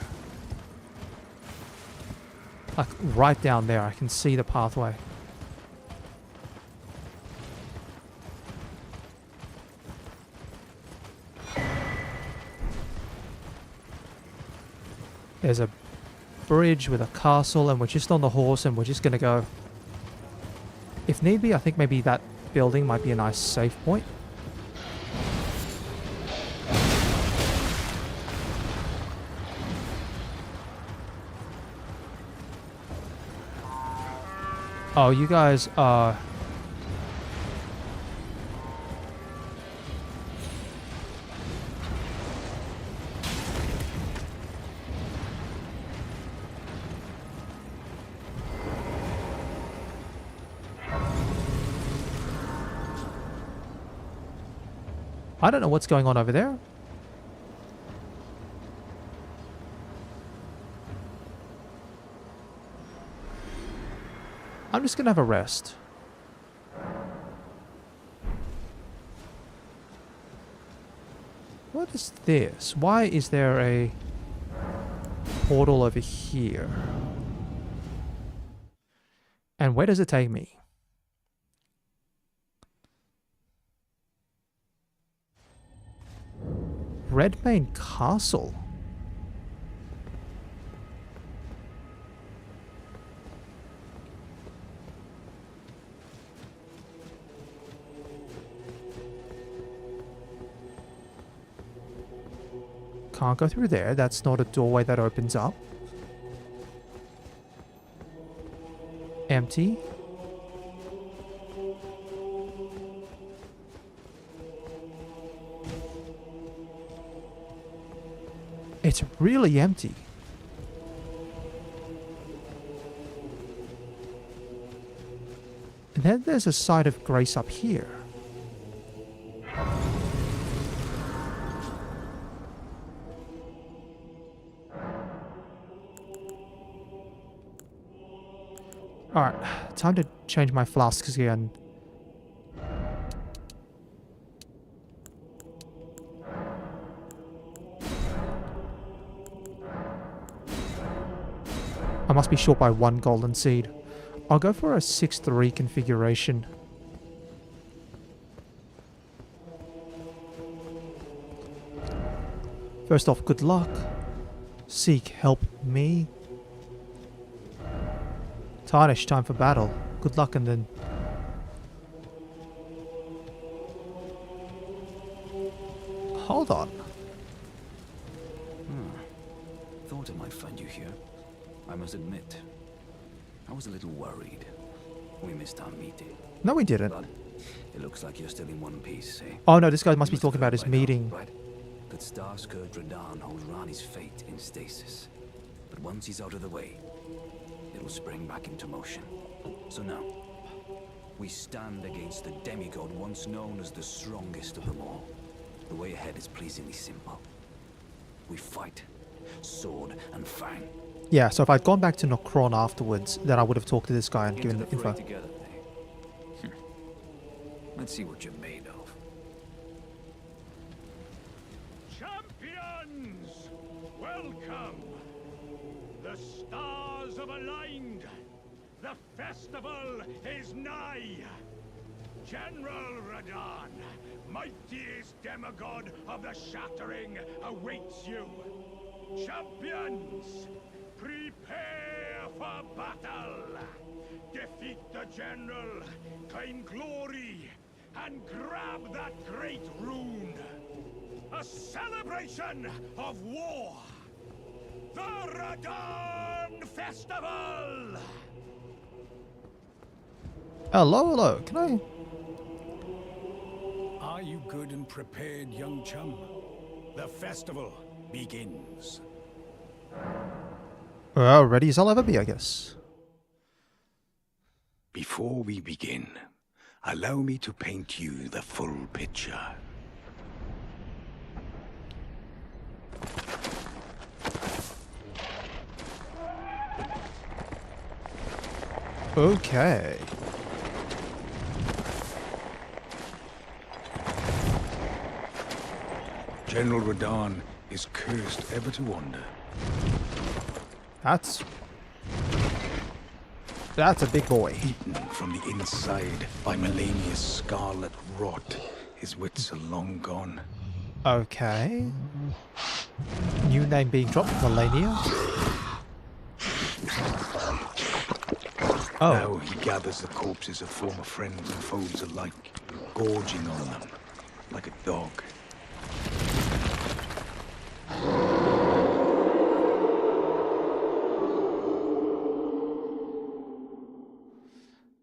Like right down there, I can see the pathway. There's a bridge with a castle and we're just on the horse and we're just gonna go. If need be, I think maybe that building might be a nice safe point. Oh, you guys are... I don't know what's going on over there. I'm just gonna have a rest. What is this? Why is there a portal over here? And where does it take me? Redmane Castle. Can't go through there. That's not a doorway that opens up. Empty. It's really empty. And then there's a site of grace up here. Alright, time to change my flasks again. I must be short by 1 golden seed. I'll go for a 6-3 configuration. First off, good luck. Seek help me. Tarnish, time for battle. Good luck and then... Hold on. Thought I might find you here. I must admit, I was a little worried. We missed our meeting. No, we didn't. But it looks like you're still in one piece, eh? Oh no, this guy must be You talking about have his heard by now, meeting. right? That Star-Scourge Radahn holds Rani's fate in stasis. But once he's out of the way, it'll spring back into motion. So now, we stand against the demigod once known as the strongest of them all. The way ahead is pleasingly simple. We fight, sword and fang. Yeah, so if I'd gone back to Nokron afterwards, then I would have talked to this guy and given the Into the info. fray together, eh? Let's see what you're made of. Champions! Welcome! The stars have aligned! The festival is nigh! General Radahn, mightiest demigod of the Shattering, awaits you! Champions! Prepare for battle! Defeat the General, claim glory, and grab that great rune! A celebration of war! The Radahn Festival! Hello, hello. Can I... Are you good and prepared, young chum? The festival begins. Well, ready as I'll ever be, I guess. Before we begin, allow me to paint you the full picture. Okay. General Radahn is cursed ever to wander. That's a big boy. Eaten from the inside by Melania's scarlet rot, his wits are long gone. Okay. New name being dropped, Melania. Oh. Now he gathers the corpses of former friends and foes alike, gorging on them like a dog.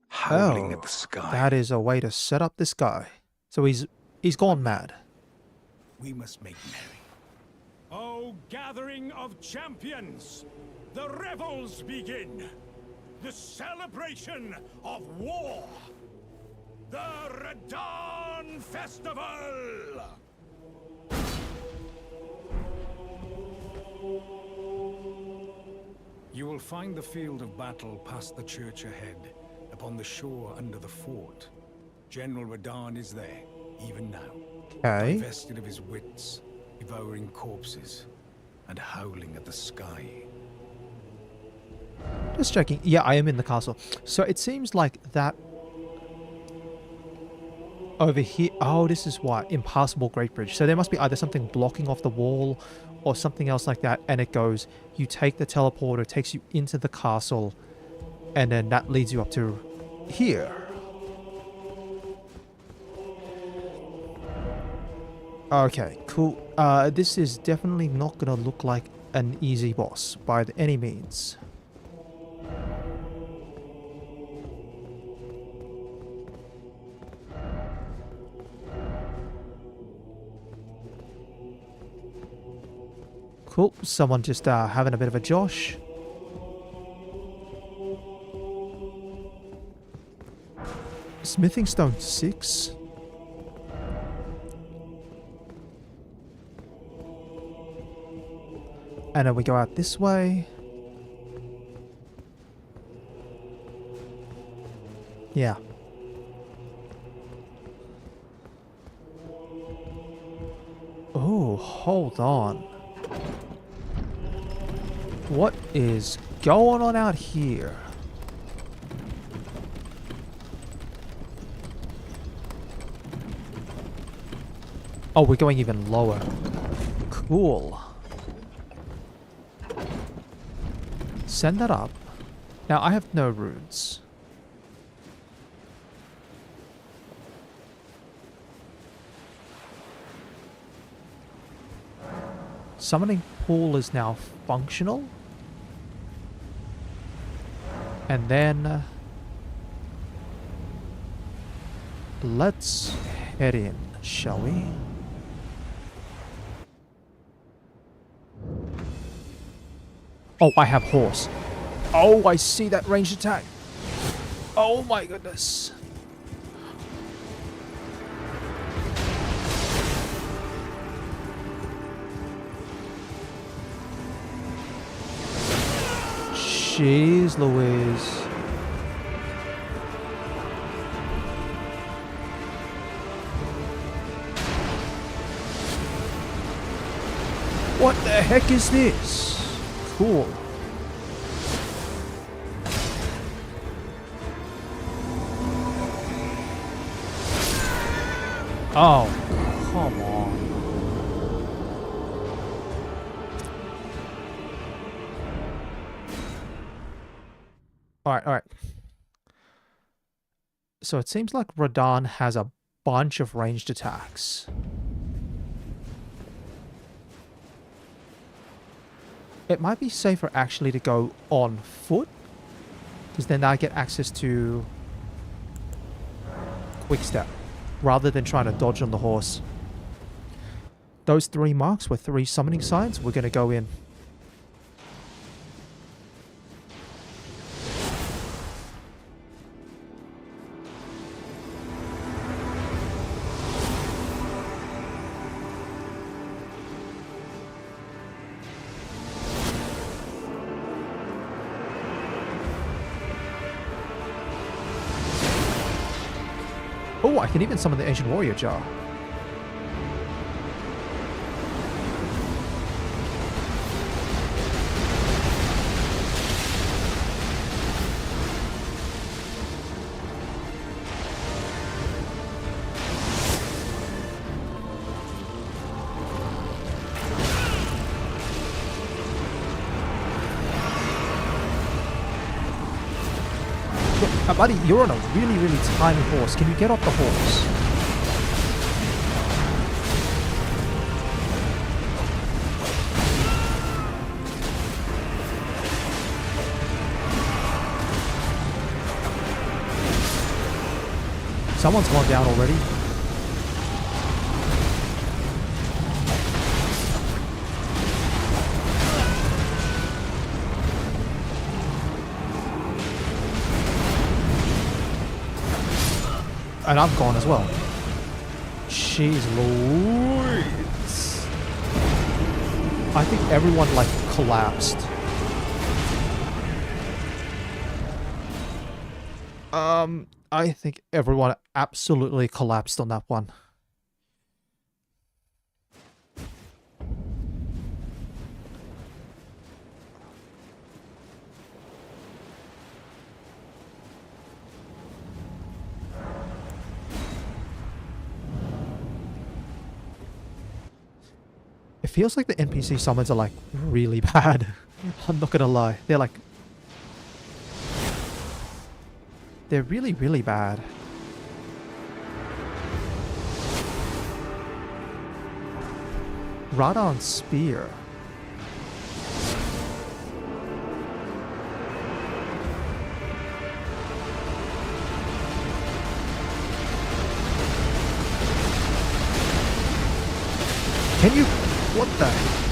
Howling at the sky. That is a way to set up this guy. So he's gone mad. We must make merry. O gathering of champions, the revels begin. The celebration of war. The Radahn Festival. You will find the field of battle past the church ahead, upon the shore under the fort. General Radahn is there, even now. Okay. Divested of his wits, devouring corpses, and howling at the sky. Just checking. Yeah, I am in the castle. So it seems like that over here. Oh, this is what? Impassable Great Bridge. So there must be either something blocking off the wall or something else like that. And it goes, you take the teleporter, takes you into the castle, and then that leads you up to here. Okay, cool. This is definitely not going to look like an easy boss by any means. Cool. Someone just having a bit of a josh. Smithing stone 6. And then we go out this way. Yeah. Oh, hold on. What is going on out here? Oh, we're going even lower. Cool. Send that up. Now, I have no runes. Summoning pool is now functional. And then let's head in, shall we? Oh, I have horse. Oh, I see that ranged attack. Oh my goodness. Jeez Louise. What the heck is this? Cool. Oh, come on. Alright. So it seems like Radahn has a bunch of ranged attacks. It might be safer actually to go on foot, because then I get access to quick step rather than trying to dodge on the horse. those 3 marks were 3 summoning signs. We're going to go in. Oh, I can even summon the Ancient Warrior Jar. Buddy, you're on a really, really tiny horse. Can you get off the horse? Someone's gone down already. And I'm gone as well. Jeez Louise. I think everyone, like, collapsed. I think everyone absolutely collapsed on that one. It feels like the NPC summons are, like, really bad. I'm not gonna lie. They're, like... They're really, really bad. Radon Spear. Can you... What the...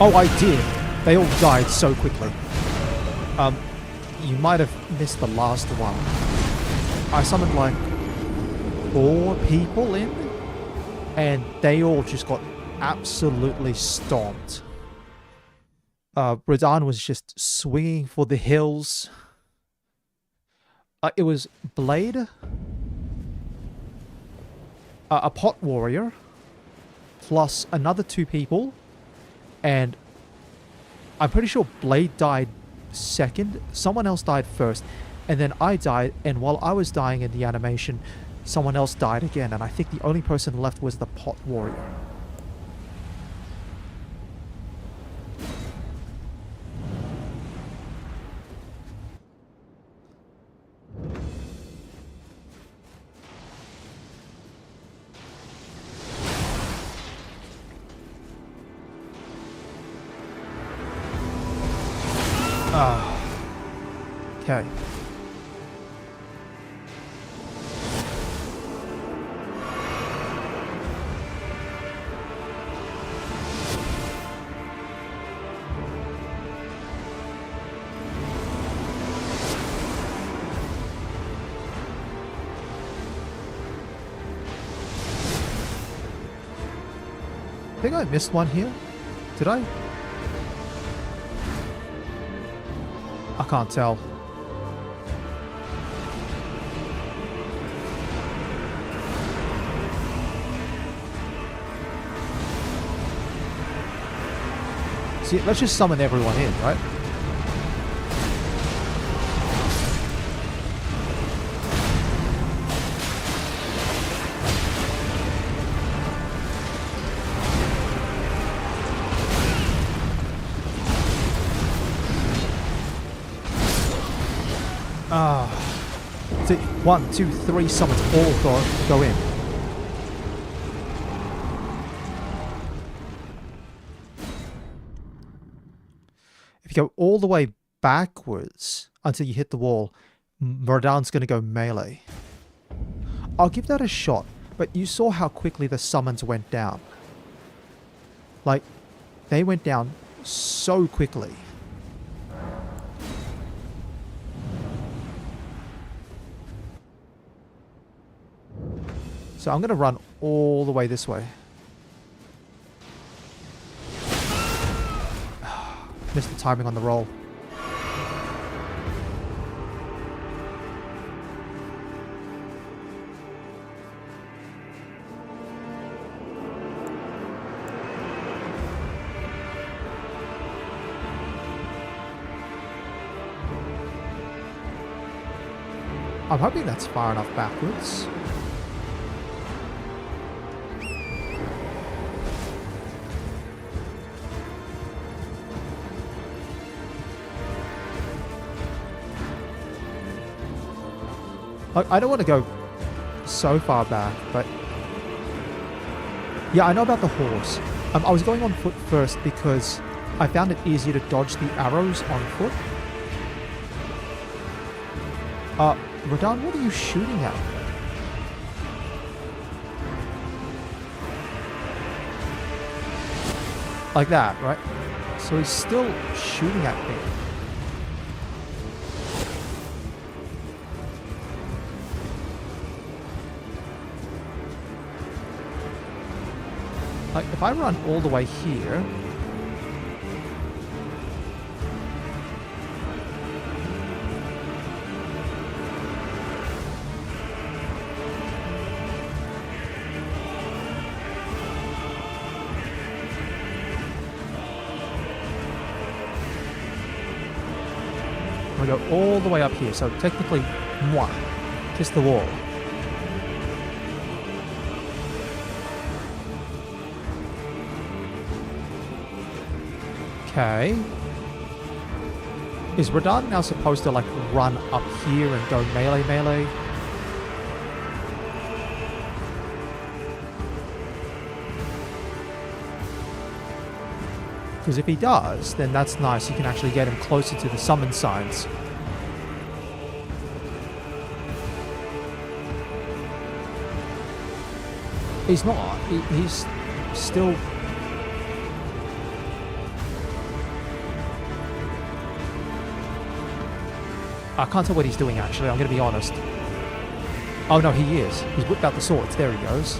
Oh, I did. They all died so quickly. You might have missed the last one. I summoned like 4 people in, and they all just got absolutely stomped. Radahn was just swinging for the hills. It was Blade, a pot warrior, plus another 2 people, and I'm pretty sure Blade died second, someone else died first, and then I died, and while I was dying in the animation, someone else died again, and I think the only person left was the pot warrior. Okay. I think I missed one here. Did I? I can't tell. See, let's just summon everyone in, right? So 1, 2, 3 summons all go in. If you go all the way backwards until you hit the wall, Mordaunt's going to go melee. I'll give that a shot, but you saw how quickly the summons went down. Like, they went down so quickly. So I'm going to run all the way this way. Missed the timing on the roll. I'm hoping that's far enough backwards. I don't want to go so far back, but yeah, I know about the horse. I was going on foot first because I found it easier to dodge the arrows on foot. Radahn, what are you shooting at? Like that, right? So he's still shooting at me. Like, if I run all the way here... I'm gonna go all the way up here, so technically, mwah, kiss the wall. Okay. Is Radahn now supposed to, like, run up here and go melee? Because if he does, then that's nice. You can actually get him closer to the summon signs. He's not. He's still... I can't tell what he's doing, actually. I'm going to be honest. Oh, no, he is. He's whipped out the swords. There he goes.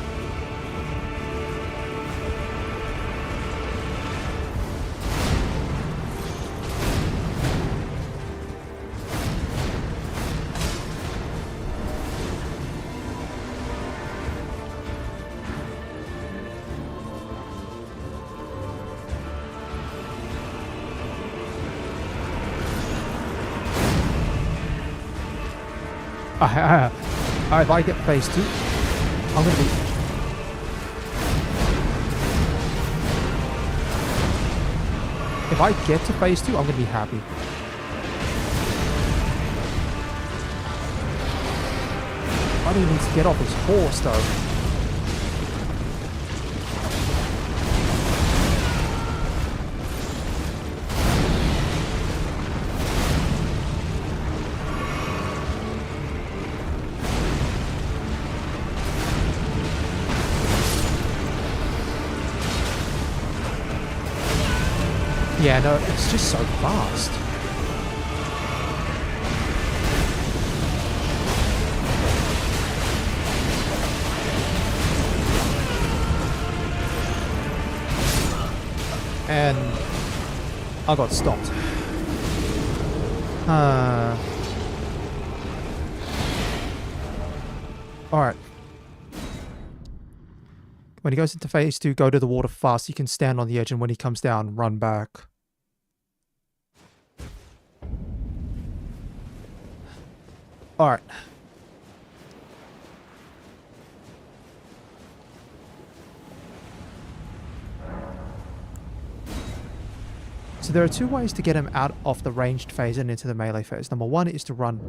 If I get phase 2, I'm going to be... If I get to phase 2, I'm going to be happy. I don't even need to get off his horse, though. Yeah, no, it's just so fast. And I got stopped. Alright. When he goes into phase 2, go to the water fast. You can stand on the edge, and when he comes down, run back. Alright. So there are two ways to get him out of the ranged phase and into the melee phase. Number one is to run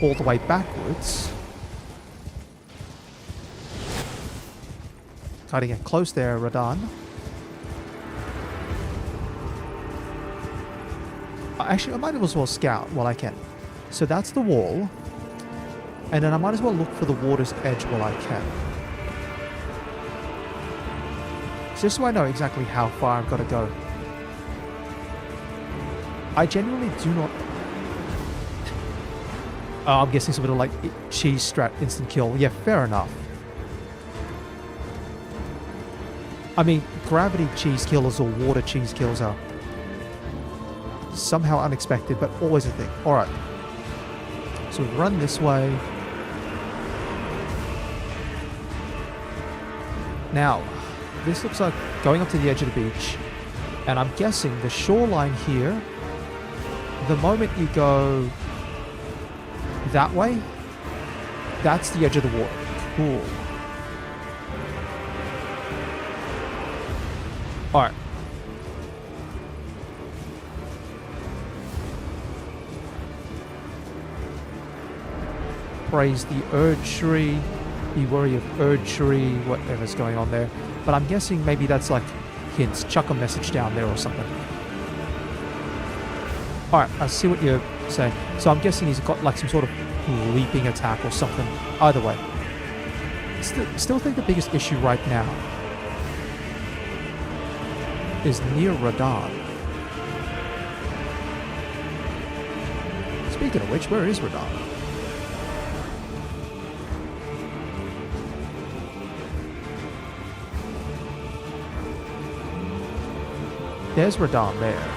all the way backwards. Try to get close there, Radahn. Actually, I might as well scout while I can. So that's the wall. And then I might as well look for the water's edge while I can. Just so I know exactly how far I've got to go. I genuinely do not... Oh, I'm guessing something like cheese strat instant kill. Yeah, fair enough. I mean, gravity cheese killers or water cheese killers are somehow unexpected, but always a thing. Alright. So we run this way. Now, this looks like going up to the edge of the beach. And I'm guessing the shoreline here, the moment you go that way, that's the edge of the water. Cool. Alright. Praise the Erd Tree. Be wary of Erd Tree, whatever's going on there. But I'm guessing maybe that's like hints. Chuck a message down there or something. Alright, I see what you're saying. So I'm guessing he's got like some sort of leaping attack or something. Either way. Still think the biggest issue right now is near Radahn. Speaking of which, where is Radahn? There's Radahn there.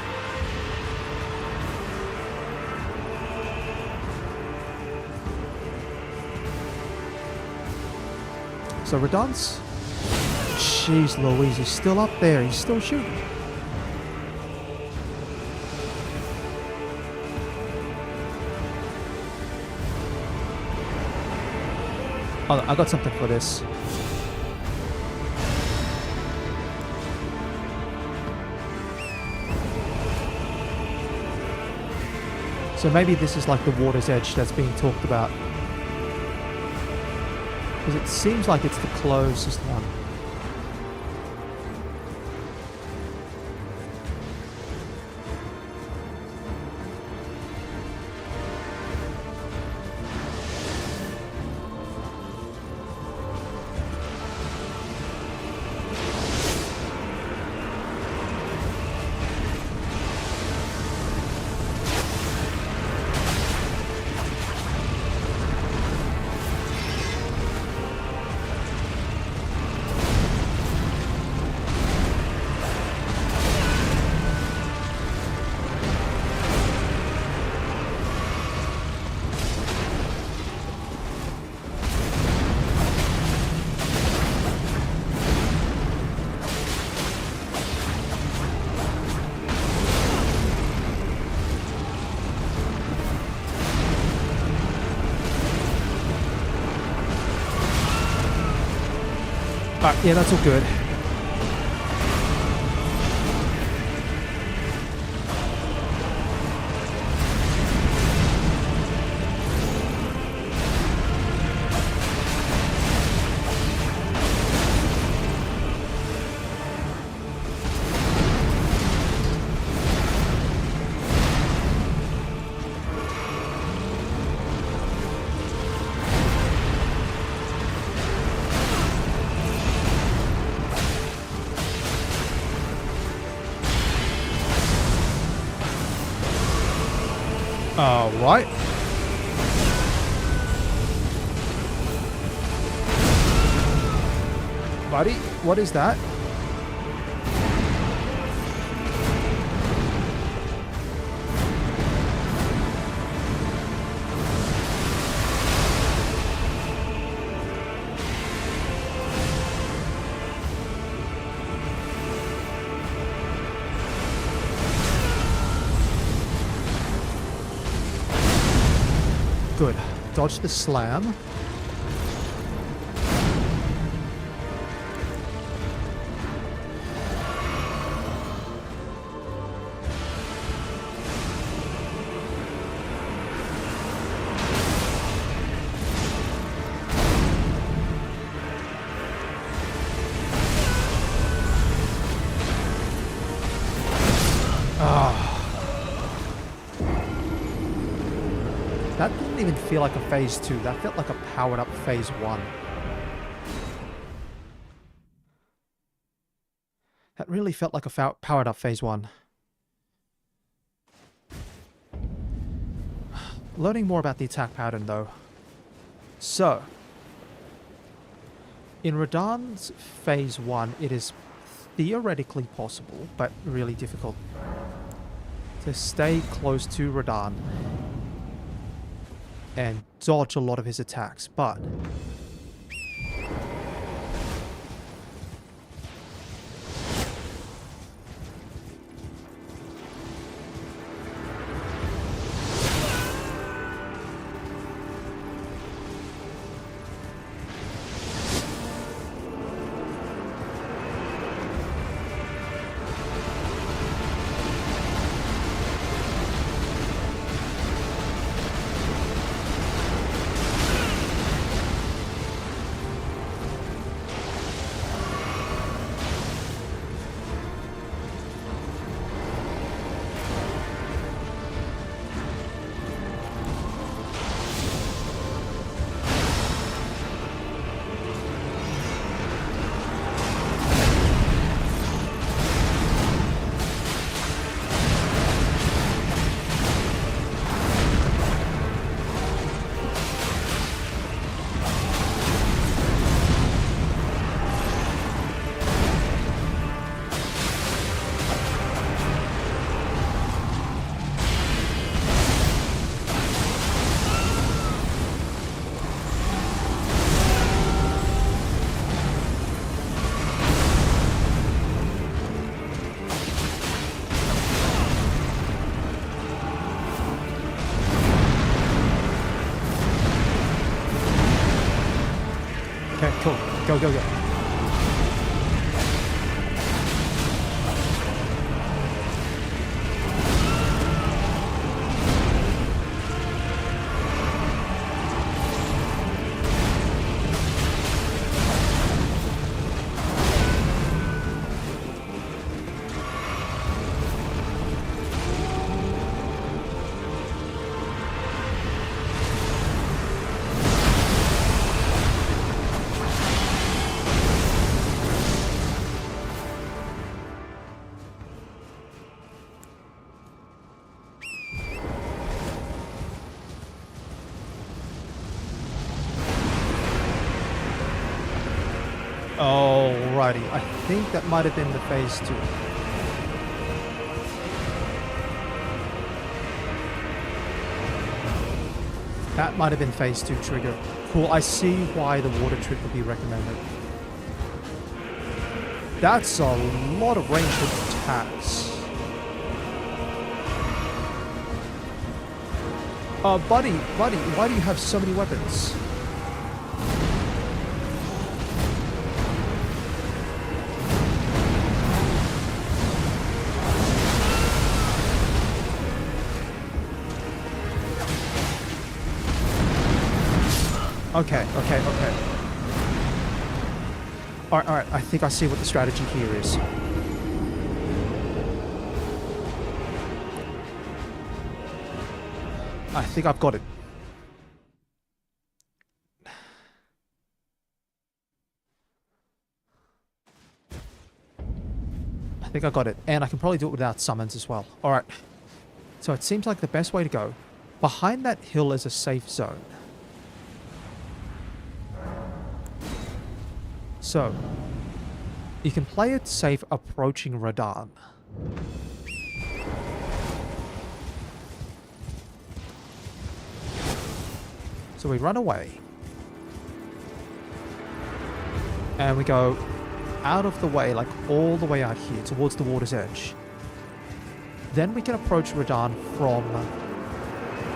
So Radahn's... Jeez Louise, he's still up there. He's still shooting. Oh, I got something for this. So maybe this is like the water's edge that's being talked about. Because it seems like it's the closest one. Yeah, that's all good. Alright. Buddy, what is that? dodge the slam. That didn't even feel like a phase 2. That felt like a powered up phase 1. That really felt like a powered up phase 1. Learning more about the attack pattern though. So, in Radahn's phase 1, it is theoretically possible, but really difficult, to stay close to Radahn and dodge a lot of his attacks, but okay, cool. Go, go, go. Alrighty, I think that might have been the phase 2. That might have been phase 2 trigger. Cool, I see why the water trick would be recommended. That's a lot of ranged attacks. Buddy, why do you have so many weapons? Okay. Alright, I think I see what the strategy here is. I think I've got it. I think I got it. And I can probably do it without summons as well. Alright. So it seems like the best way to go. Behind that hill is a safe zone. So, you can play it safe approaching Radahn. So we run away. And we go out of the way, like all the way out here towards the water's edge. Then we can approach Radahn from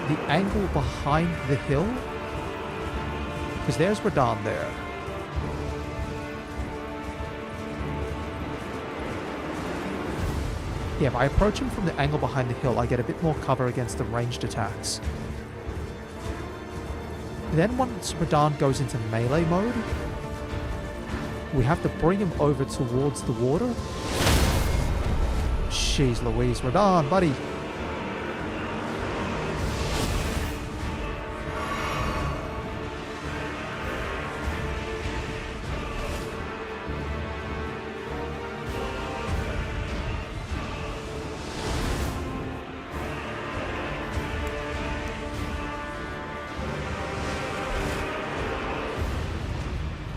the angle behind the hill Because there's Radahn there. Yeah, if I approach him from the angle behind the hill, I get a bit more cover against the ranged attacks. Then once Radahn goes into melee mode, we have to bring him over towards the water. Jeez Louise, Radahn, buddy.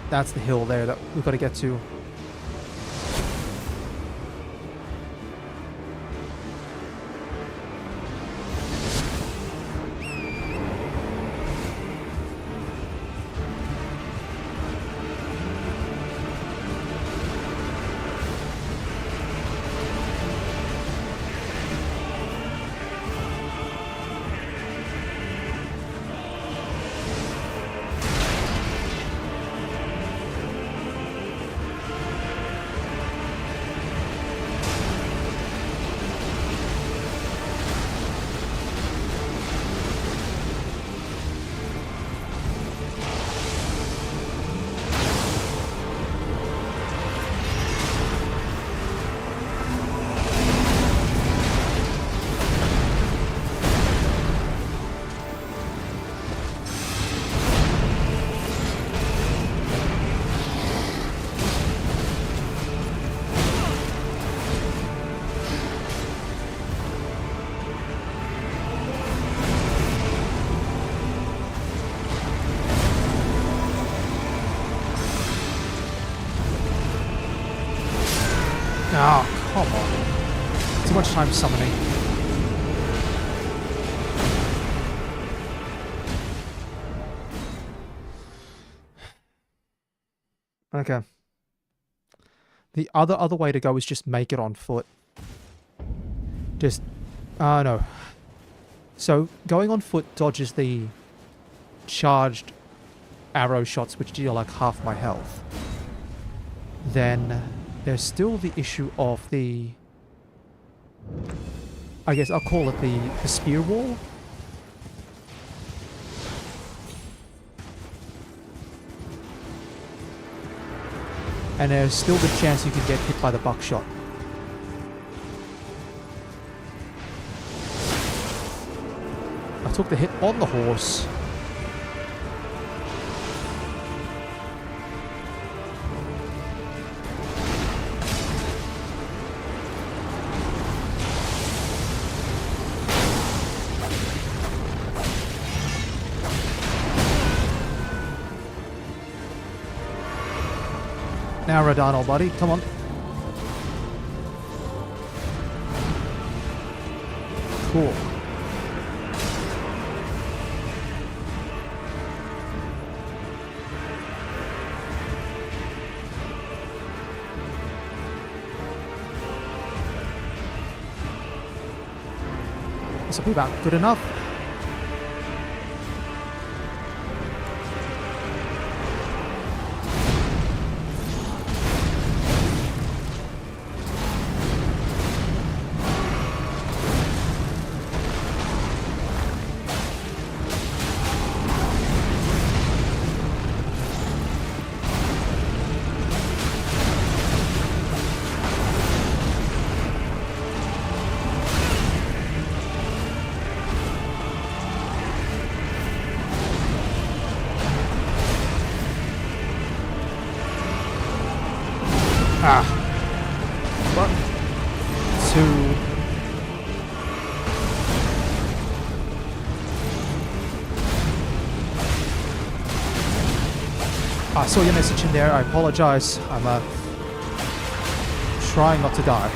That's the hill there that we've got to get to. Oh, come on. Too much time summoning. Okay. The other way to go is just make it on foot. Just... no. So, going on foot dodges the charged arrow shots, which deal like half my health. Then... there's still the issue of the... I guess I'll call it the spear wall. And there's still the chance you can get hit by the buckshot. I took the hit on the horse. Now, Radahn, old buddy, come on. Cool. This will be about good enough. Ah. 1, 2. I saw your message in there. I apologize. I'm trying not to die.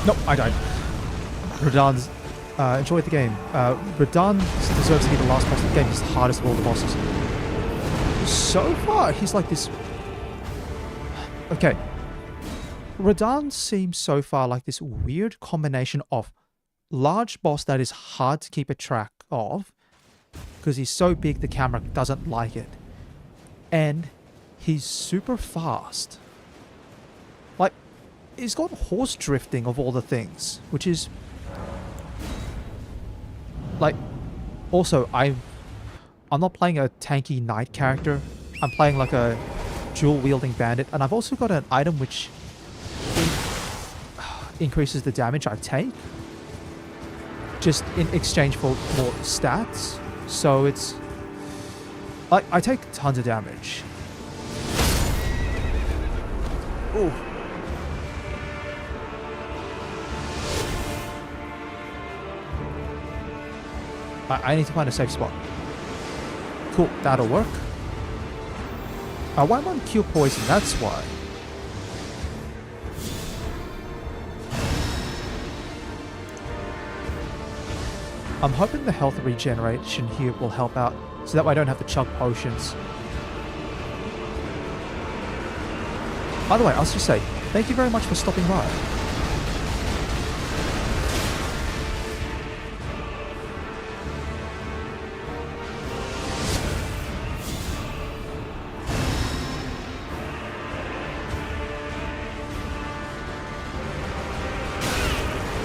Nope, I died. Radahn's... enjoyed the game. Radahn deserves to be the last boss of the game. He's the hardest of all the bosses. So far, he's like this... Okay. Radahn seems so far like this weird combination of large boss that is hard to keep a track of because he's so big the camera doesn't like it, and he's super fast. Like, he's got horse drifting of all the things, which is like, also I'm not playing a tanky knight character. I'm playing like a dual wielding bandit, and I've also got an item which increases the damage I take just in exchange for more stats. So it's like I take tons of damage. Ooh. I need to find a safe spot. Cool, that'll work. Why am I on cure poison? That's why. I'm hoping the health regeneration here will help out, so that way I don't have to chug potions. By the way, I'll just say, thank you very much for stopping by.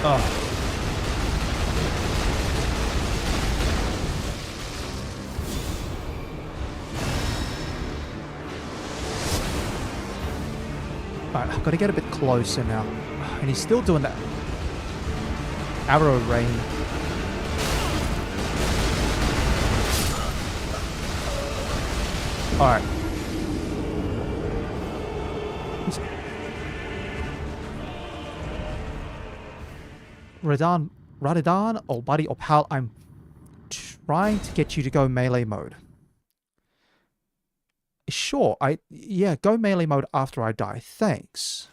Oh. Alright, I've got to get a bit closer now. And he's still doing that arrow rain. Alright. Radahn, old buddy, or pal, I'm trying to get you to go melee mode. Sure, yeah, go melee mode after I die. Thanks.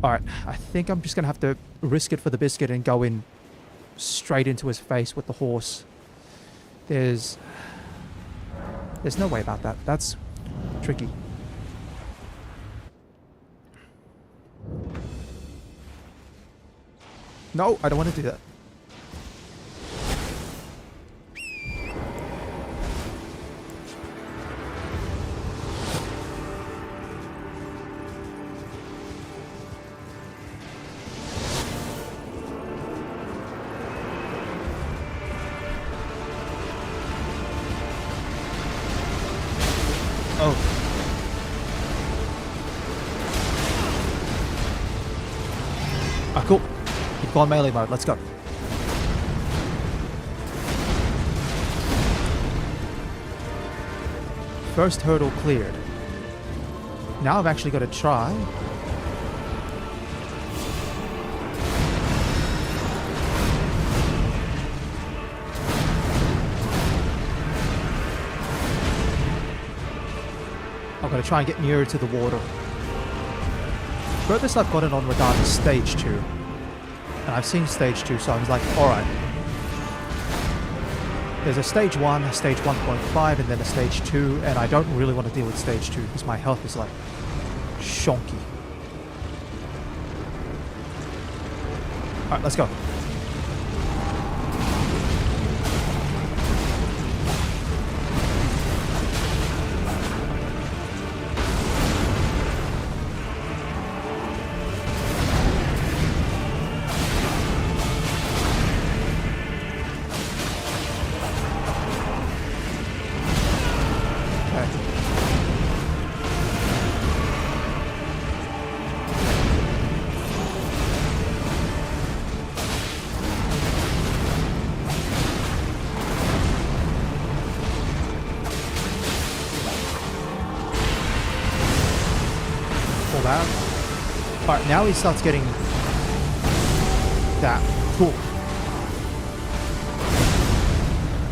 Alright, I think I'm just gonna have to risk it for the biscuit and go in straight into his face with the horse. There's no way about that. That's tricky. No, I don't want to do that. Oh. Ah, cool. You've gone melee mode. Let's go. First hurdle cleared. Now I've actually got to try. I've got to try and get nearer to the water. Furthest I've gotten on Radahn is stage 2. And I've seen stage 2, so I was like, alright. There's a stage 1, a stage 1.5, and then a stage 2, and I don't really want to deal with stage 2 because my health is like shonky. Alright, let's go. Alright, now he starts getting that. Cool.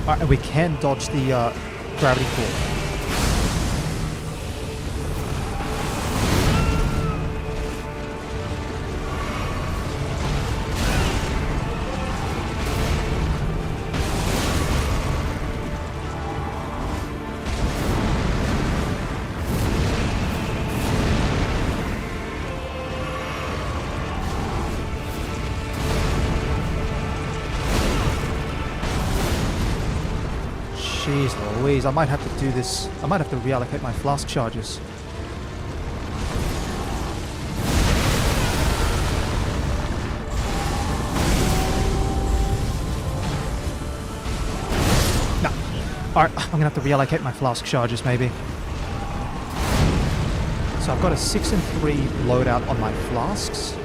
Alright, and we can dodge the gravity core. Jeez Louise, I might have to do this. I might have to reallocate my flask charges. No. Alright, I'm gonna have to reallocate my flask charges maybe. So I've got a 6 and 3 loadout on my flasks.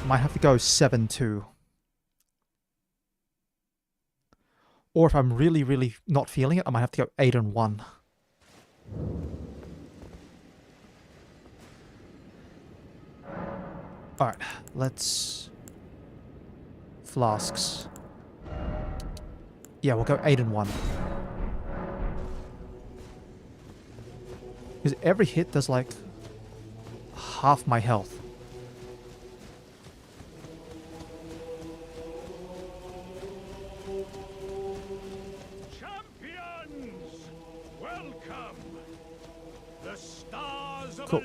Might have to go 7-2. Or if I'm really not feeling it, I might have to go 8 and 1. Alright, let's... Flasks. Yeah, we'll go 8 and 1. Because every hit does like half my health. Cool.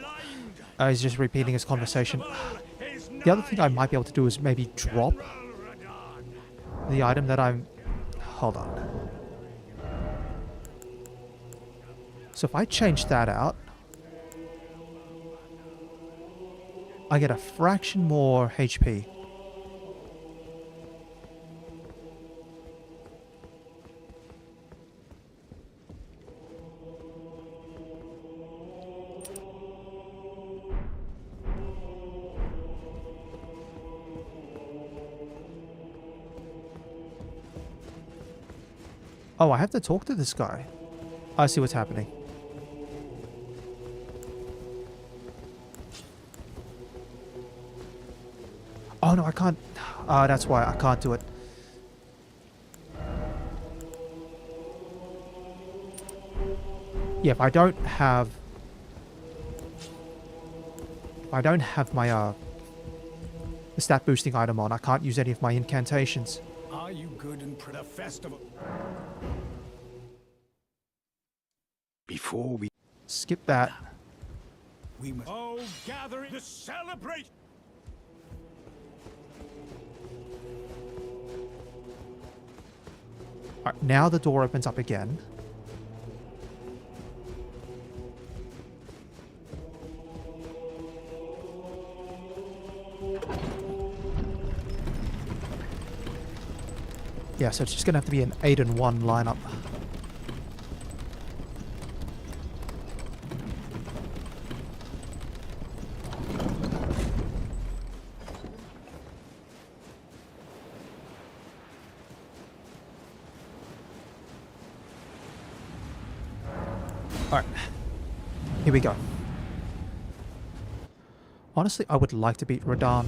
He's just repeating his conversation. The other thing I might be able to do is maybe drop the item that I'm... Hold on. So if I change that out, I get a fraction more HP. Oh, I have to talk to this guy. I see what's happening. Oh no, I can't. That's why I can't do it. Yeah, if I don't have my the stat boosting item on, I can't use any of my incantations. Are you good and the festival? Before we Skip that. We must. Oh, gathering to celebrate. Alright, now the door opens up again. Yeah, so it's just gonna have to be an 8 and 1 lineup. Alright. Here we go. Honestly, I would like to beat Radahn.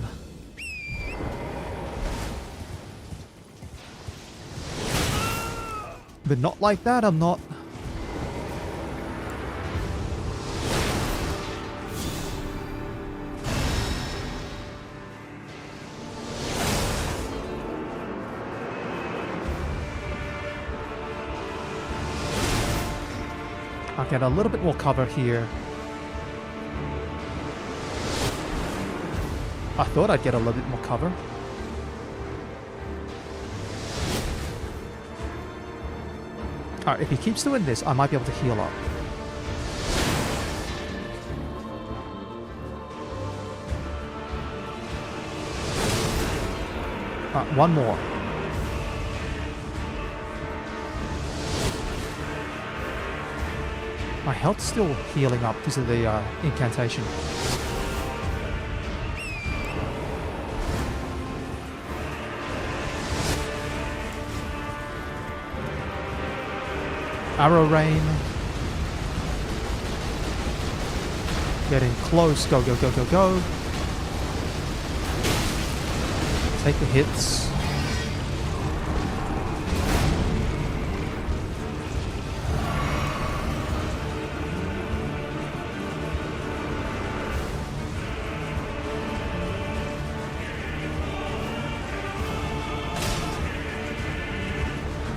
But not like that, I'm not. I'll get a little bit more cover here. I thought I'd get a little bit more cover. Alright, if he keeps doing this, I might be able to heal up. Alright, one more. My health's still healing up because of the incantation. Arrow rain. Getting close. Go, go, go, go, go. Take the hits.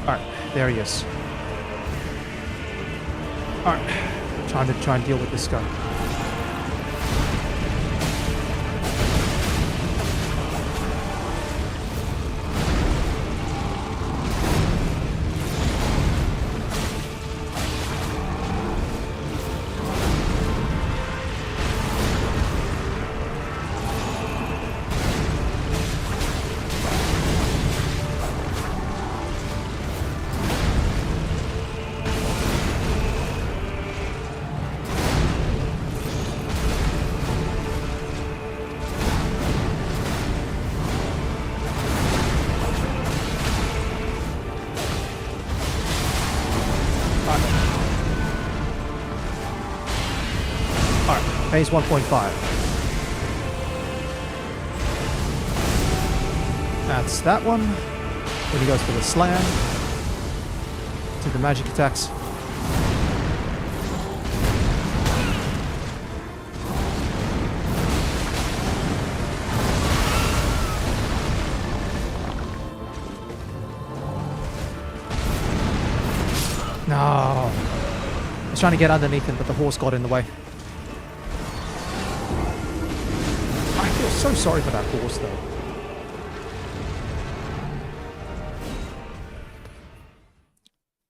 Alright, there he is. Alright, try and deal with this guy. Phase 1.5. That's that one. Then he goes for the slam. To the magic attacks. No. I was trying to get underneath him, but the horse got in the way. I feel so sorry for that horse, though.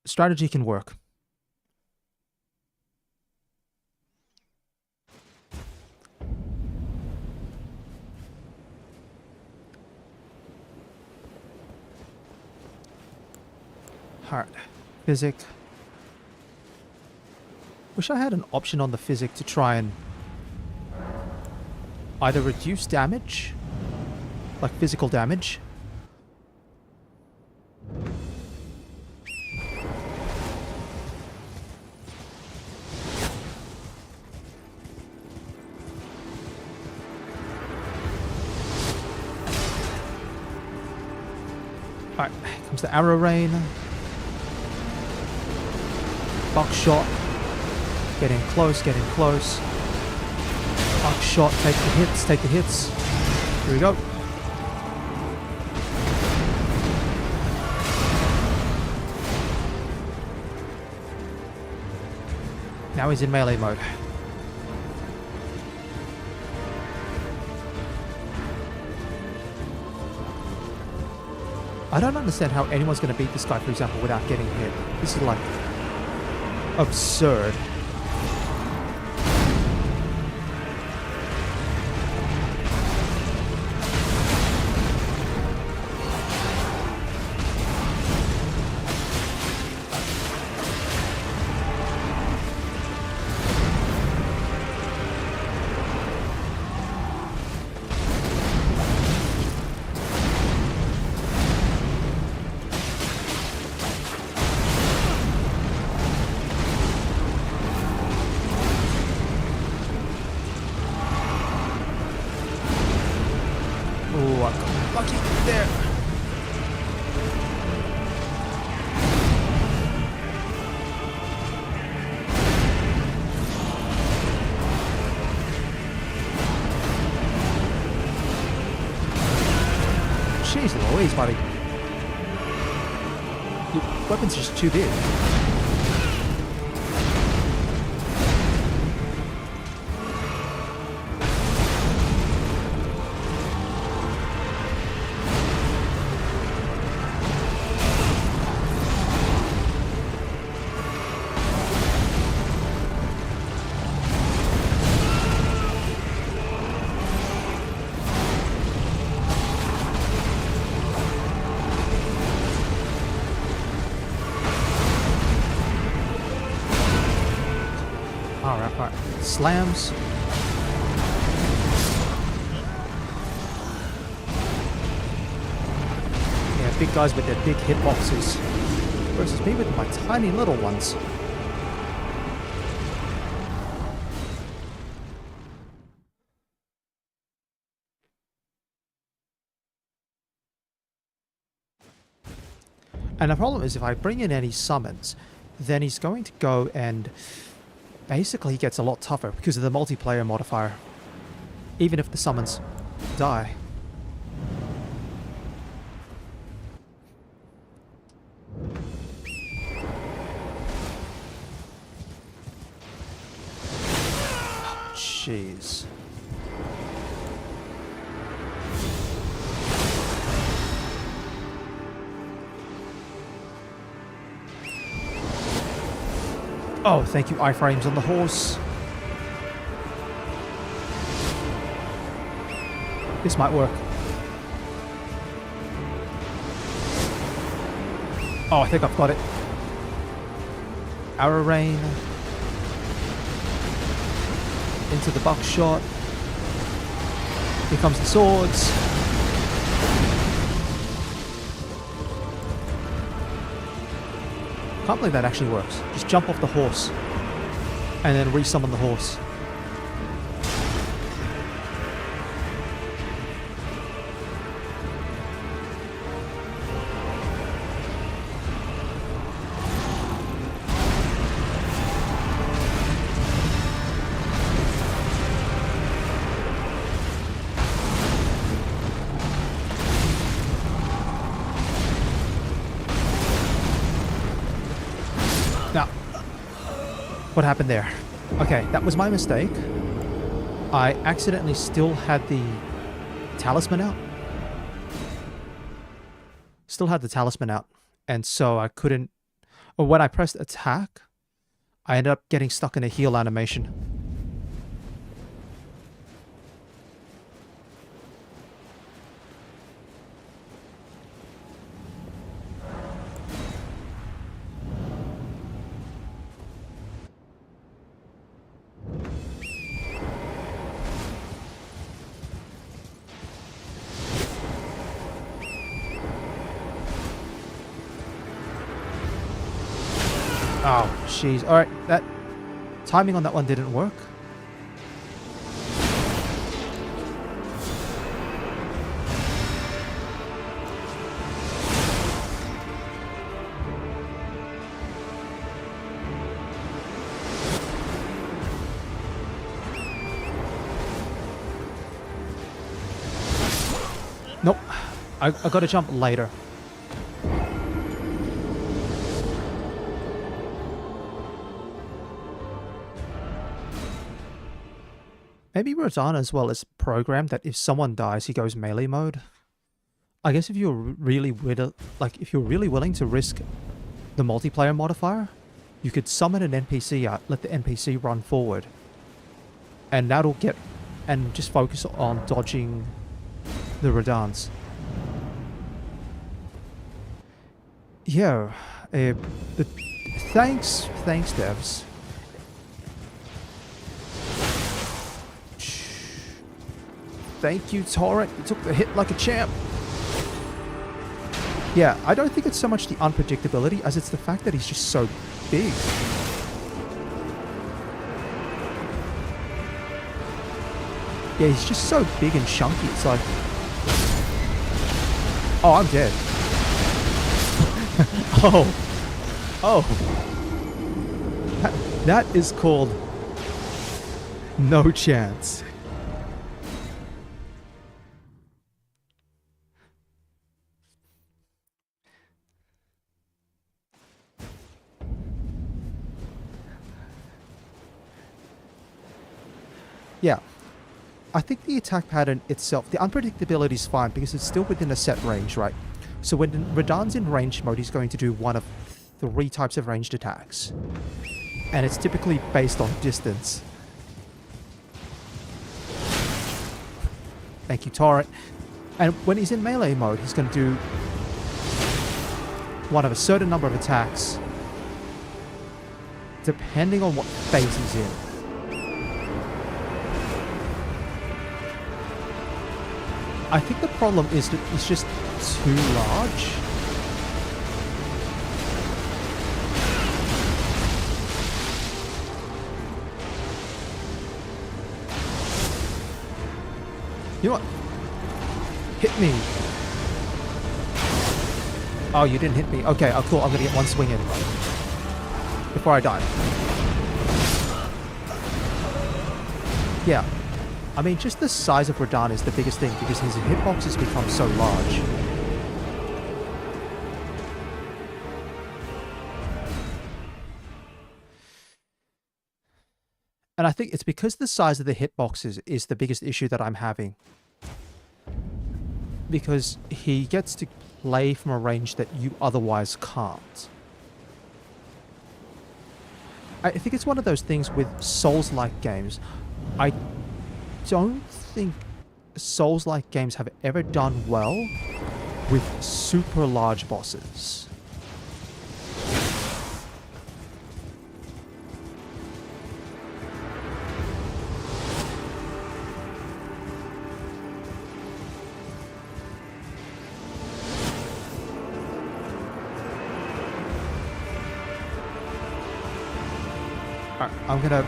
Strategy can work. Heart. Physic. Wish I had an option on the physic to try and either reduce damage, like physical damage, alright, comes the arrow rain. Buckshot. Getting close, getting close. Buckshot, take the hits, take the hits. Here we go. Now he's in melee mode. I don't understand how anyone's going to beat this guy, for example, without getting hit. This is like absurd. Lucky there. Jeez Louise, buddy. Your weapon's just too big. Alright. Slams. Yeah, big guys with their big hitboxes. Versus me with my tiny little ones. And the problem is if I bring in any summons, then he's going to go and basically he gets a lot tougher because of the multiplayer modifier. Even if the summons die. Jeez. Oh, thank you, iframes on the horse. This might work. Oh, I think I've got it. Arrow rain. Into the buckshot. Here comes the swords. Can't believe that actually works. Just jump off the horse and then resummon the horse. What happened there? Okay, that was my mistake. I accidentally still had the talisman out. Still had the talisman out. And so I couldn't... Or when I pressed attack, I ended up getting stuck in a heal animation. Oh, jeez. Alright, that timing on that one didn't work. Nope. I gotta jump later. Maybe Radahn as well is programmed that if someone dies, he goes melee mode. I guess if you're really willing to risk the multiplayer modifier, you could summon an NPC out, let the NPC run forward, and that'll get, and just focus on dodging the Radahns. Yeah, thanks devs. Thank you, Torrent. You took the hit like a champ. Yeah, I don't think it's so much the unpredictability as it's the fact that he's just so big. Yeah, he's just so big and chunky. It's like... Oh, I'm dead. Oh. That is called... No chance. Yeah, I think the attack pattern itself, the unpredictability is fine because it's still within a set range, right? So when Radahn's in range mode, he's going to do one of 3 types of ranged attacks. And it's typically based on distance. Thank you, Torrent. And when he's in melee mode, he's going to do one of a certain number of attacks depending on what phase he's in. I think the problem is that it's just too large. You know what? Hit me. Oh, you didn't hit me. Okay, oh, cool. I'm gonna get one swing in before I die. Yeah. I mean, just the size of Radahn is the biggest thing because his hitbox has become so large. And I think it's because the size of the hitboxes is the biggest issue that I'm having. Because he gets to play from a range that you otherwise can't. I think it's one of those things with Souls-like games. I don't think Souls-like games have ever done well with super large bosses. Alright, I'm gonna...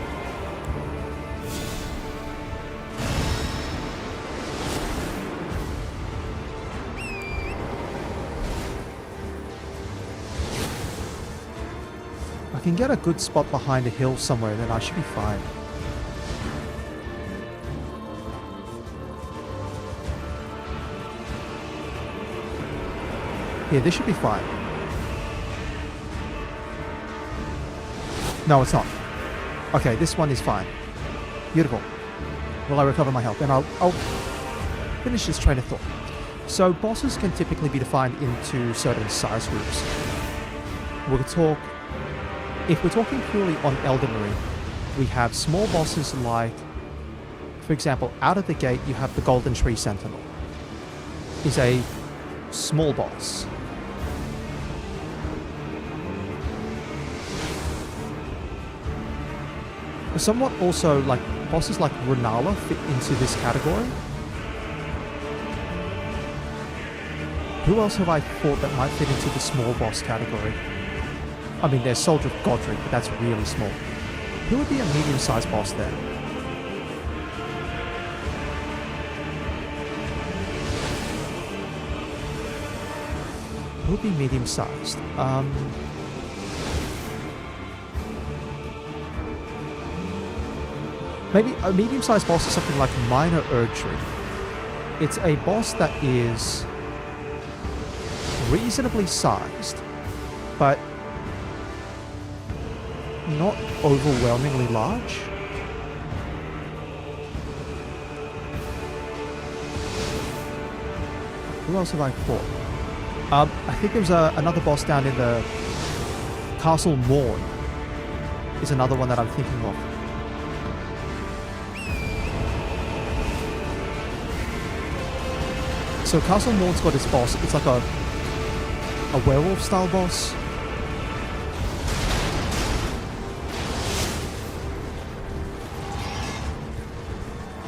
I can get a good spot behind a hill somewhere, then I should be fine. Yeah, this should be fine. No, it's not. Okay, this one is fine. Beautiful. Will I recover my health? And I'll finish this train of thought. So bosses can typically be defined into certain size groups. If we're talking purely on Elden Ring, we have small bosses like, for example, out of the gate you have the Golden Tree Sentinel. Is a small boss. Somewhat also, like, bosses like Renala fit into this category. Who else have I thought that might fit into the small boss category? I mean, there's Soldier of Godric, but that's really small. Who would be a medium-sized boss then? Who would be medium-sized? Maybe a medium-sized boss is something like Minor Erdtree. It's a boss that is reasonably sized, but not overwhelmingly large. Who else have I fought? I think there's another boss down in the Castle Morn. Is another one that I'm thinking of. So Castle Morn's got its boss. It's like a werewolf-style boss.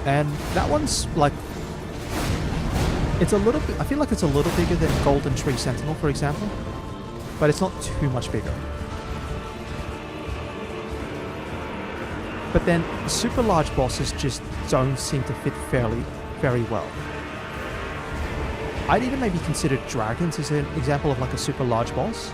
And that one's like, it's a little bit, I feel like it's a little bigger than Golden Tree Sentinel, for example, but it's not too much bigger. But then super large bosses just don't seem to fit very well. I'd even maybe consider dragons as an example of like a super large boss.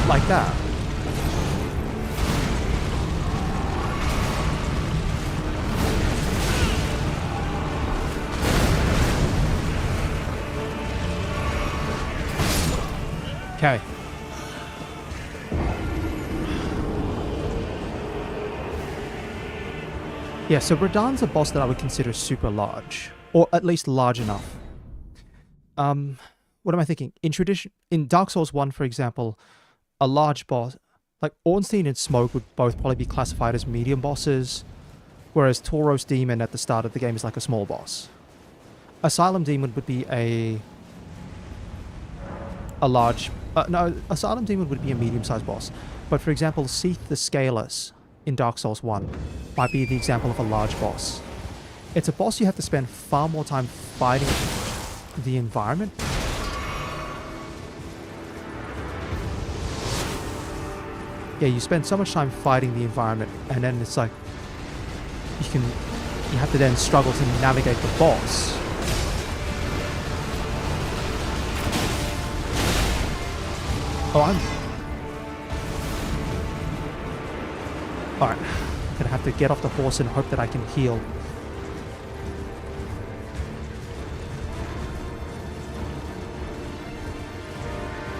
Like that. Okay. Yeah, so Radahn's a boss that I would consider super large, or at least large enough. What am I thinking? In Dark Souls 1, for example, a large boss, like Ornstein and Smoke would both probably be classified as medium bosses, whereas Tauros Demon at the start of the game is like a small boss. Asylum Demon would be a large... no, Asylum Demon would be a medium-sized boss. But for example, Seath the Scaleless in Dark Souls 1 might be the example of a large boss. It's a boss you have to spend far more time fighting the environment. Yeah, you spend so much time fighting the environment, and then it's like you have to then struggle to navigate the boss. Alright. I'm gonna have to get off the horse and hope that I can heal.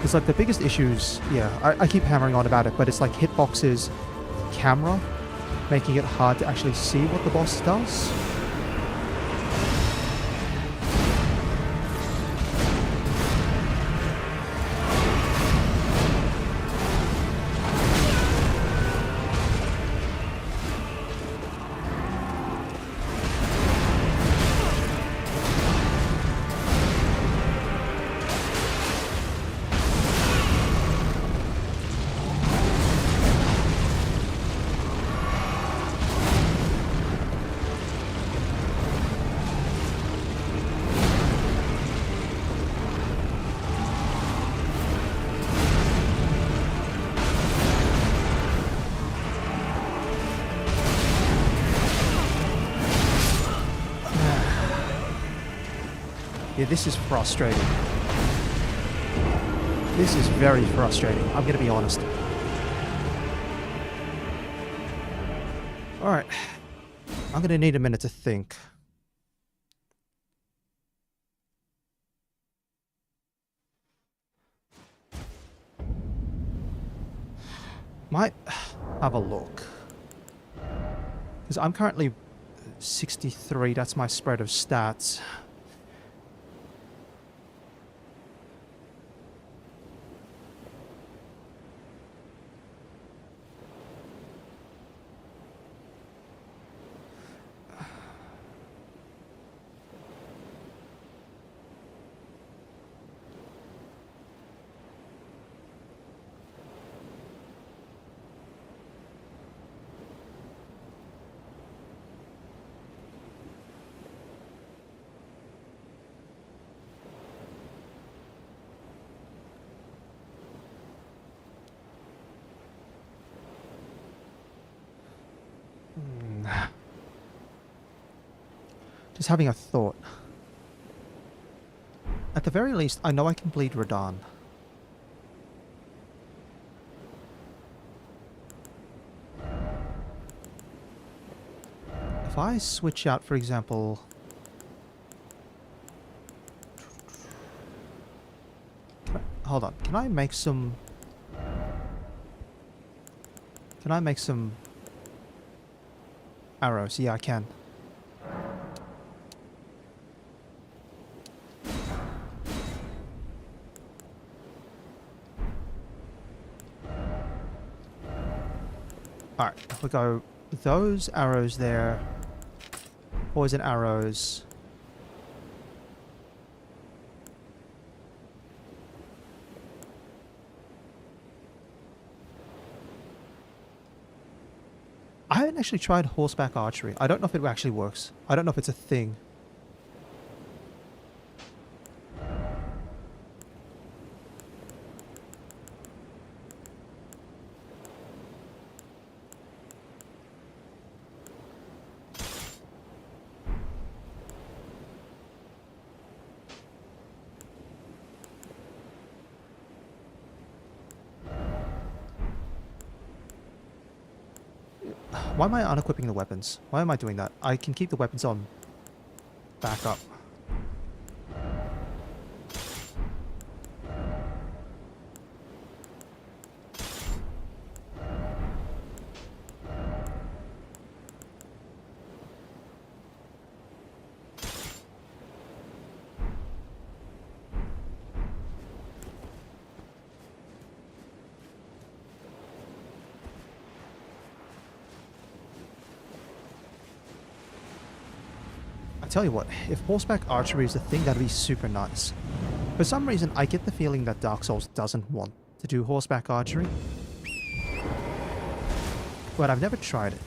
It's like the biggest issues, yeah, I keep hammering on about it, but it's like hitboxes, camera, making it hard to actually see what the boss does. Yeah, this is frustrating. This is very frustrating, I'm gonna be honest. Alright. I'm gonna need a minute to think. Might have a look. Because I'm currently 63, that's my spread of stats. Just having a thought. At the very least, I know I can bleed Radahn. If I switch out, for example... Hold on, can I make some... Can I make some... arrows? Yeah, I can. Alright, if we go those arrows there, poison arrows. I haven't actually tried horseback archery. I don't know if it actually works. I don't know if it's a thing. Why am I unequipping the weapons? Why am I doing that? I can keep the weapons on back up. I tell you what, if horseback archery is a thing, that'd be super nice. For some reason, I get the feeling that Dark Souls doesn't want to do horseback archery. But I've never tried it.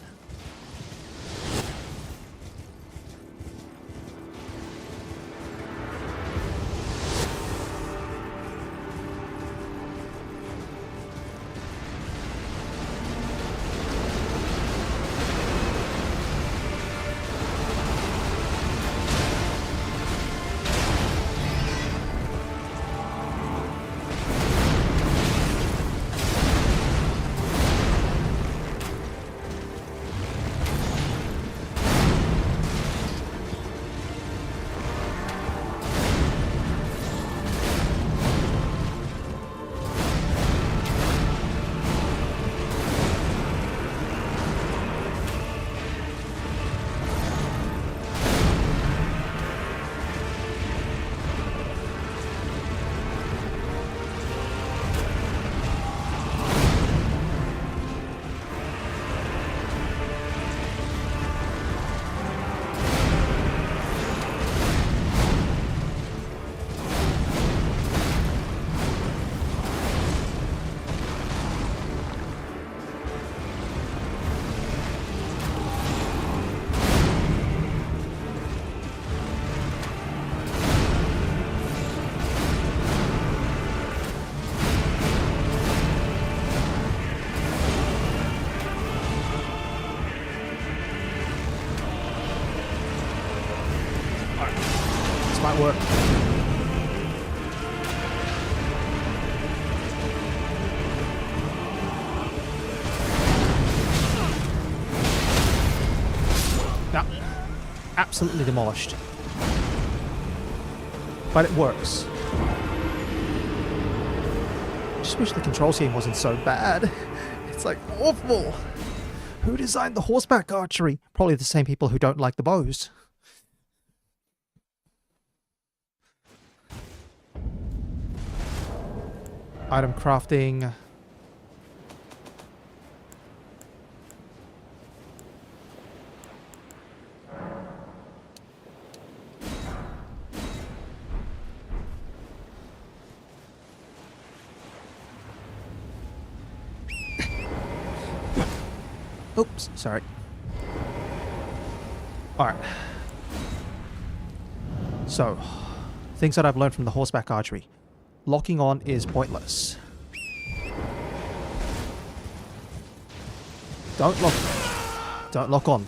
Might work. absolutely demolished. But it works. Just wish the control scheme wasn't so bad. It's like awful. Who designed the horseback archery? Probably the same people who don't like the bows. Item crafting. Oops, sorry. Alright. So, things that I've learned from the horseback archery. Locking on is pointless. Don't lock on.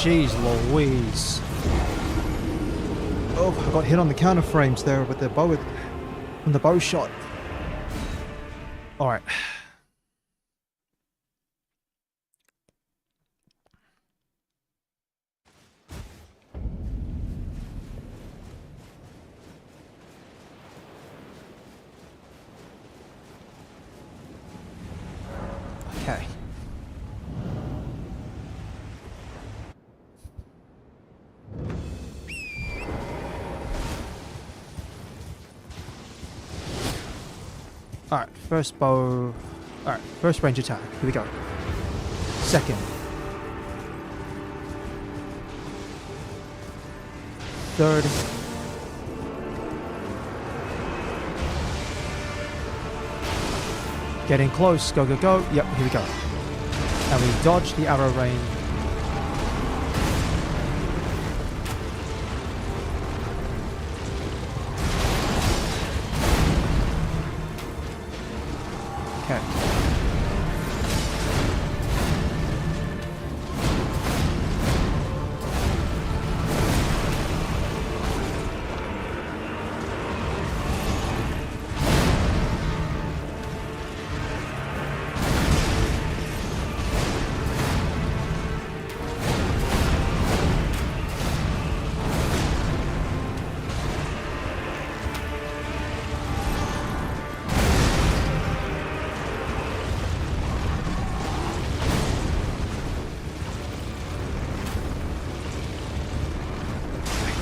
Jeez Louise. Oh, I got hit on the counter frames there with the bow, from the bow shot. Alright. Okay. Alright, first bow. Alright, first range attack. Here we go. Second. Third. Getting close. Go, go, go. Yep, here we go. And we dodge the arrow rain. Okay.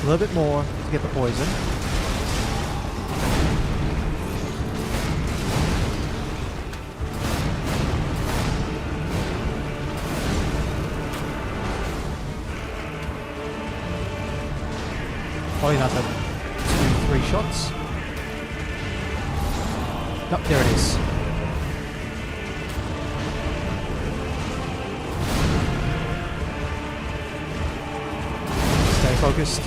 A little bit more to get the poison. Probably another 2-3 shots. Nope, there it is. Stay focused.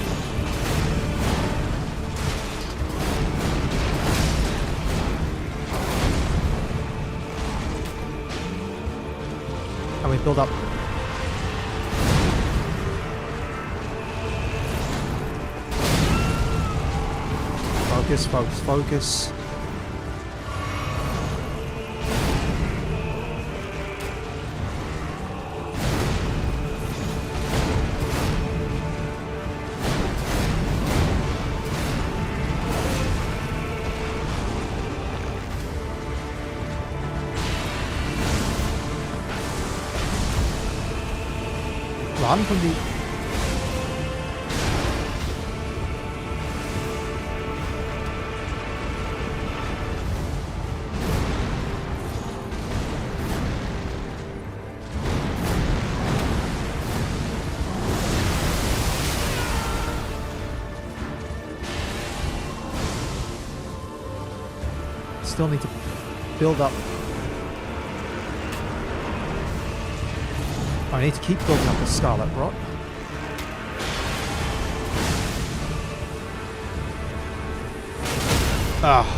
And we build up. Focus, focus, focus. Run from the... Still need to build up. I need to keep building up the Scarlet Rot. Ah.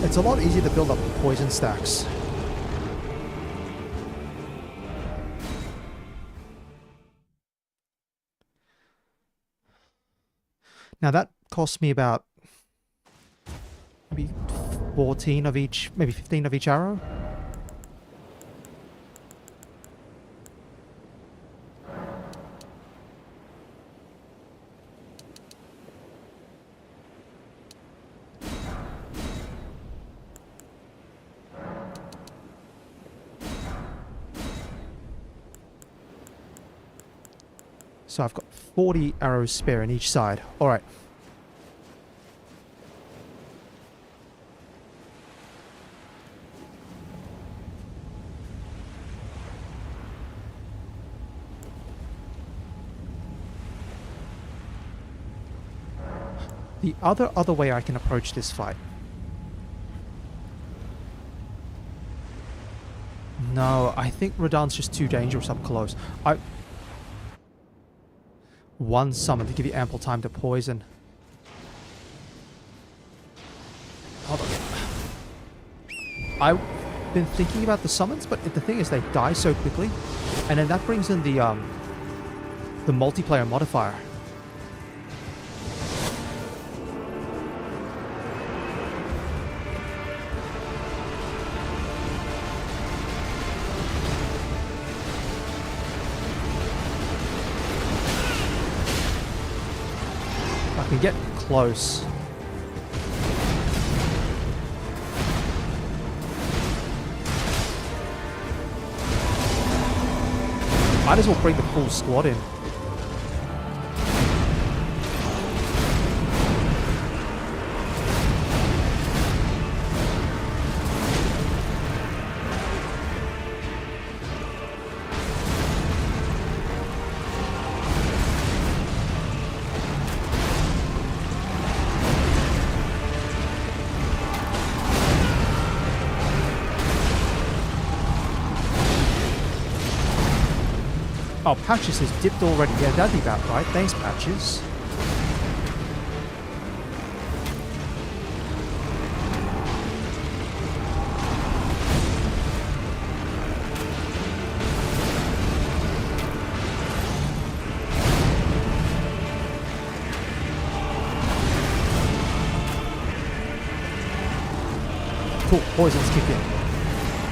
It's a lot easier to build up poison stacks. Now that costs me about maybe 14 of each, maybe 15 of each arrow. So I've got 40 arrows spare in each side. All right. The other way I can approach this fight. No, I think Radahn's just too dangerous up close. One summon to give you ample time to poison. Hold on. I've been thinking about the summons, but the thing is they die so quickly. And then that brings in the multiplayer modifier. I can get close. Might as well bring the full squad in. Oh, Patches has dipped already. Yeah, that'd be about right. Thanks, Patches. Cool. Poison's kicked in.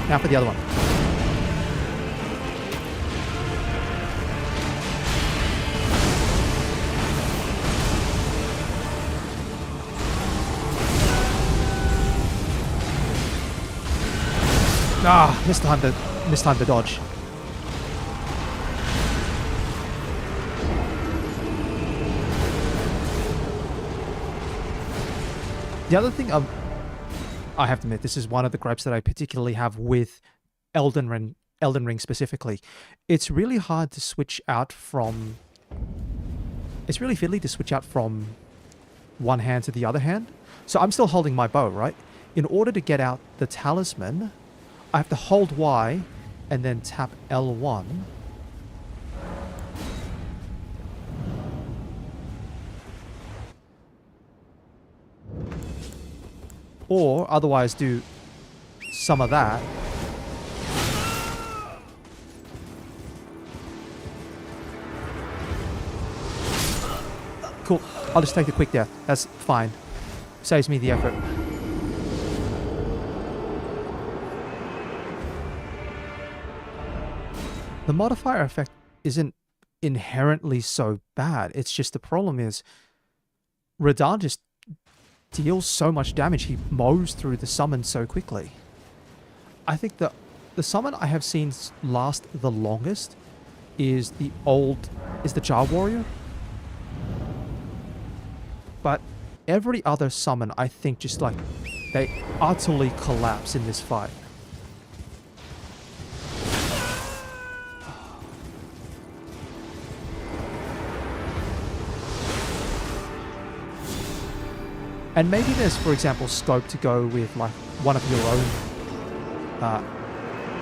Now for the other one. Ah, missed time to dodge. The other thing I have to admit, this is one of the gripes that I particularly have with Elden Ring specifically. It's really hard to switch out from... It's really fiddly to switch out from one hand to the other hand. So I'm still holding my bow, right? In order to get out the talisman, I have to hold Y and then tap L1. Or otherwise do some of that. Cool. I'll just take the quick death. That's fine. Saves me the effort. The modifier effect isn't inherently so bad. It's just the problem is Radahn just deals so much damage. He mows through the summon so quickly. I think the summon I have seen last the longest is the Jar Warrior. But every other summon, I think, just like they utterly collapse in this fight. And maybe there's, for example, scope to go with like one of your own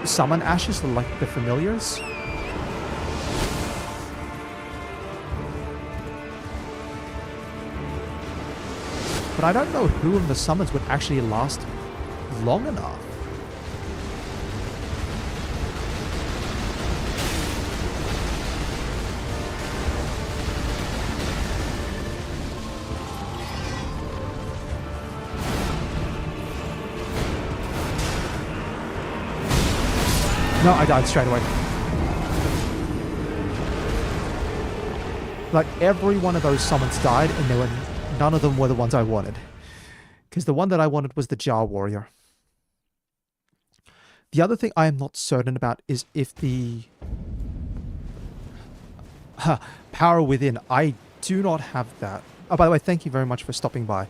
summon ashes, like the familiars. But I don't know who of the summons would actually last long enough. No, I died straight away. Like, every one of those summons died, and none of them were the ones I wanted. Because the one that I wanted was the Jar Warrior. The other thing I am not certain about is if the Power Within, I do not have that. Oh, by the way, thank you very much for stopping by.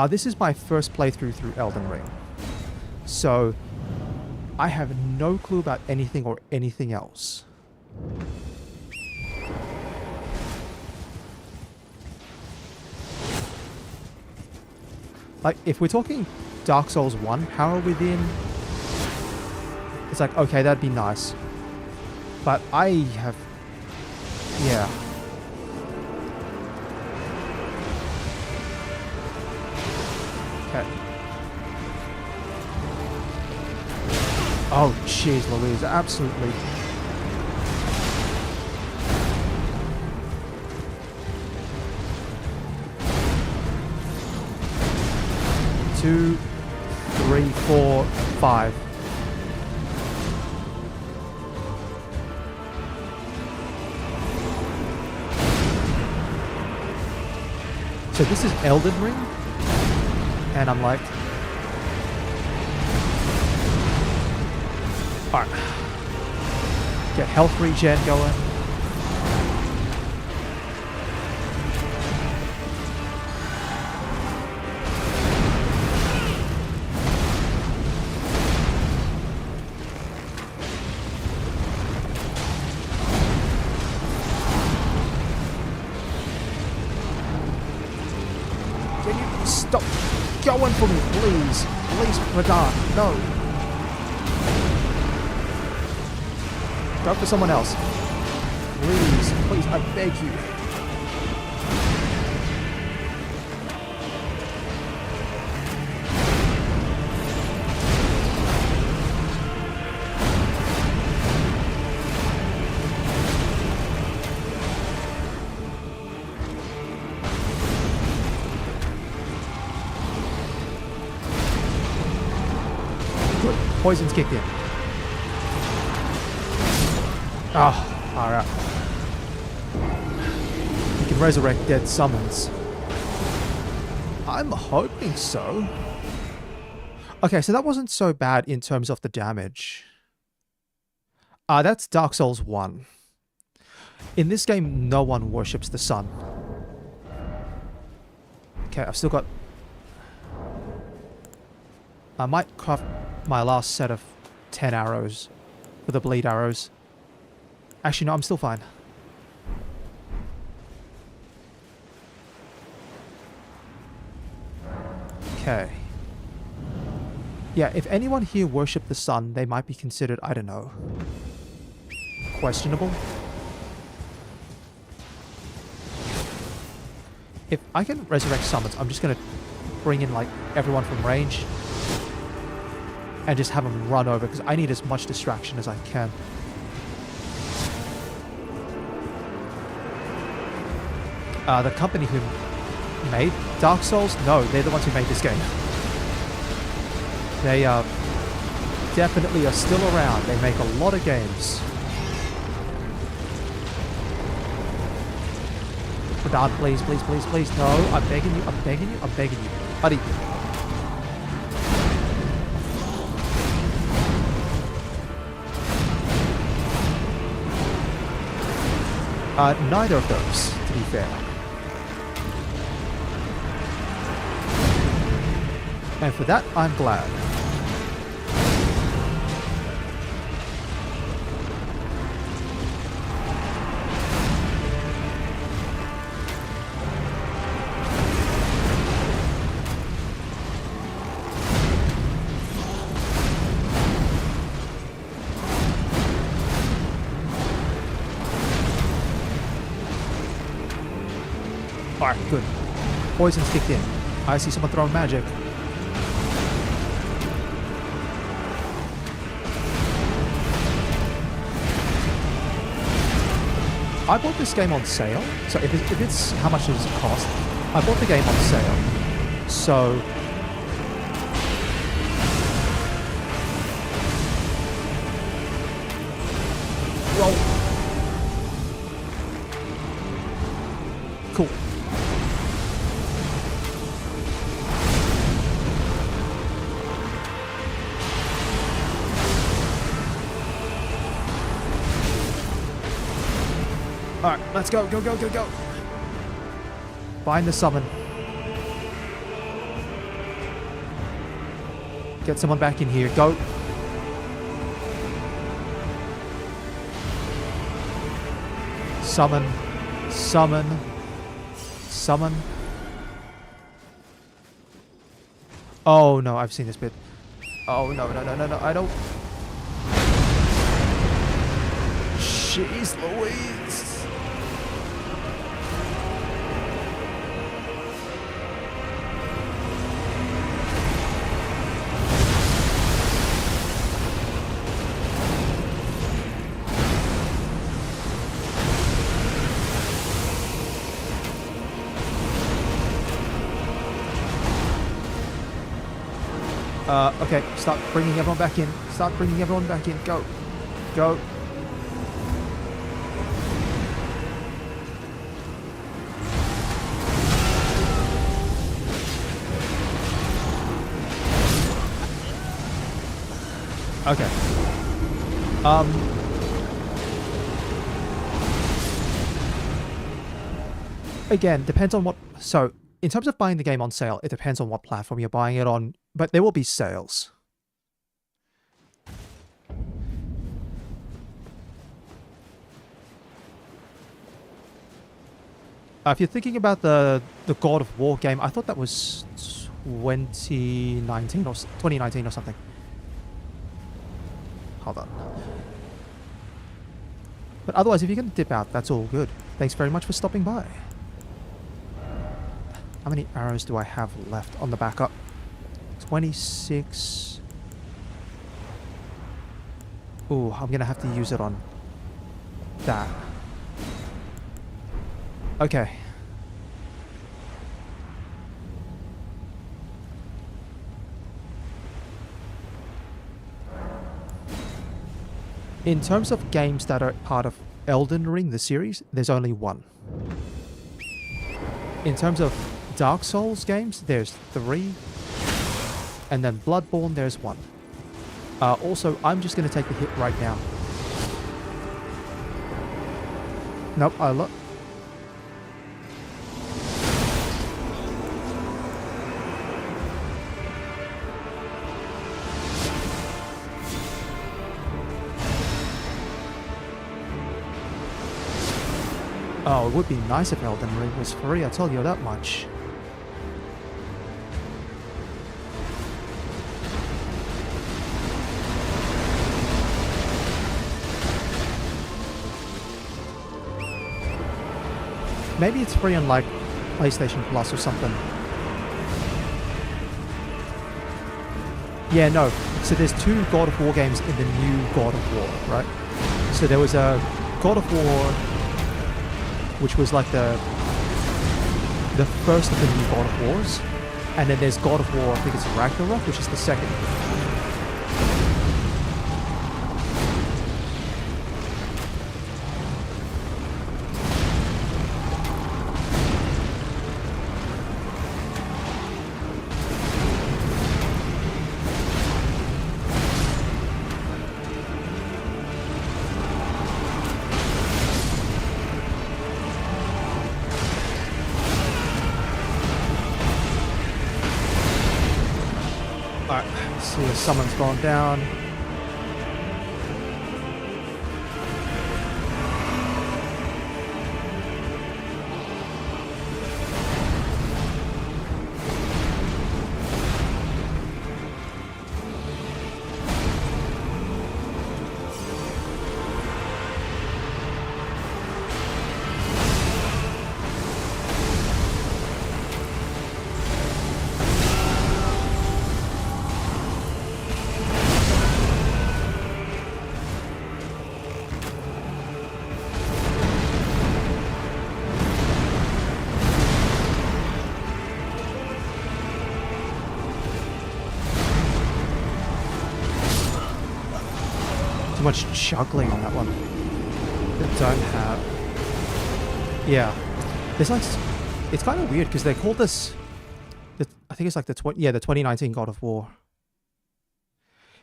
This is my first playthrough through Elden Ring. So I have no clue about anything or anything else. Like, if we're talking Dark Souls 1, Power Within, it's like, okay, that'd be nice. But I have... yeah. Okay. Oh, jeez Louise, absolutely. Two, three, four, five. So this is Elden Ring, and I'm like, alright, get health regen going. Stop going for me, please. Please, Radahn, no. Go for someone else. Please, please, I beg you. Poison's kicked in. Oh, alright. You can resurrect dead summons. I'm hoping so. Okay, so that wasn't so bad in terms of the damage. That's Dark Souls 1. In this game, no one worships the sun. Okay, I've still got... I might craft my last set of 10 arrows for the bleed arrows. Actually, no, I'm still fine. Okay. Yeah, if anyone here worshipped the sun, they might be considered, I don't know, questionable. If I can resurrect summons, I'm just going to bring in, like, everyone from range and just have them run over, because I need as much distraction as I can. The company who made Dark Souls, no, they're the ones who made this game. They definitely are still around. They make a lot of games. Radahn, please, please, please, please. No, I'm begging you, I'm begging you, I'm begging you. Buddy. Neither of those, to be fair. And for that, I'm glad. Alright, good. Poison's kicked in. I see someone throwing magic. I bought this game on sale, so if it's how much does it cost? I bought the game on sale, so roll. Cool. Alright, let's go, go, go, go, go. Find the summon. Get someone back in here. Go. Summon. Summon. Summon. Oh no, I've seen this bit. Oh no, no, no, no, no, I don't. Jeez Louise. Okay, start bringing everyone back in. Start bringing everyone back in. Go. Go. Okay. Again, depends on what... So, in terms of buying the game on sale, it depends on what platform you're buying it on, but there will be sales. If you're thinking about the God of War game, I thought that was 2019 or 2019 or something. Hold on. But otherwise, if you're going to dip out, that's all good. Thanks very much for stopping by. How many arrows do I have left on the backup? 26. Ooh, I'm going to have to use it on that. Okay. In terms of games that are part of Elden Ring, the series, there's only one. In terms of Dark Souls games, there's 3. And then Bloodborne, there's 1. Also, I'm just going to take the hit right now. Nope, I look. Oh, it would be nice if Elden Ring was free, I tell you that much. Maybe it's free on like PlayStation Plus or something. Yeah, no. So there's 2 God of War games in the new God of War, right? So there was a God of War, which was like the first of the new God of Wars, and then there's God of War, I think it's Ragnarok, which is the second. see a summon's gone down. Much juggling on that one. That don't have. Yeah, there's like, it's kind of weird because they called this. I think it's like the 2019 God of War.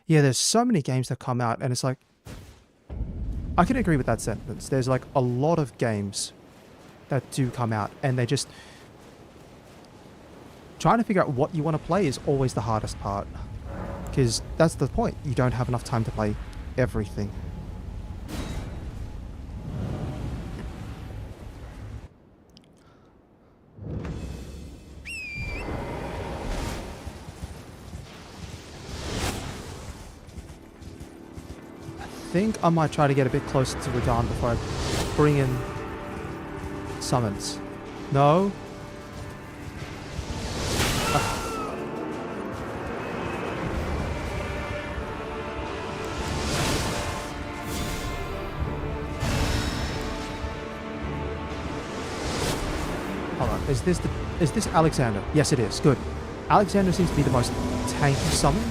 Yeah, there's so many games that come out, and it's like, I can agree with that sentence. There's like a lot of games that do come out, and they just trying to figure out what you want to play is always the hardest part, because that's the point. You don't have enough time to play everything. I think I might try to get a bit closer to Radahn before I bring in summons. No? Is this Alexander? Yes, it is. Good. Alexander seems to be the most tanky summon.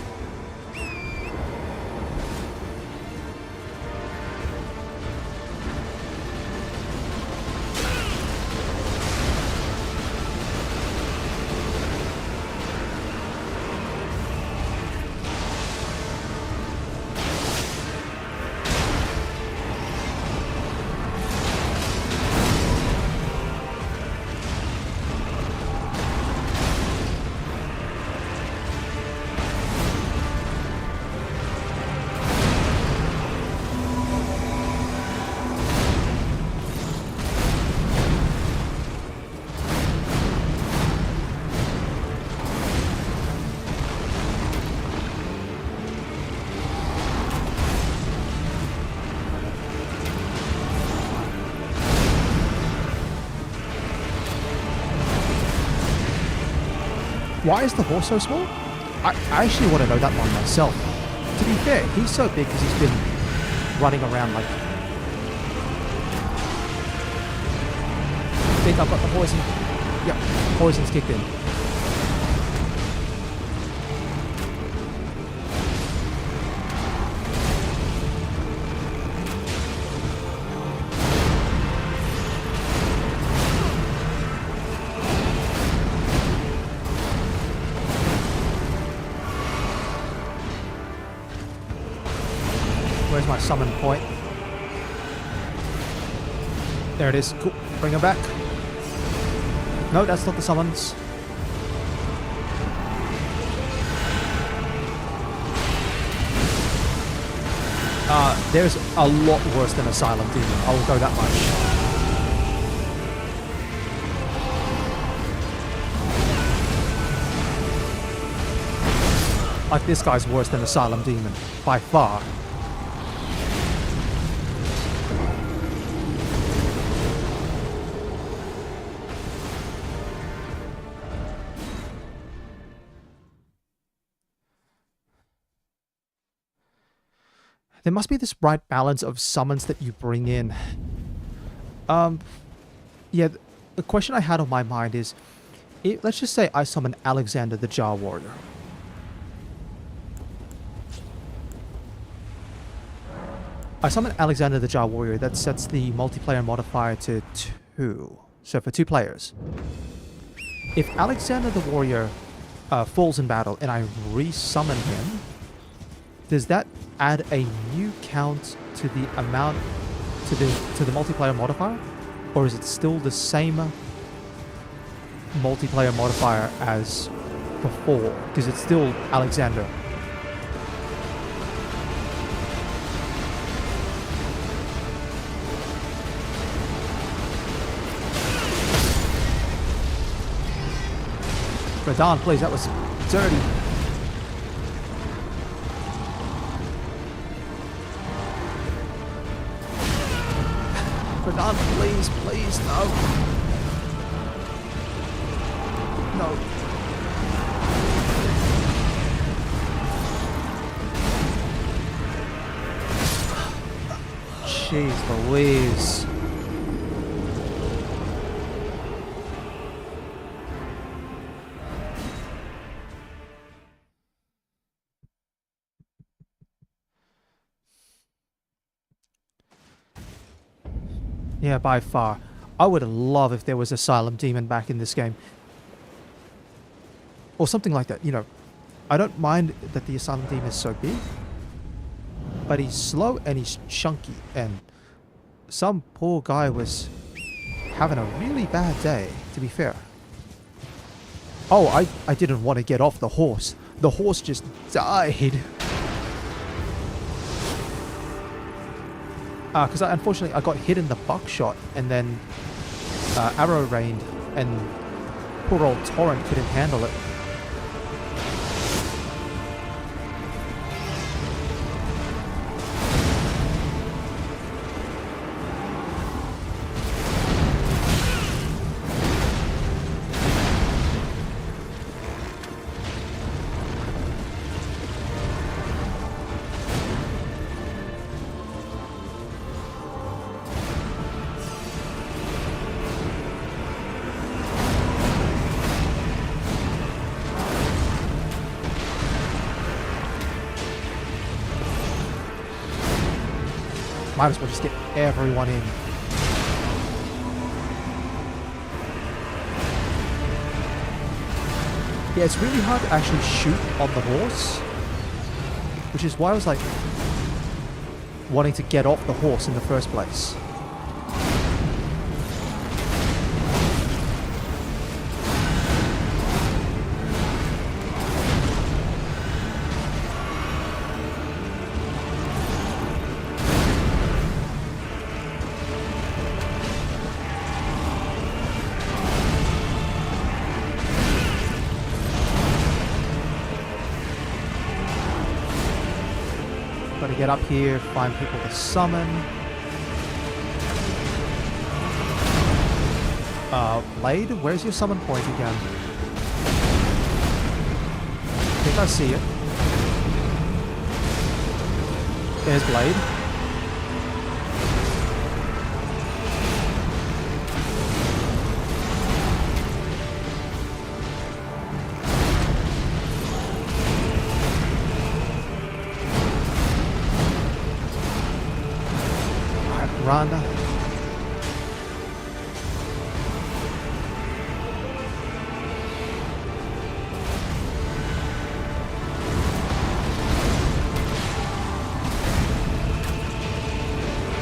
Why is the horse so small? I actually want to know that one myself. To be fair, he's so big because he's been running around like... I think I've got the poison. Yep, poison's kicked in. Where's my summon point? There it is. Cool. Bring him back. No, that's not the summons. There's a lot worse than Asylum Demon. I will go that much. Like, this guy's worse than Asylum Demon. By far. There must be this right balance of summons that you bring in. Yeah, the question I had on my mind is, let's just say I summon Alexander the Jar Warrior. I summon Alexander the Jar Warrior. That sets the multiplayer modifier to 2. So for 2 players. If Alexander the Warrior falls in battle and I resummon him, does that add a new count to the amount to the multiplayer modifier, or is it still the same multiplayer modifier as before? Because it's still Alexander. Radahn, please, that was dirty. Radahn, please, please, no. No. Jeez Louise. Yeah, by far. I would love if there was Asylum Demon back in this game. Or something like that, you know. I don't mind that the Asylum Demon is so big. But he's slow and he's chunky. And some poor guy was having a really bad day, to be fair. Oh, I didn't want to get off the horse. The horse just died. Because unfortunately I got hit in the buckshot and then arrow rained and poor old Torrent couldn't handle it. Might as well just get everyone in. Yeah, it's really hard to actually shoot on the horse. Which is why I was like wanting to get off the horse in the first place. Gotta get up here, find people to summon. Blade, where's your summon point again? I think I see it. There's Blade. Run.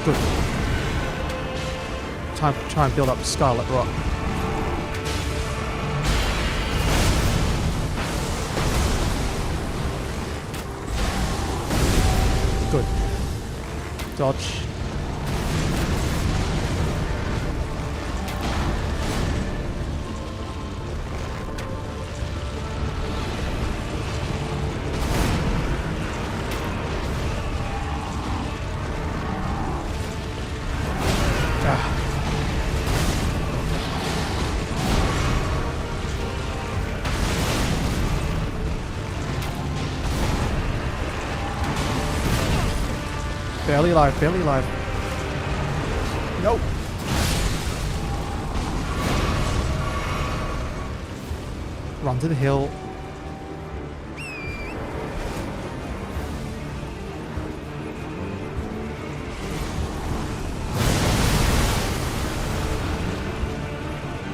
Good. Time to try and build up Scarlet Rock. Good. Dodge. Barely alive, barely alive. Nope. Run to the hill.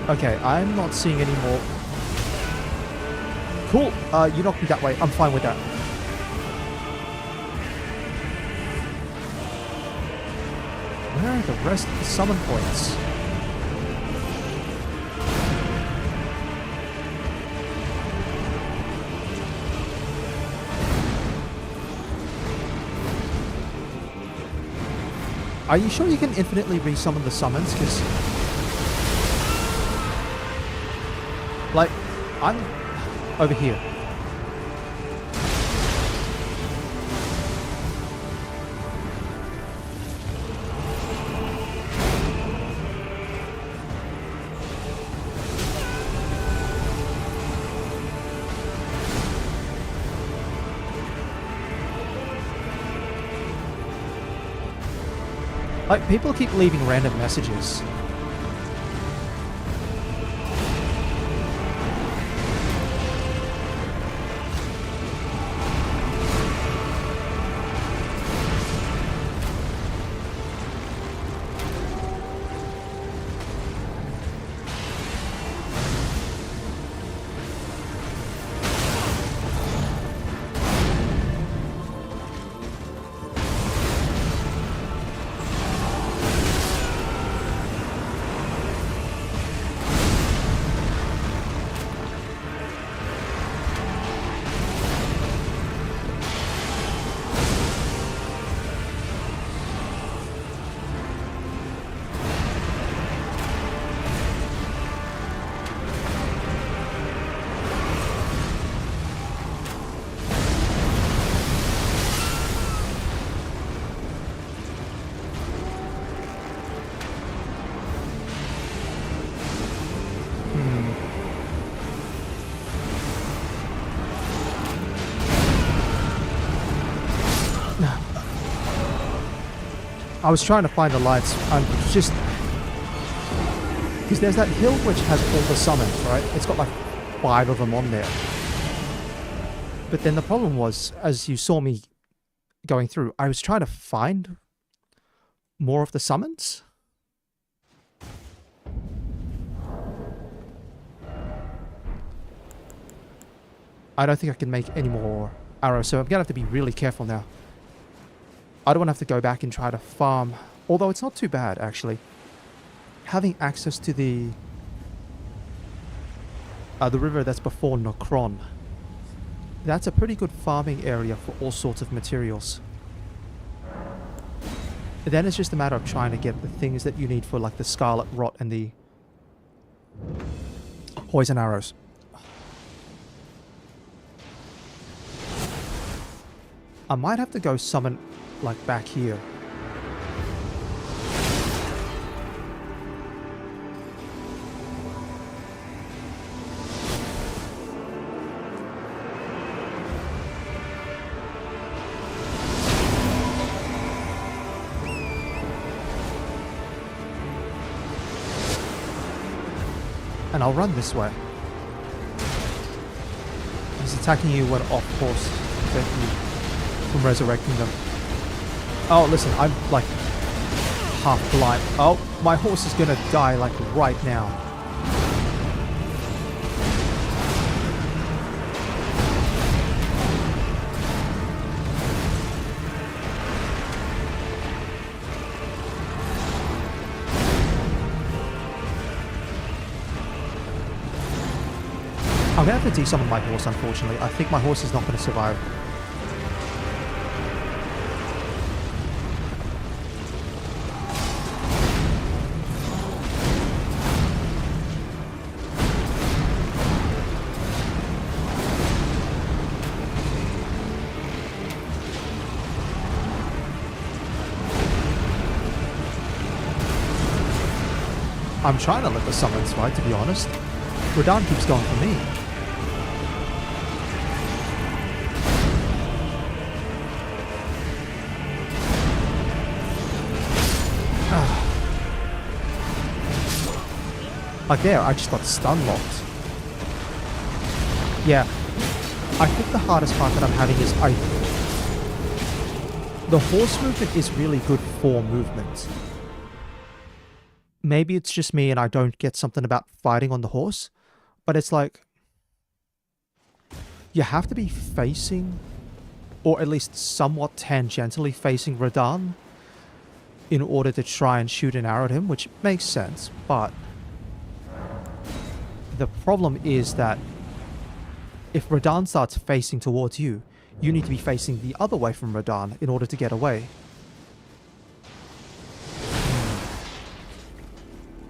Okay, I'm not seeing any more. Cool. You knocked me that way. I'm fine with that. Where are the rest of the summon points? Are you sure you can infinitely resummon the summons? Because, like, Over here. Like, people keep leaving random messages. I was trying to find the lights, and just because there's that hill which has all the summons, right? It's got like 5 of them on there. But then the problem was, as you saw me going through, I was trying to find more of the summons. I don't think I can make any more arrows, so I'm gonna have to be really careful now. I don't want to have to go back and try to farm, although it's not too bad, actually. Having access to the river that's before Nokron, that's a pretty good farming area for all sorts of materials. Then it's just a matter of trying to get the things that you need for, like, the Scarlet Rot and the poison arrows. I might have to go summon, like, back here. And I'll run this way. He's attacking you when off course, prevent you from resurrecting them. Oh, listen, I'm like half blind. Oh, my horse is gonna die like right now. I'm gonna have to desummon my horse, unfortunately. I think my horse is not gonna survive. I'm trying to let the summons, right, to be honest. Radahn keeps going for me. Like there, I just got stun locked. Yeah. I think the hardest part that I'm having is the horse movement is really good for movement. Maybe it's just me and I don't get something about fighting on the horse, but it's like you have to be facing, or at least somewhat tangentially facing Radahn in order to try and shoot an arrow at him, which makes sense, but the problem is that if Radahn starts facing towards you, you need to be facing the other way from Radahn in order to get away.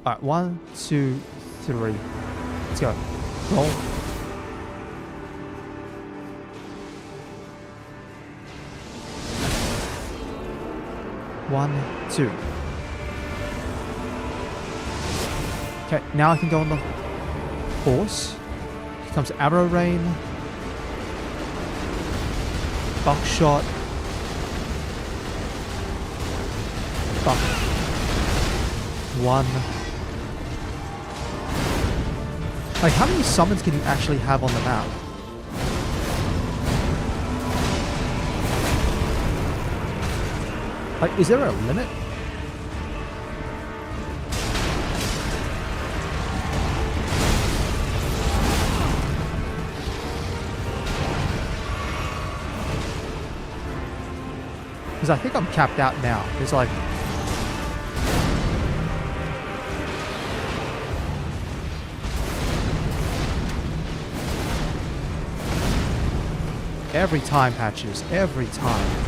Alright, 1, 2, 3. Let's go. Roll. 1, 2. Okay, now I can go on the horse. Here comes arrow rain. Buckshot. Buck. 1. Like, how many summons can you actually have on the map? Like, is there a limit? Because I think I'm capped out now. It's like... Every time, Patches. Every time.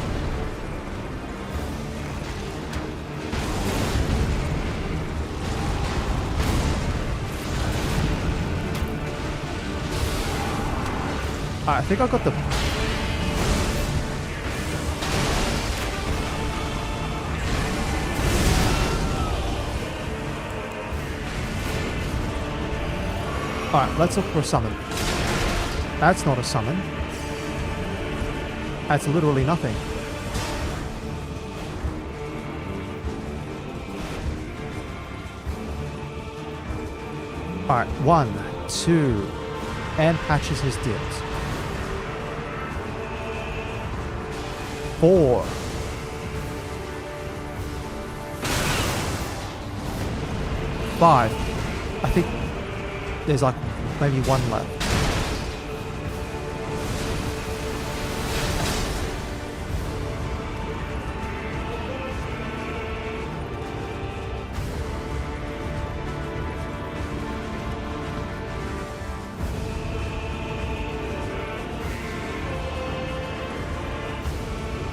I think I got the... Alright, let's look for a summon. That's not a summon. That's literally nothing. Alright, 1, 2, and Patches has dipped. 4. 5. I think there's like maybe 1 left.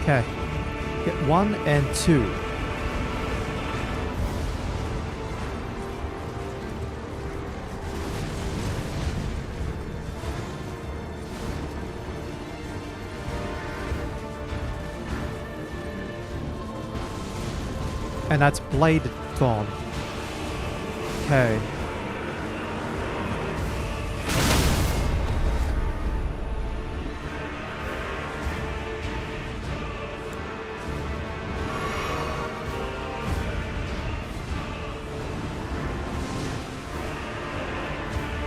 Okay. Get 1 and 2. And that's blade gone. Okay.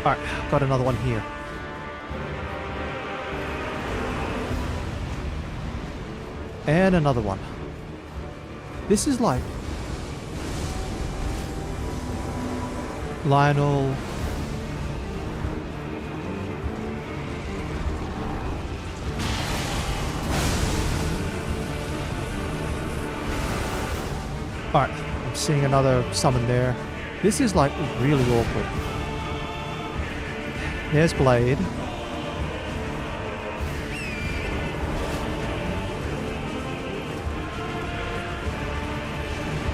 Alright, got another one here. And another one. This is like... Lionel... Alright, I'm seeing another summon there. This is like really awkward. There's Blade.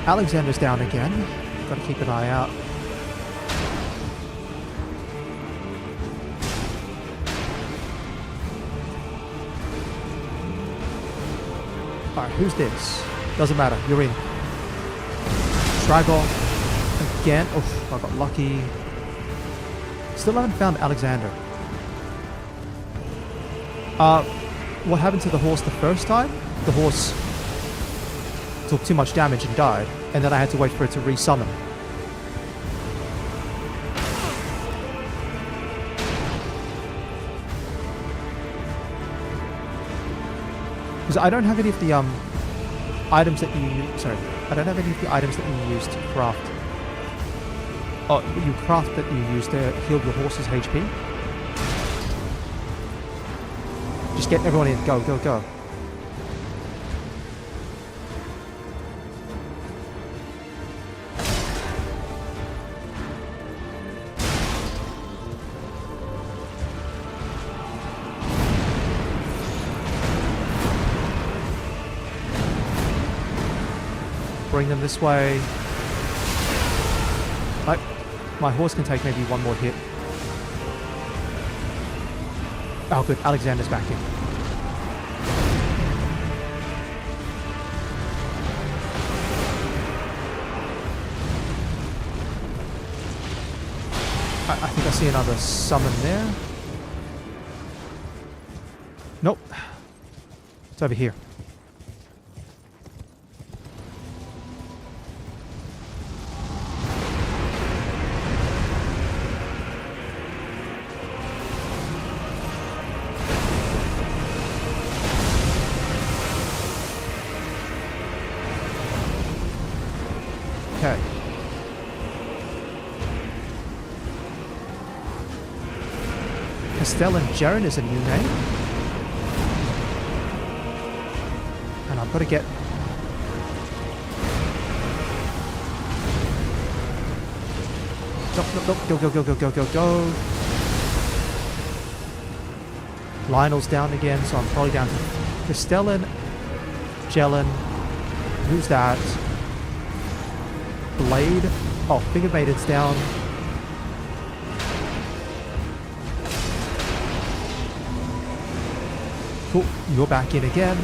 Alexander's down again. Gotta keep an eye out. Alright, who's this? Doesn't matter, you're in. Stragon. Again. Oh, I got lucky. Still haven't found Alexander. What happened to the horse the first time? The horse took too much damage and died, and then I had to wait for it to resummon. Because I don't have any of the items that you... Sorry. I don't have any of the items that you use to craft... Oh, you craft that you use to heal your horse's HP. Just get everyone in. Go, go, go. Bring them this way. My horse can take maybe one more hit. Oh good, Alexander's back in. I think I see another summon there. Nope. It's over here. Okay. Estelle and Jaren is a new name. And I've got to get... Go. Lionel's down again, so I'm probably down to Castellan, Jelen. Who's that? Blade. Oh, Finger Maiden's down. Cool. You're back in again.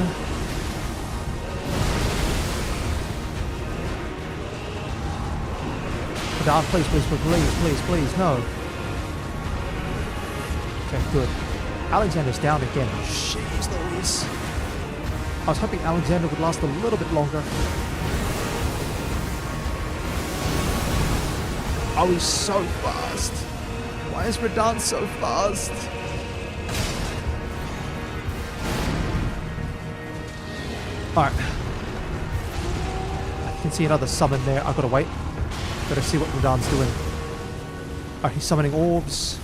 Down, please, no. Okay, good. Alexander's down again. Jeez Louise. I was hoping Alexander would last a little bit longer. Oh, he's so fast. Why is Radahn so fast? Alright. I can see another summon there. I've got to wait. Gotta see what Radahn's doing. Alright, he's summoning orbs.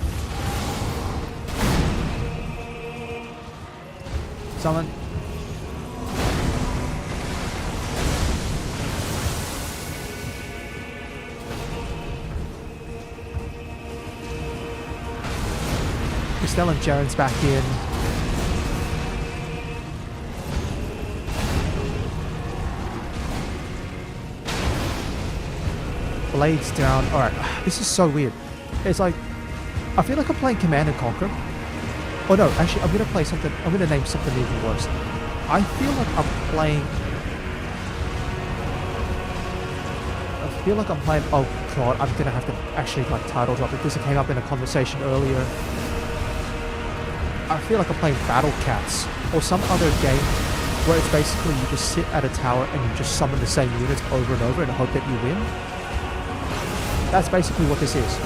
Summon. Estelle and Jaren's back in. Blade's down. Alright, this is so weird. It's like, I feel like I'm playing Command and Conquer. Oh no, actually, I'm gonna play something, I'm gonna name something even worse. I feel like I'm playing... oh god, I'm gonna have to actually like title drop it because it came up in a conversation earlier. I feel like I'm playing Battle Cats or some other game where it's basically you just sit at a tower and you just summon the same units over and over and hope that you win. That's basically what this is.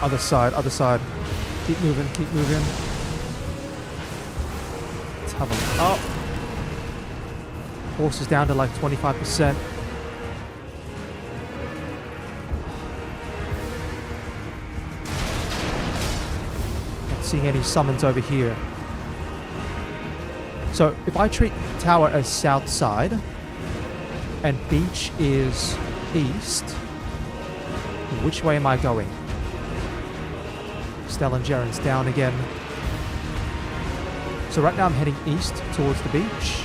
Other side. Keep moving. Let's have a look. Oh! Horse is down to like 25%. Not seeing any summons over here. So if I treat tower as south side and beach is east, which way am I going? Stellan Jaren's down again. So right now I'm heading east towards the beach.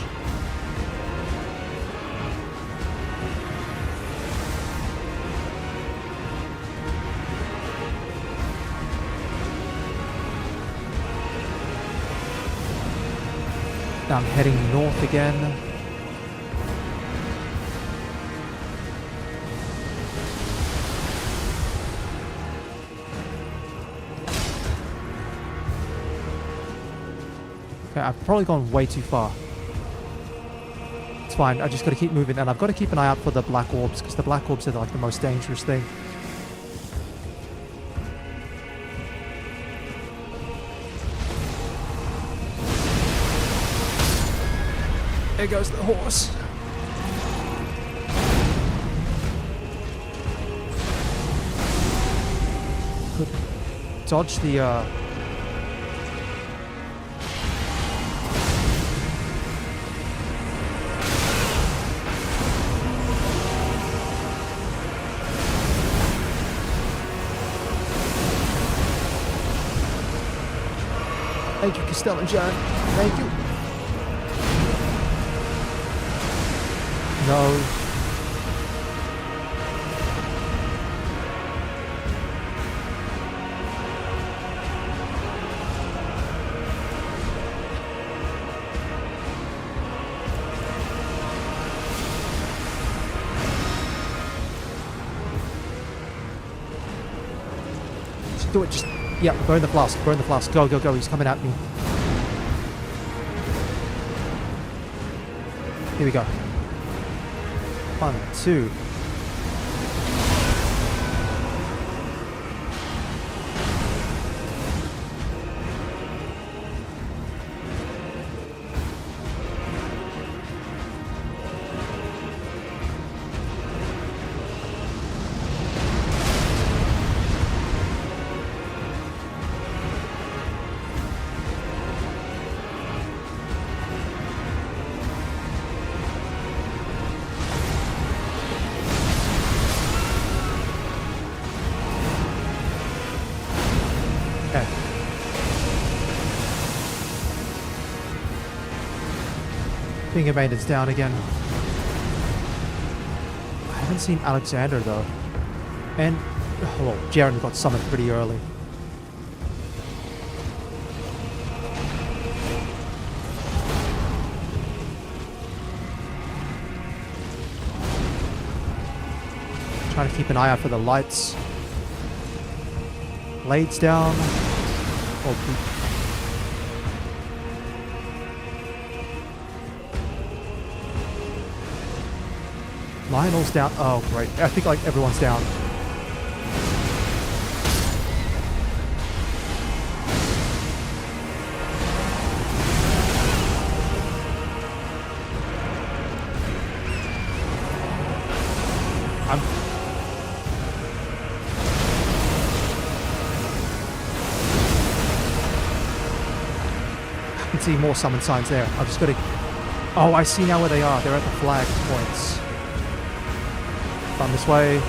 Now I'm heading north again. Okay, I've probably gone way too far. It's fine, I just gotta keep moving, and I've got to keep an eye out for the black orbs, because the black orbs are like the most dangerous thing. There goes the horse. Could dodge the Thank you, Castell and John. Thank you. No. do it. Just, yeah, burn the flask. Burn the flask. Go, go, go. He's coming at me. Here we go. 1, 2. Okay. Finger maintenance down again. I haven't seen Alexander though. And, well, Jaren got summoned pretty early. Trying to keep an eye out for the lights. Blades down. Oh, Lionel's down. Oh, great. I think like everyone's down. I can see more summon signs there. I've just got to... Oh, I see now where they are. They're at the flag points. Run this way.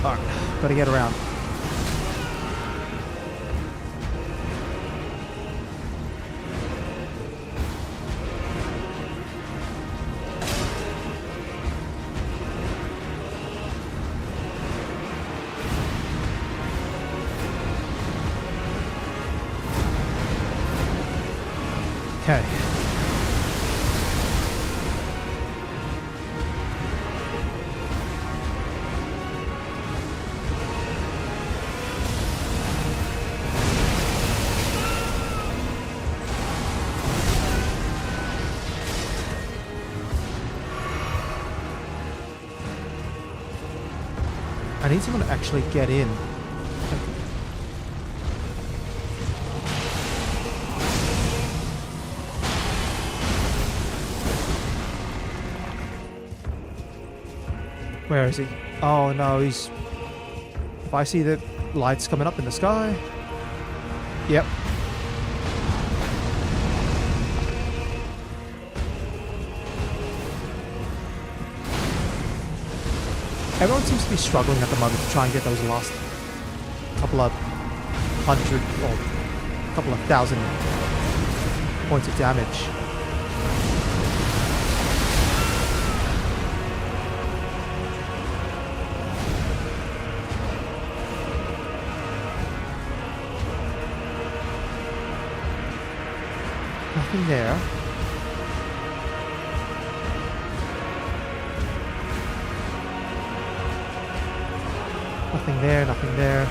Alright, gotta get around. Okay. I need someone to actually get in. Where is he? Oh no, he's... If I see the lights coming up in the sky... Yep. Everyone seems to be struggling at the moment to try and get those last couple of hundred or couple of thousand points of damage. Nothing there. Nothing there, nothing there.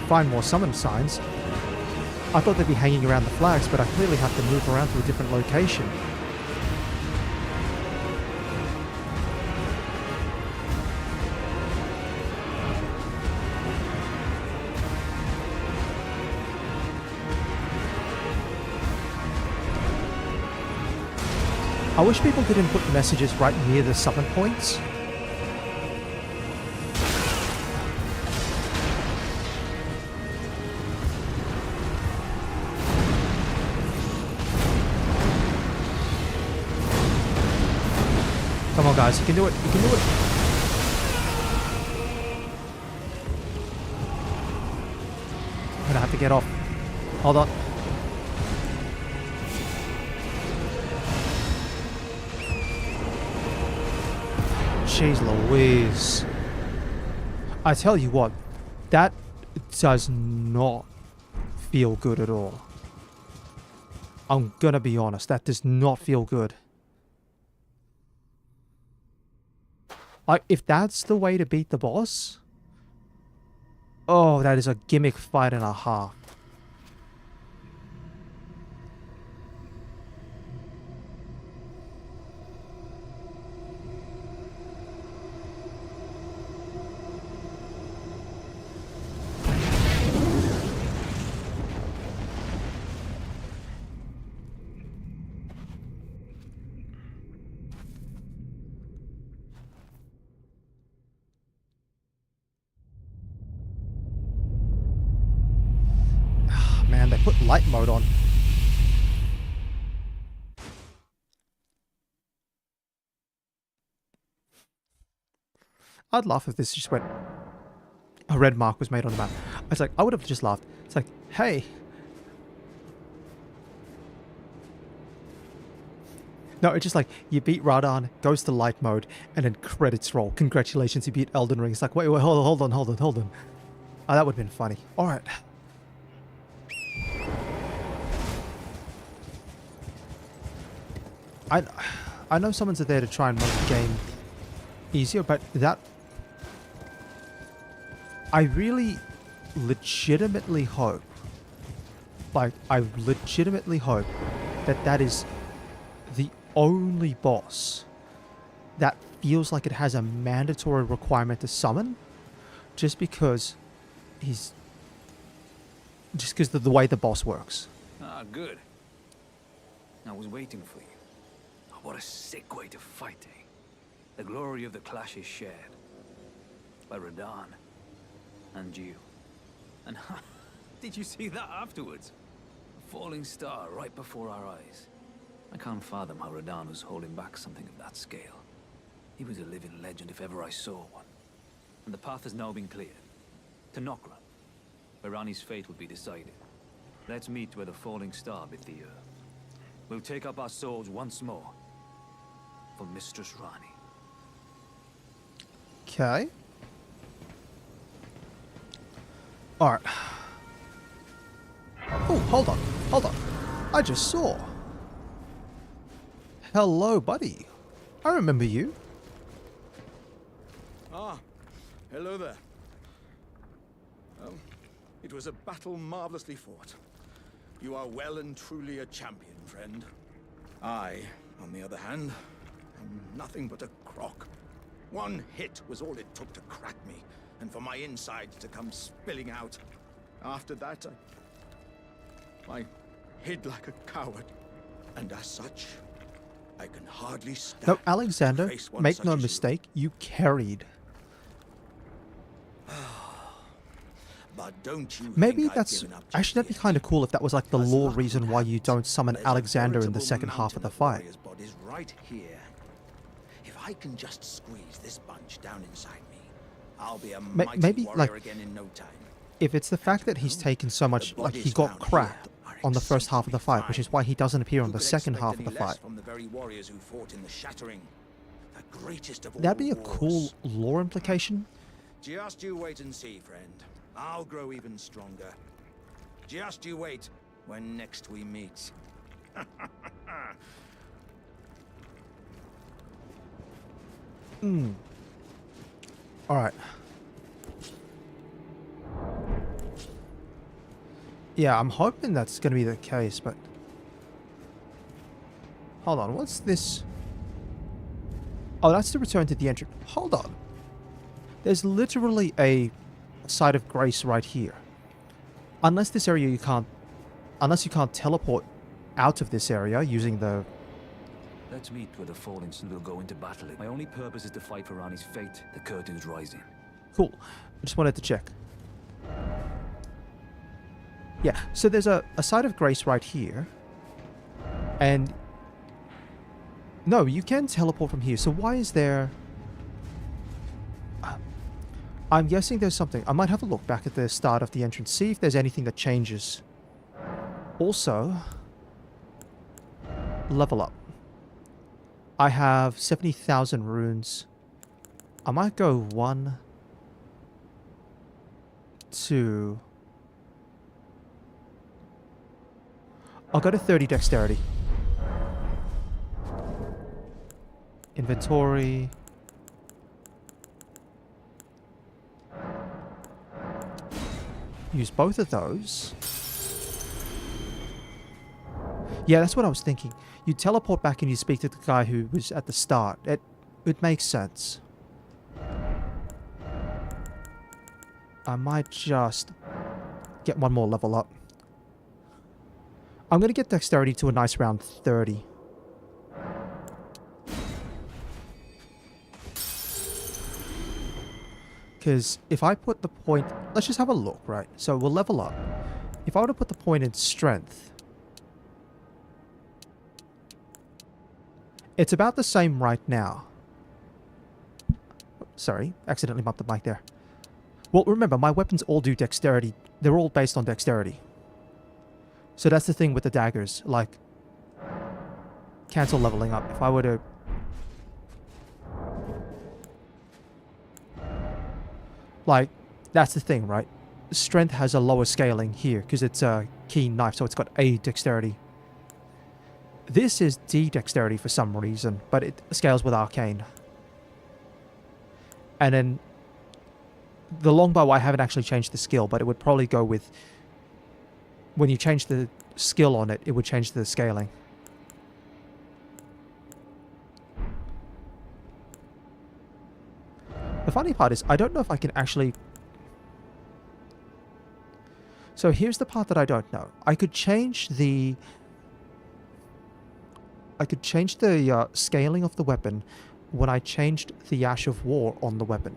Find more summon signs. I thought they'd be hanging around the flags, but I clearly have to move around to a different location. I wish people didn't put messages right near the summon points. Come on, guys. You can do it. You can do it. I'm gonna have to get off. Hold on. Jeez Louise. I tell you what, that does not feel good at all. I'm gonna be honest, that does not feel good. Like, if that's the way to beat the boss, oh, that is a gimmick fight and a half. Man, they put light mode on. I'd laugh if this just went... A red mark was made on the map. It's like, I would have just laughed. It's like, hey. No, it's just like, you beat Radahn, goes to light mode, and then credits roll. Congratulations, you beat Elden Ring. It's like, wait, hold on. Oh, that would have been funny. Alright. I know someone's there to try and make the game easier, but that... I really legitimately hope, like, I legitimately hope that that is the only boss that feels like it has a mandatory requirement to summon, just because he's... just because of the way the boss works. Ah, good. I was waiting for you. Oh, what a sick way to fight, eh? The glory of the clash is shared. By Radahn. And you. And did you see that afterwards? A falling star right before our eyes. I can't fathom how Radahn was holding back something of that scale. He was a living legend if ever I saw one. And the path has now been cleared. To Nokra, where Ranni's fate will be decided. Let's meet where the falling star bit the earth. We'll take up our swords once more. For Mistress Ranni. Okay. Alright. Oh, hold on. I just saw. Hello, buddy. I remember you. Ah, hello there. It was a battle marvelously fought. You are well and truly a champion, friend. I, on the other hand, am nothing but a crock. One hit was all it took to crack me, and for my insides to come spilling out. After that, I hid like a coward. And as such, I can hardly stand. No, Alexander, to face one make such no as you. mistake, you carried. But don't you Maybe think I've that's... given up just Actually, that'd be yet? kind of cool if that was like the As lore luck reason would why have you it, don't summon there's a Alexander in the veritable second half of the mountain fight. warriors' bodies right here. If I can just squeeze this bunch down inside me, I'll be a mighty maybe, warrior like, again in no time. If it's the fact that he's taken so much... Like, he got cracked on the first half of the fight, which is why he doesn't appear on Who the could second expect half of any the less fight. from the very warriors who fought in the shattering, the greatest of all That'd be a wars. cool lore implication. Just you wait and see, friend. I'll grow even stronger. Just you wait when next we meet. Alright. Yeah, I'm hoping that's going to be the case, but... Hold on, what's this? Oh, that's to return to the entrance. Hold on. There's literally a site of grace right here. Unless this area you can't... Unless you can't teleport out of this area using the Let's meet where the fallen will go into battle. My only purpose is to fight for Rani's fate. The curtain's rising. Cool. I just wanted to check. Yeah, so there's a site of grace right here. And... no, you can teleport from here. So why is there... I'm guessing there's something. I might have a look back at the start of the entrance. See if there's anything that changes. Also... level up. I have 70,000 runes. I might go 1, 2... I'll go to 30 dexterity. Inventory. Use both of those. Yeah, that's what I was thinking. You teleport back and you speak to the guy who was at the start. It makes sense. I might just get one more level up. I'm going to get dexterity to a nice round 30. Because if I put the point... let's just have a look, right? So we'll level up. If I were to put the point in strength... it's about the same right now. Sorry, accidentally bumped the mic there. Well, remember, my weapons all do dexterity. They're all based on dexterity. So that's the thing with the daggers. Like, cancel leveling up. If I were to... like, that's the thing, right? Strength has a lower scaling here because it's a keen knife, so it's got A dexterity. This is D dexterity for some reason, but it scales with arcane. And then the longbow, I haven't actually changed the skill, but it would probably go with... when you change the skill on it, it would change the scaling. The funny part is, I don't know if I can actually... so here's the part that I don't know. I could change the... scaling of the weapon when I changed the Ash of War on the weapon.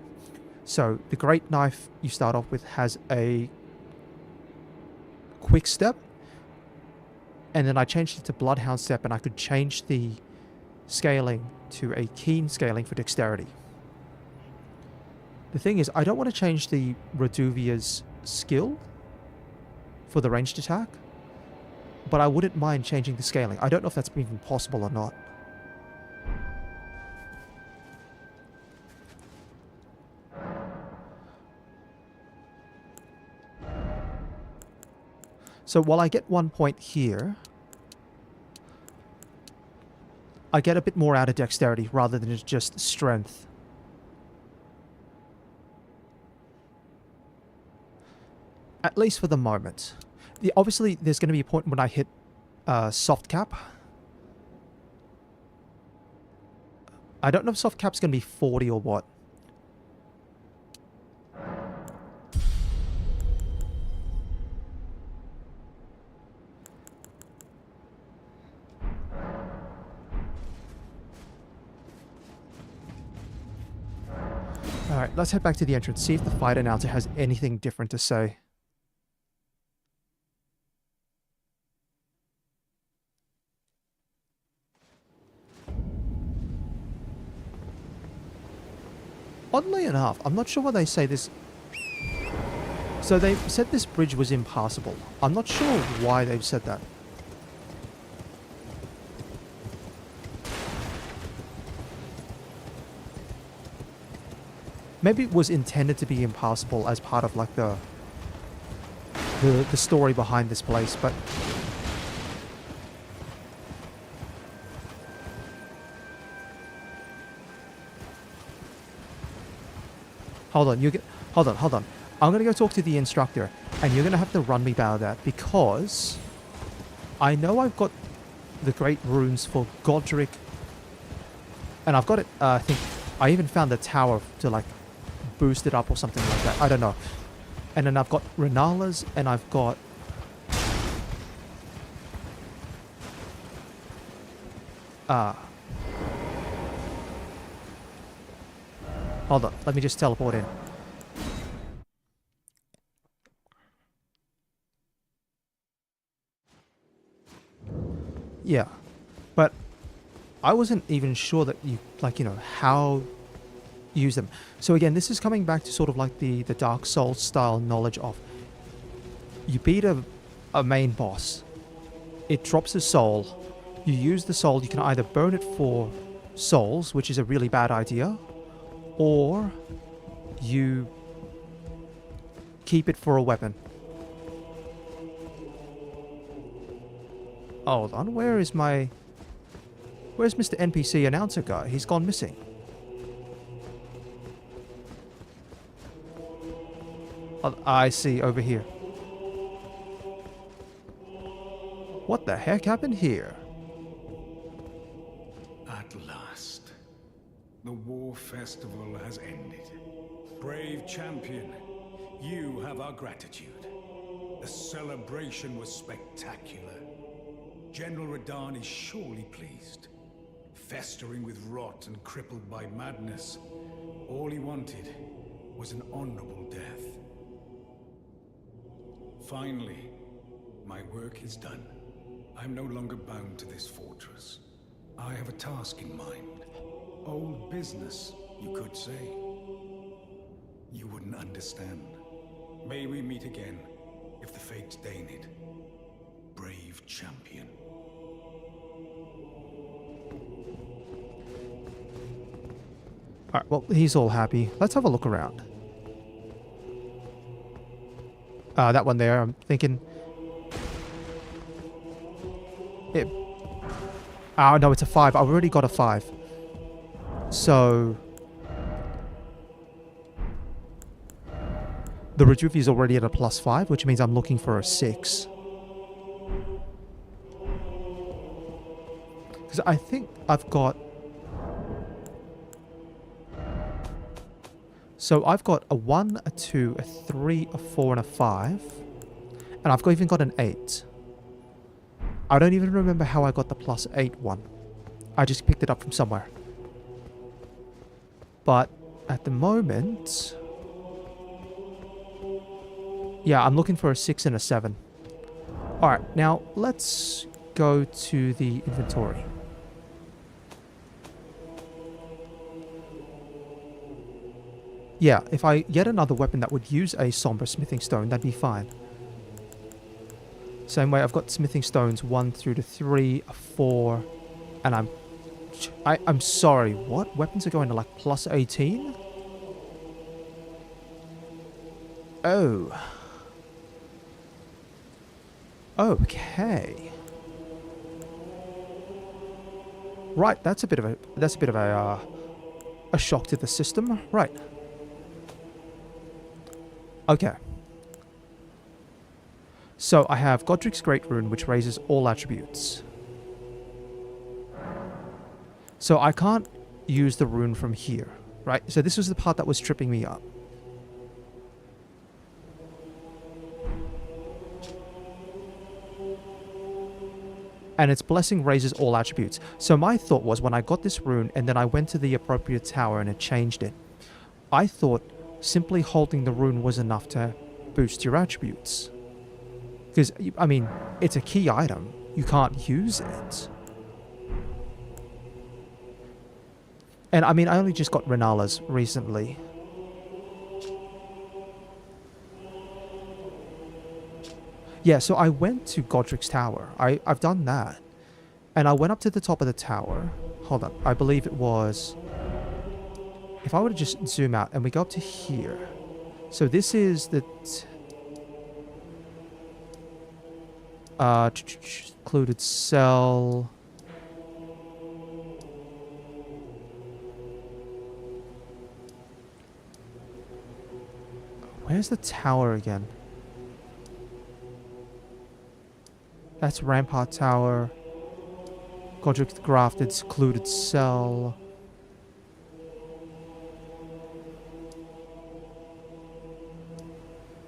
So the Great Knife you start off with has a quick step, and then I changed it to Bloodhound step, and I could change the scaling to a keen scaling for dexterity. The thing is, I don't want to change the Reduvia's skill for the ranged attack, but I wouldn't mind changing the scaling. I don't know if that's even possible or not. So while I get 1 point here, I get a bit more out of dexterity rather than just strength. At least for the moment. Obviously, there's going to be a point when I hit soft cap. I don't know if soft cap's going to be 40 or what. Alright, let's head back to the entrance, see if the fight announcer has anything different to say. Oddly enough, I'm not sure why they say this. So they said this bridge was impassable. I'm not sure why they've said that. Maybe it was intended to be impassable as part of like the story behind this place, but hold on. I'm gonna go talk to the instructor, and you're gonna have to run me by that because I know I've got the great runes for Godric, and I've got it. I think I even found the tower to like boost it up or something like that. I don't know. And then I've got Renala's, and I've got Hold on, let me just teleport in. Yeah, but I wasn't even sure that you, like, you know, how use them. So again, this is coming back to sort of like the Dark Souls style knowledge of you beat a main boss, it drops a soul, you use the soul, you can either burn it for souls, which is a really bad idea, or you keep it for a weapon. Hold on, where's Mr. NPC announcer guy? He's gone missing. Oh, I see, over here. What the heck happened here? At last, the war festival has ended. Brave champion, you have our gratitude. The celebration was spectacular. General Radahn is surely pleased. Festering with rot and crippled by madness, all he wanted was an honorable death. Finally, my work is done. I'm no longer bound to this fortress. I have a task in mind. Old business, you could say. You wouldn't understand. May we meet again, if the fates deign it. Brave champion. Alright, well, he's all happy. Let's have a look around. That one there, I'm thinking... Oh, no, it's a 5. I've already got a 5. So... the Rejuve is already at a +5, which means I'm looking for a 6. Because I think I've got... So I've got a 1, a 2, a 3, a 4, and a 5. And I've even got an 8. I don't even remember how I got the +8 one. I just picked it up from somewhere. But at the moment... yeah, I'm looking for a 6 and a 7. Alright, now let's go to the inventory. Yeah, if I get another weapon that would use a somber smithing stone, that'd be fine. Same way, I've got smithing stones 1 through to 3, a 4, and I'm sorry, what? Weapons are going to like +18? Oh. Okay. Right, that's a bit of a shock to the system. Right. Okay. So I have Godric's Great Rune, which raises all attributes. So I can't use the rune from here, right? So this was the part that was tripping me up. And its blessing raises all attributes. So my thought was, when I got this rune and then I went to the appropriate tower and it changed it, I thought simply holding the rune was enough to boost your attributes. Because, I mean, it's a key item. You can't use it. And, I mean, I only just got Renala's recently. Yeah, so I went to Godric's Tower. I've done that. And I went up to the top of the tower. Hold on. I believe it was... if I were to just zoom out and we go up to here. So this is the... included cell... Where's the tower again? That's Rampart Tower. Godric Grafted Secluded Cell.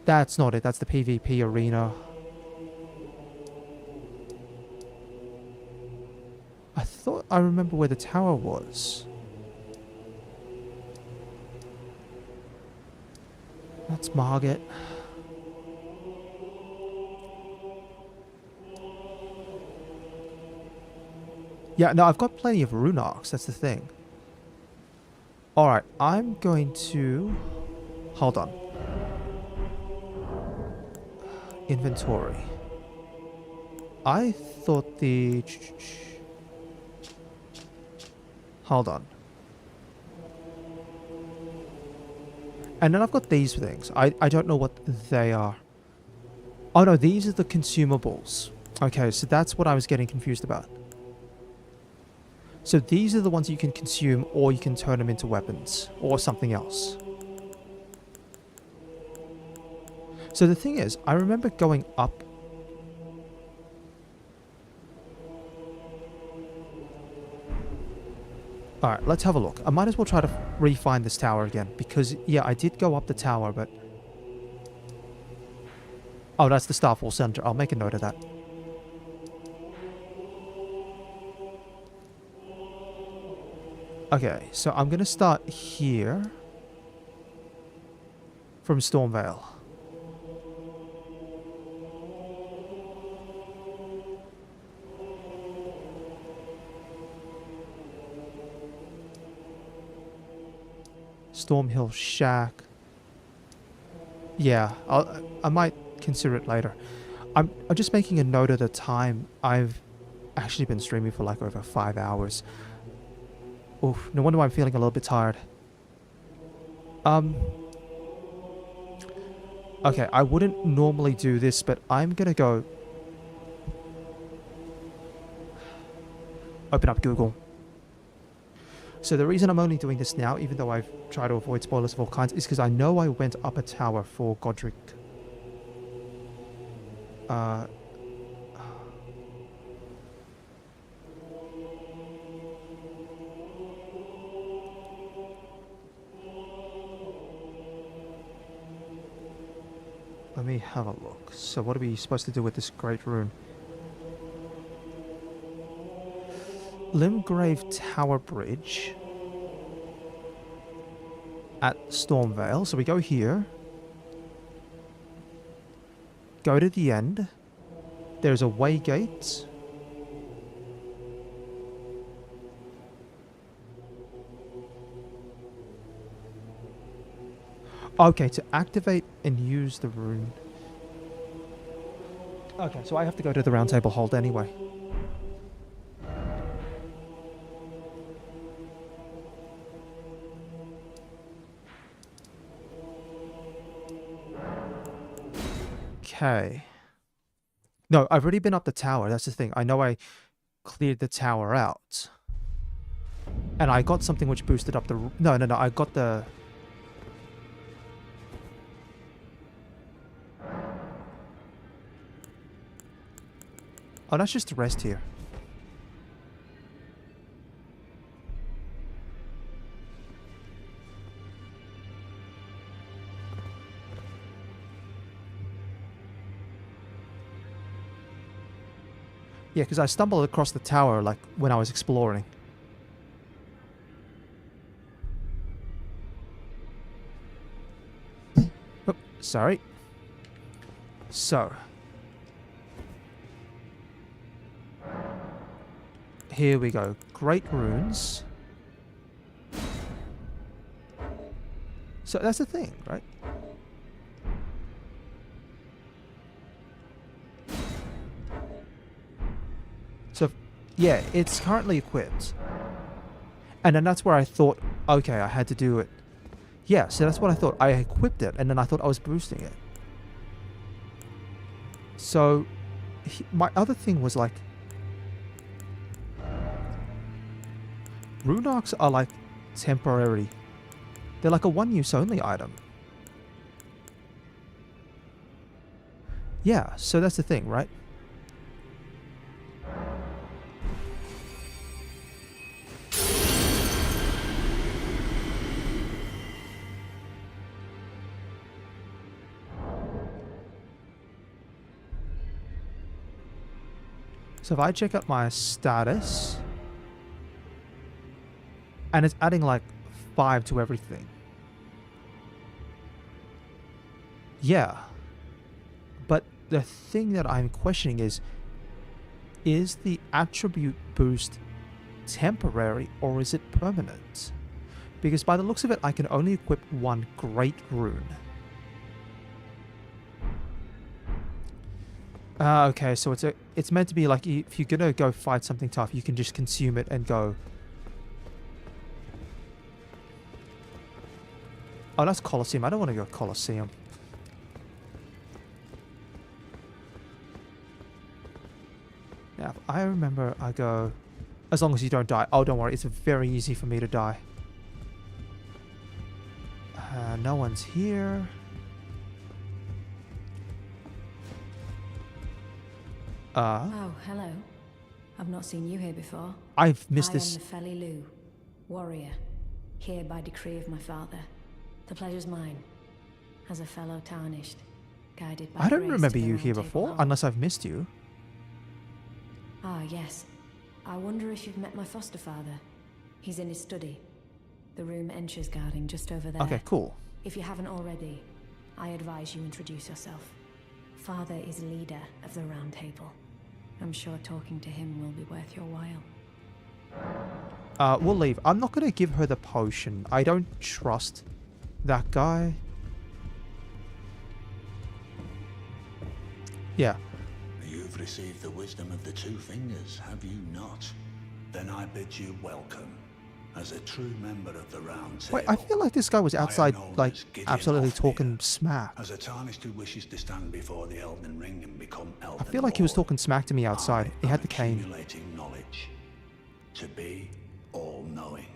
That's not it. That's the PvP arena. I thought I remember where the tower was. That's Margit. Yeah, no, I've got plenty of rune arcs, that's the thing. Alright, I'm going to... Hold on. Inventory. I thought the... Hold on. And then I've got these things. I don't know what they are. Oh no, these are the consumables. Okay, so that's what I was getting confused about. So these are the ones you can consume, or you can turn them into weapons, or something else. So the thing is, I remember going up... Alright, let's have a look. I might as well try to re-find this tower again, because, yeah, I did go up the tower, but... Oh, that's the Starfall Center. I'll make a note of that. Okay, so I'm going to start here. From Stormvale. Stormhill Shack. Yeah, I might consider it later. I'm just making a note of the time. I've actually been streaming for like over 5 hours. Oof, no wonder why I'm feeling a little bit tired. Okay, I wouldn't normally do this, but I'm gonna go... Open up Google. So the reason I'm only doing this now, even though I've tried to avoid spoilers of all kinds, is because I know I went up a tower for Godric. Let me have a look. So what are we supposed to do with this great rune? Limgrave Tower Bridge at Stormvale. So we go here. Go to the end. There's a way gate. Okay, to activate and use the rune. Okay, so I have to go to the round table hold anyway. Okay. No, I've already been up the tower. That's the thing. I know I cleared the tower out. And I got something which boosted up the... No. I got the... Oh, that's just the rest here. Yeah, because I stumbled across the tower, like, when I was exploring. Oh, sorry. So. Here we go. Great runes. So that's the thing, right? So, yeah, it's currently equipped. And then that's where I thought, okay, I had to do it. Yeah, so that's what I thought. I equipped it, and then I thought I was boosting it. So, my other thing was like, rune arcs are like temporary. They're like a one-use only item. Yeah, so that's the thing, right? So if I check out my status, and it's adding like 5 to everything. Yeah. But the thing that I'm questioning is the attribute boost temporary or is it permanent? Because by the looks of it, I can only equip one great rune. Okay, so it's meant to be like if you're gonna go fight something tough, you can just consume it and go. Oh, that's Colosseum. I don't want to go Colosseum. Now, if I remember, I go, as long as you don't die. Oh, don't worry. It's very easy for me to die. No one's here. Oh, hello. I've not seen you here before. I've missed this. I am the Feli Lu, warrior, here by decree of my father. The pleasure's mine, as a fellow tarnished, guided by I don't grace remember to the you Round here Table before, Hall. unless I've missed you. Ah, yes. I wonder if you've met my foster father. He's in his study. The room Encher's guarding just over there. Okay, cool. If you haven't already, I advise you introduce yourself. Father is leader of the Round Table. I'm sure talking to him will be worth your while. We'll leave. I'm not going to give her the potion. I don't trust that guy. Yeah. You've received the wisdom of the two fingers, have you not? Then I bid you welcome, as a true member of the Round Table. Wait, I feel like this guy was outside, like, absolutely talking smack. As a tarnished who wishes to stand before the Elden Ring and become Elden I feel like he was Lord, talking smack to me outside. He had the cane. accumulating knowledge, to be all-knowing.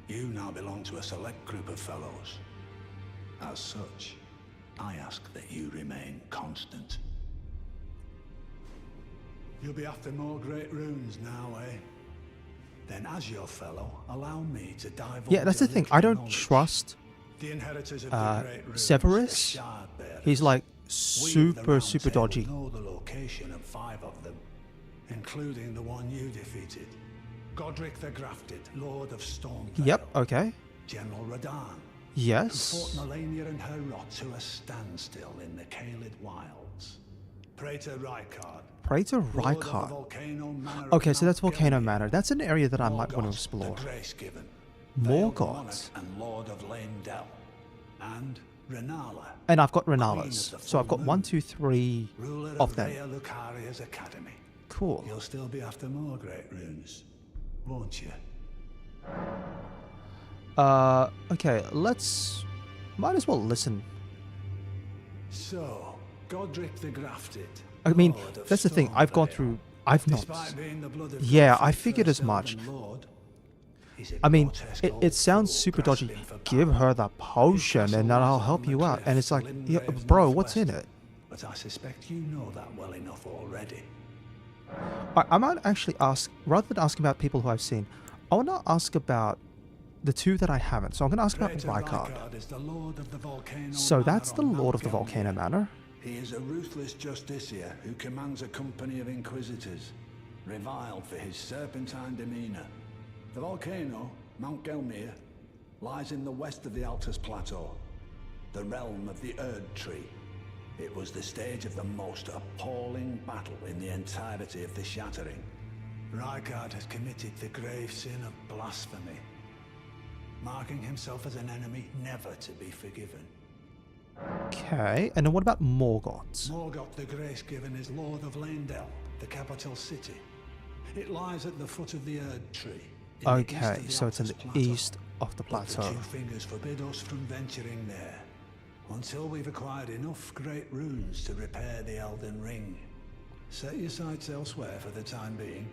You now belong to a select group of fellows. As such, I ask that you remain constant. You'll be after more great runes now, eh? Then as your fellow, allow me to dive. Yeah, that's the thing. I don't trust the inheritors of the great runes, Severus. the shard bearers. He's like We of the Round super Table dodgy. know the location of 5 of them, including the one you defeated. Godric the Grafted, Lord of Stormvale. Yep, okay. General Radahn, who Yes. fought Melania and her rot to a standstill in the Caelid Wilds. Praetor Rykard. Praetor Lord of the Rykard. Volcano Manor of Okay, so Mount that's Volcano Gelmir. Manor. That's an area that I might want to Morgoth, explore. The Grace-given, More Veiled Monarch gods. and Lord of Leyndell. And Renala, And I've got Queen Renalas. of the So I've got Full 1, Moon, 2, 3 ruler of of them. Rhea Lucaria's Academy. Cool. You'll still be after more great runes, won't you? Okay, might as well listen. So, Godric the Grafted. I mean, Lord of that's the thing. I've gone Stormvale. through. I've not. Despite being the blood of Yeah, Godfrey I figured as first much. Elven Lord, he's a I mean, grotesque it old sounds fool super dodgy. grasping for Give power. her the potion His and then I'll castle help lies you on out. the And it's like, cliff, yeah, Limgrave's bro, what's in northwest. it? But I suspect you know that well enough already. I might actually ask, rather than asking about people who I've seen, I want to ask about the two that I haven't. So I'm going to ask about Praetor Rykard. Rykard is the Lord of the Volcano So that's the Manor on Lord of Mount the Volcano Gelmir. Manor. He is a ruthless justiciar who commands a company of inquisitors, reviled for his serpentine demeanor. The volcano, Mount Gelmir, lies in the west of the Altus Plateau, the realm of the Erd Tree. It was the stage of the most appalling battle in the entirety of the Shattering. Rykard has committed the grave sin of blasphemy, marking himself as an enemy never to be forgiven. Okay, and then what about Morgoth? Morgoth the Grace-given is Lord of Leyndell, the capital city. It lies at the foot of the Erd Tree. in the east Okay, of the so it's in Altus the Plateau. east of the But the plateau. two fingers forbid us from venturing there, until we've acquired enough great runes to repair the Elden Ring. Set your sights elsewhere for the time being.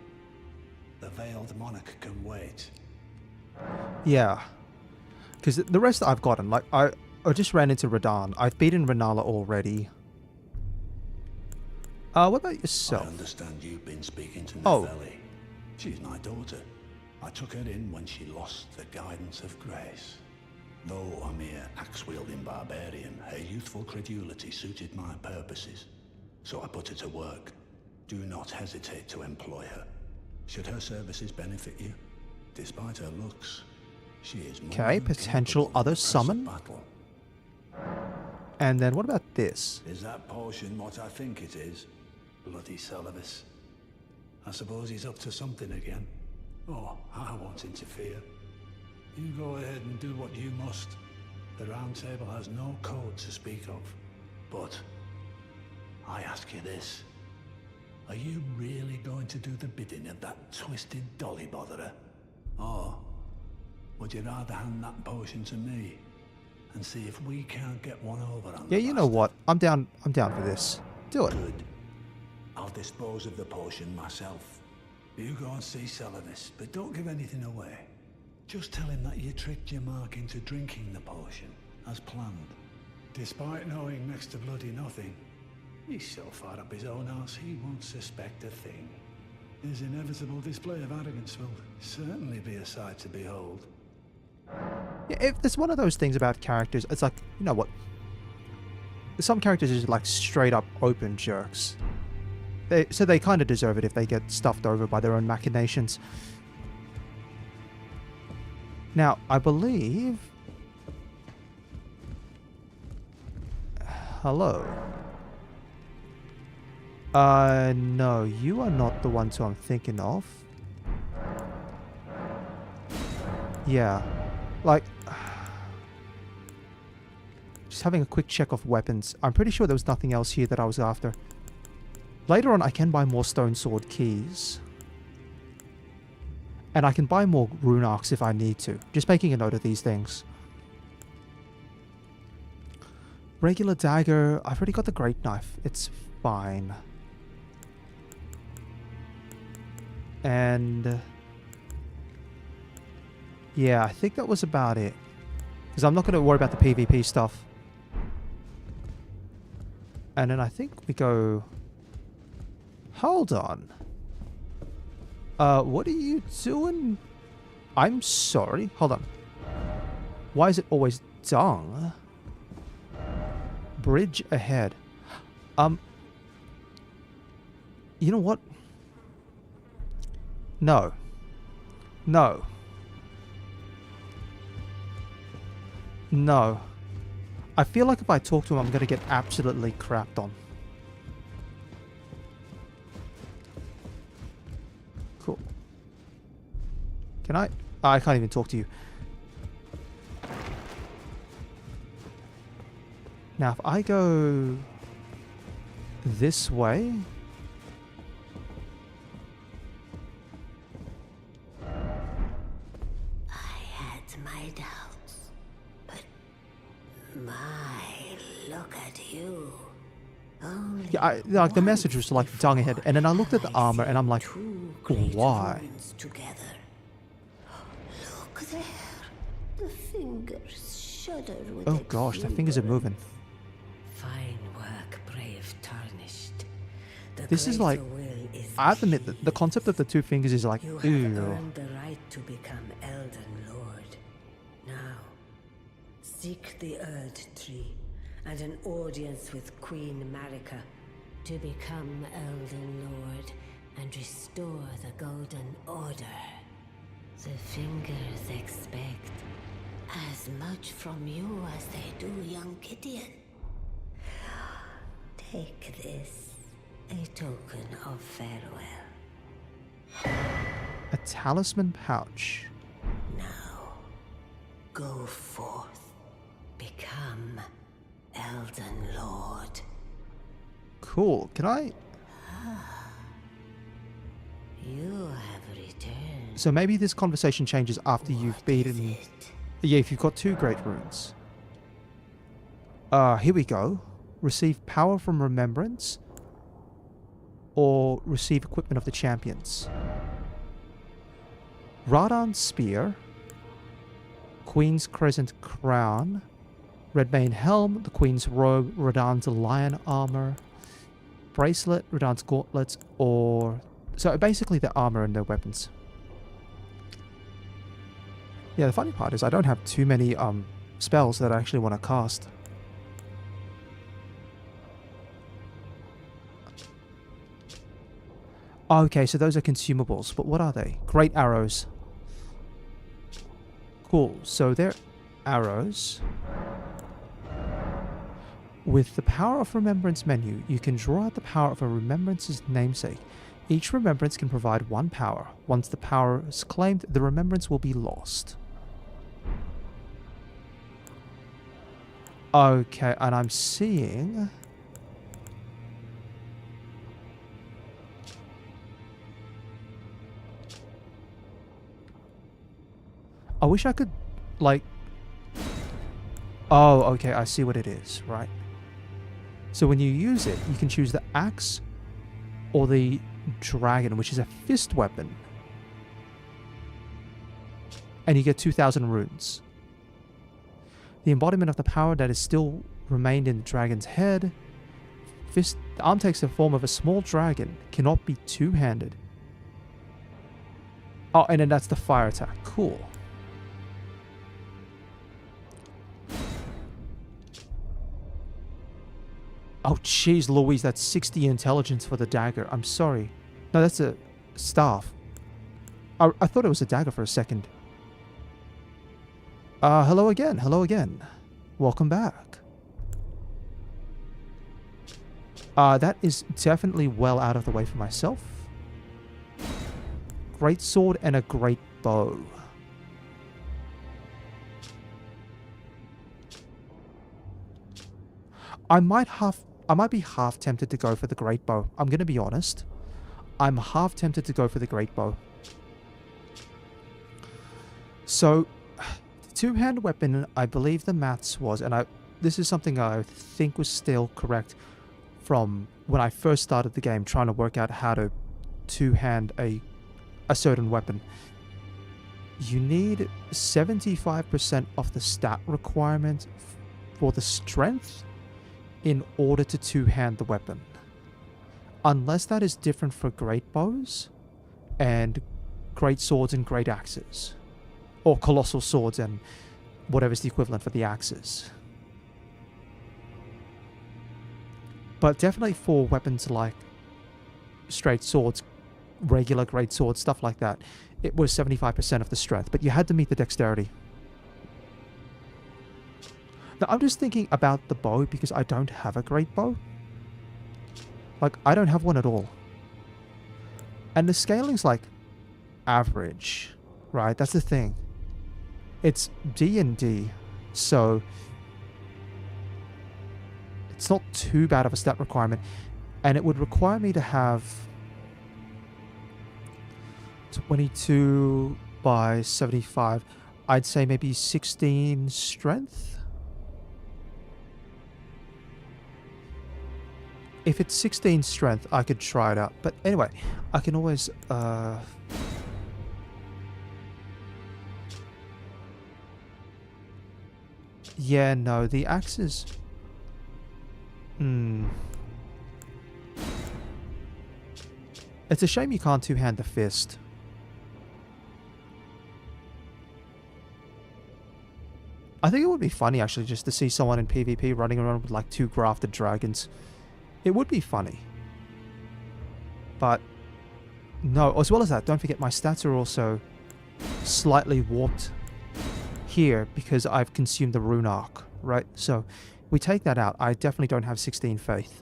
The Veiled Monarch can wait. Yeah, because the rest that I've gotten, like I just ran into Radahn. I've beaten Renala already. What about I yourself? understand you've been speaking to Oh. Nepheli. She's my daughter. I took her in when she lost the guidance of grace. Though a mere axe-wielding barbarian, her youthful credulity suited my purposes. So I put her to work. Do not hesitate to employ her. Should her services benefit you, despite her looks, she is more Okay, than potential capable of other impressive summon. battle. And then what about this? Is that potion what I think it is? Bloody Celadus. I suppose he's up to something again. Oh, I won't interfere. You go ahead and do what you must. The Round Table has no code to speak of. But I ask you this. Are you really going to do the bidding of that twisted dolly botherer? Or would you rather hand that potion to me and see if we can't get one over on Yeah, you know what? I'm down for this. Do it. Good. I'll dispose of the potion myself. You go and see Celadus, but don't give anything away. Just tell him that you tricked your mark into drinking the potion, as planned. Despite knowing next to bloody nothing, he's so far up his own arse he won't suspect a thing. His inevitable display of arrogance will certainly be a sight to behold. Yeah, if there's one of those things about characters, it's like, you know what? Some characters are just like straight up open jerks. So they kind of deserve it if they get stuffed over by their own machinations. Now, I believe... Hello. No, you are not the ones who I'm thinking of. Yeah. Like... Just having a quick check of weapons. I'm pretty sure there was nothing else here that I was after. Later on, I can buy more stone sword keys. And I can buy more rune arcs if I need to. Just making a note of these things. Regular dagger. I've already got the great knife. It's fine. And... yeah, I think that was about it. Because I'm not going to worry about the PvP stuff. And then I think we go... Hold on. What are you doing? I'm sorry. Hold on. Why is it always dung? Bridge ahead. You know what? No. No. No. I feel like if I talk to him, I'm going to get absolutely crapped on. Cool. Can I? Oh, I can't even talk to you. Now, if I go this way... I had my doubts, but look at you. Only yeah, like the message was like dung ahead, and then I looked at the armor and I'm like, why? Together. Look there. The fingers shudder with Oh gosh, the fingers are moving. Fine work, brave tarnished. This is like, I have to admit that the concept of the two fingers is like, you have ew. earned the right to become Elden Lord. Now, seek the Erd Tree and an audience with Queen Marika to become Elden Lord and restore the Golden Order. The fingers expect as much from you as they do young Gideon. Take this, a token of farewell. A talisman pouch. Now, go forth, become Elden Lord. Cool. Can I? You have returned. So maybe this conversation changes after you've beaten... Yeah, if you've got 2 great runes. Here we go. Receive power from remembrance. Or receive equipment of the champions. Radan's spear. Queen's crescent crown. Redmane helm. The queen's robe. Radan's lion armor. Bracelet. Radan's gauntlets. Or... so basically the armor and their weapons. Yeah, the funny part is I don't have too many spells that I actually want to cast. Okay, so those are consumables, but what are they? Great arrows. Cool, so they're arrows. With the Power of Remembrance menu, you can draw out the power of a remembrance's namesake. Each remembrance can provide one power. Once the power is claimed, the remembrance will be lost. Okay, and I'm seeing... I wish I could, like... Oh, okay, I see what it is, right. So when you use it, you can choose the axe or the dragon, which is a fist weapon. And you get 2,000 runes. The embodiment of the power that is still remained in the dragon's head. The arm takes the form of a small dragon, cannot be two-handed. Oh, and then that's the fire attack. Cool. Oh, jeez, Louise, that's 60 intelligence for the dagger. I'm sorry. No, that's a staff. I thought it was a dagger for a second. Hello again. Hello again. Welcome back. That is definitely well out of the way for myself. Great sword and a great bow. I might be half tempted to go for the great bow. I'm going to be honest. I'm half tempted to go for the great bow. So, the two-hand weapon, I believe the maths was, and this is something I think was still correct from when I first started the game, trying to work out how to two-hand a certain weapon. You need 75% of the stat requirement for the strength in order to two-hand the weapon. Unless that is different for great bows and great swords and great axes. Or colossal swords and whatever's the equivalent for the axes. But definitely for weapons like straight swords, regular great swords, stuff like that, it was 75% of the strength, but you had to meet the dexterity. Now, I'm just thinking about the bow because I don't have a great bow. Like, I don't have one at all. And the scaling's like average, right? That's the thing. It's D&D, so it's not too bad of a stat requirement. And it would require me to have 22 by 75. I'd say maybe 16 strength. If it's 16 strength, I could try it out. But anyway, I can always... Yeah, no, the axes... It's a shame you can't two-hand the fist. I think it would be funny, actually, just to see someone in PvP running around with, like, 2 grafted dragons. It would be funny. But, no, as well as that, don't forget my stats are also slightly warped here because I've consumed the rune arc, right? So, we take that out. I definitely don't have 16 faith.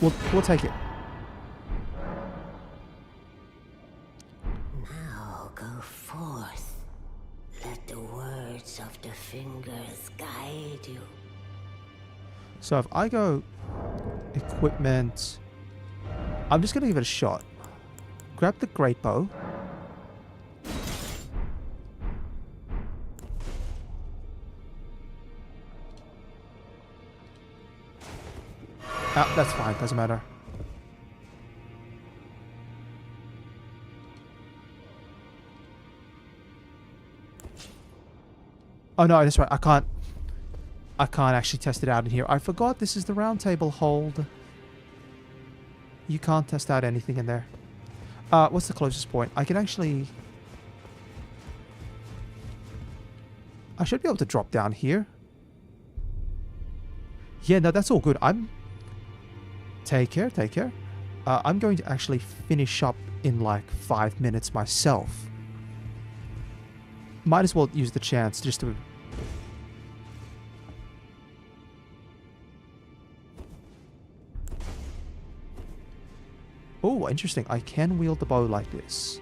We'll take it. Now go forth. Let the words of the fingers guide you. So if I go equipment, I'm just going to give it a shot. Grab the great bow. Ah, that's fine. Doesn't matter. Oh no, that's right. I can't actually test it out in here. I forgot this is the round table hold. You can't test out anything in there. What's the closest point? I can actually... I should be able to drop down here. Yeah, no, that's all good. Take care, take care. I'm going to actually finish up in like 5 minutes myself. Might as well use the chance just to... Oh, interesting. I can wield the bow like this.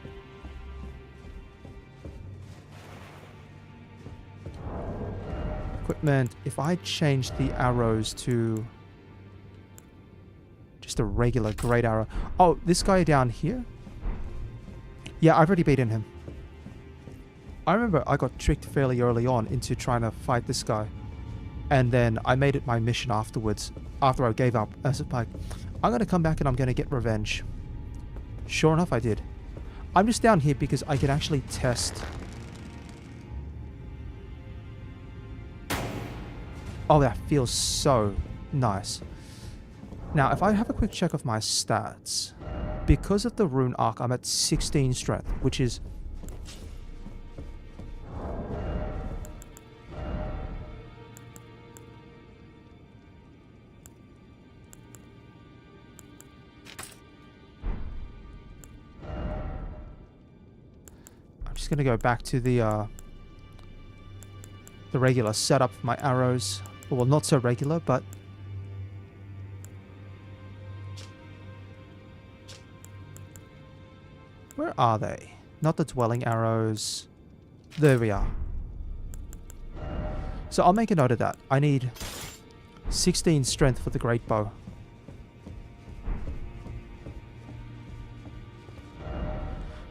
Equipment. If I change the arrows to just a regular great arrow. Oh, this guy down here? Yeah, I've already beaten him. I remember I got tricked fairly early on into trying to fight this guy. And then I made it my mission afterwards, after I gave up. As like, I'm going to come back and I'm going to get revenge. Sure enough, I did. I'm just down here because I can actually test. Oh, that feels so nice. Now, if I have a quick check of my stats, because of the rune arc, I'm at 16 strength, which is... I'm just going to go back to the regular setup for my arrows. Well, not so regular, but... Where are they? Not the dwelling arrows. There we are. So I'll make a note of that. I need 16 strength for the great bow.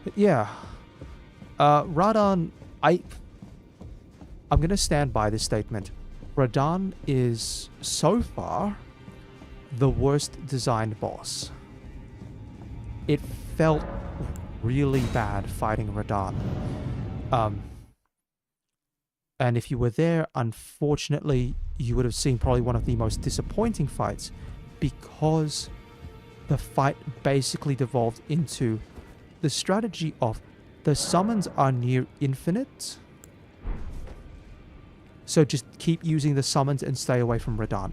But yeah. Radahn, I'm going to stand by this statement. Radahn is, so far, the worst designed boss. It felt really bad fighting Radahn. And if you were there, unfortunately, you would have seen probably one of the most disappointing fights, because the fight basically devolved into the strategy of the summons are near infinite, so just keep using the summons and stay away from Radahn.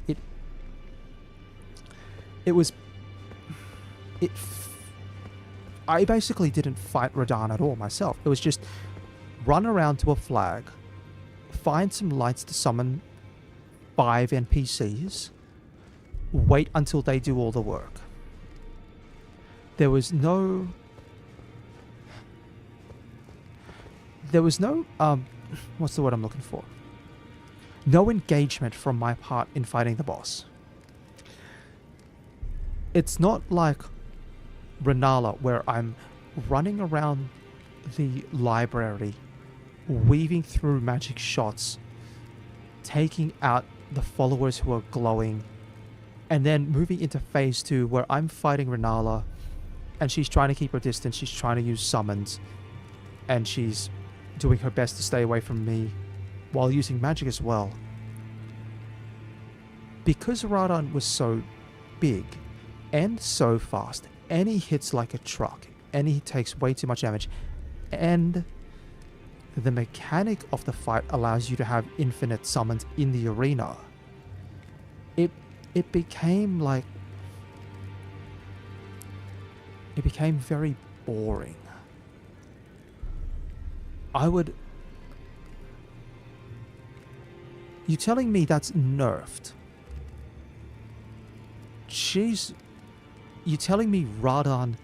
I basically didn't fight Radahn at all myself. It was just run around to a flag, find some lights to summon 5 NPCs, wait until they do all the work. There was no... what's the word I'm looking for? No engagement from my part in fighting the boss. It's not like Renala, where I'm running around the library, weaving through magic shots, taking out the followers who are glowing, and then moving into phase 2, where I'm fighting Renala, and she's trying to keep her distance, she's trying to use summons, and she's doing her best to stay away from me, while using magic as well. Because Radahn was so big, and so fast, and he hits like a truck, and he takes way too much damage, and the mechanic of the fight allows you to have infinite summons in the arena, it became like... It became very boring. You telling me that's nerfed? Jeez. You telling me Radahn,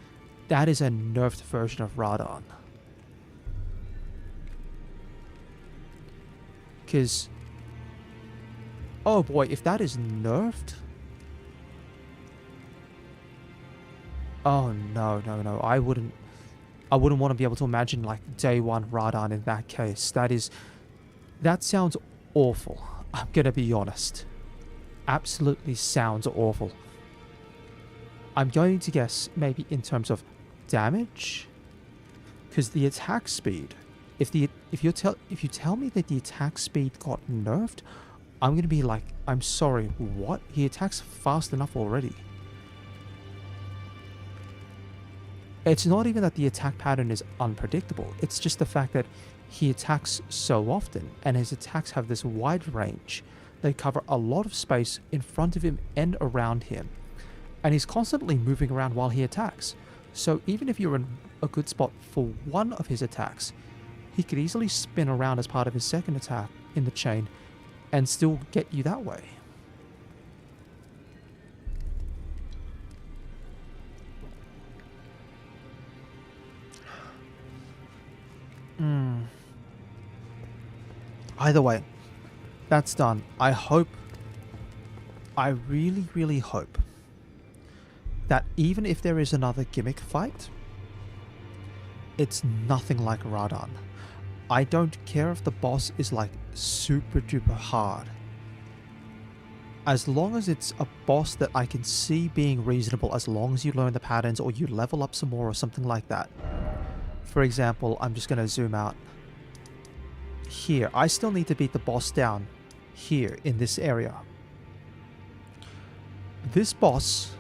that is a nerfed version of Radahn? Because... Oh boy, if that is nerfed... Oh no, no, no. I wouldn't want to be able to imagine like day 1 Radahn in that case. That sounds awful. I'm gonna be honest. Absolutely sounds awful. I'm going to guess maybe in terms of damage, because the attack speed, if you tell me that the attack speed got nerfed, I'm going to be like, I'm sorry, what? He attacks fast enough already. It's not even that the attack pattern is unpredictable. It's just the fact that he attacks so often, and his attacks have this wide range. They cover a lot of space in front of him and around him. and he's constantly moving around while he attacks. So even if you're in a good spot for one of his attacks, he could easily spin around as part of his second attack in the chain and still get you that way. Either way, that's done. I really, really hope that even if there is another gimmick fight, it's nothing like Radan. I don't care if the boss is like super duper hard. As long as it's a boss that I can see being reasonable, as long as you learn the patterns or you level up some more or something like that. For example, I'm just going to zoom out. Here, I still need to beat the boss down here in this area. This boss,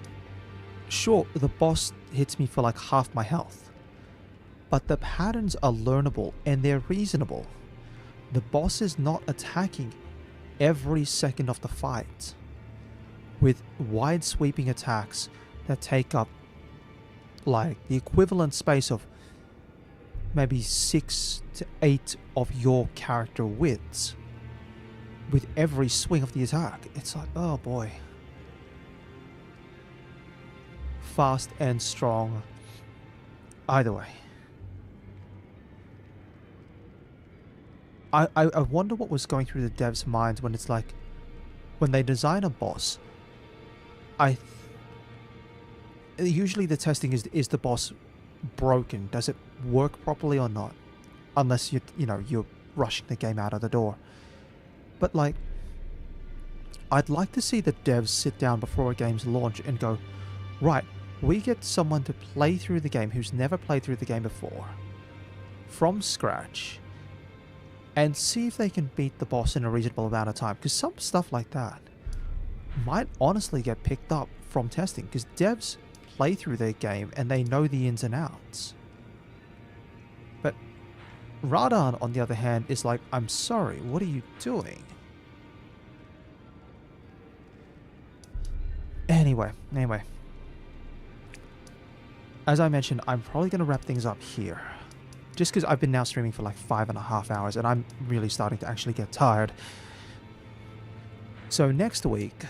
sure, the boss hits me for like half my health, but the patterns are learnable and they're reasonable. The boss is not attacking every second of the fight with wide sweeping attacks that take up like the equivalent space of maybe 6 to 8 of your character widths with every swing of the attack. It's like, oh boy. Fast and strong. Either way. I wonder what was going through the devs' minds when it's like, when they design a boss, usually the testing is the boss broken? Does it work properly or not? Unless you're rushing the game out of the door. But like, I'd like to see the devs sit down before a game's launch and go, right, we get someone to play through the game who's never played through the game before, from scratch, and see if they can beat the boss in a reasonable amount of time. Because some stuff like that might honestly get picked up from testing, because devs play through their game and they know the ins and outs. But Radan, on the other hand, is like, I'm sorry, what are you doing? Anyway. As I mentioned, I'm probably going to wrap things up here. Just because I've been now streaming for like 5.5 hours and I'm really starting to actually get tired. So next week,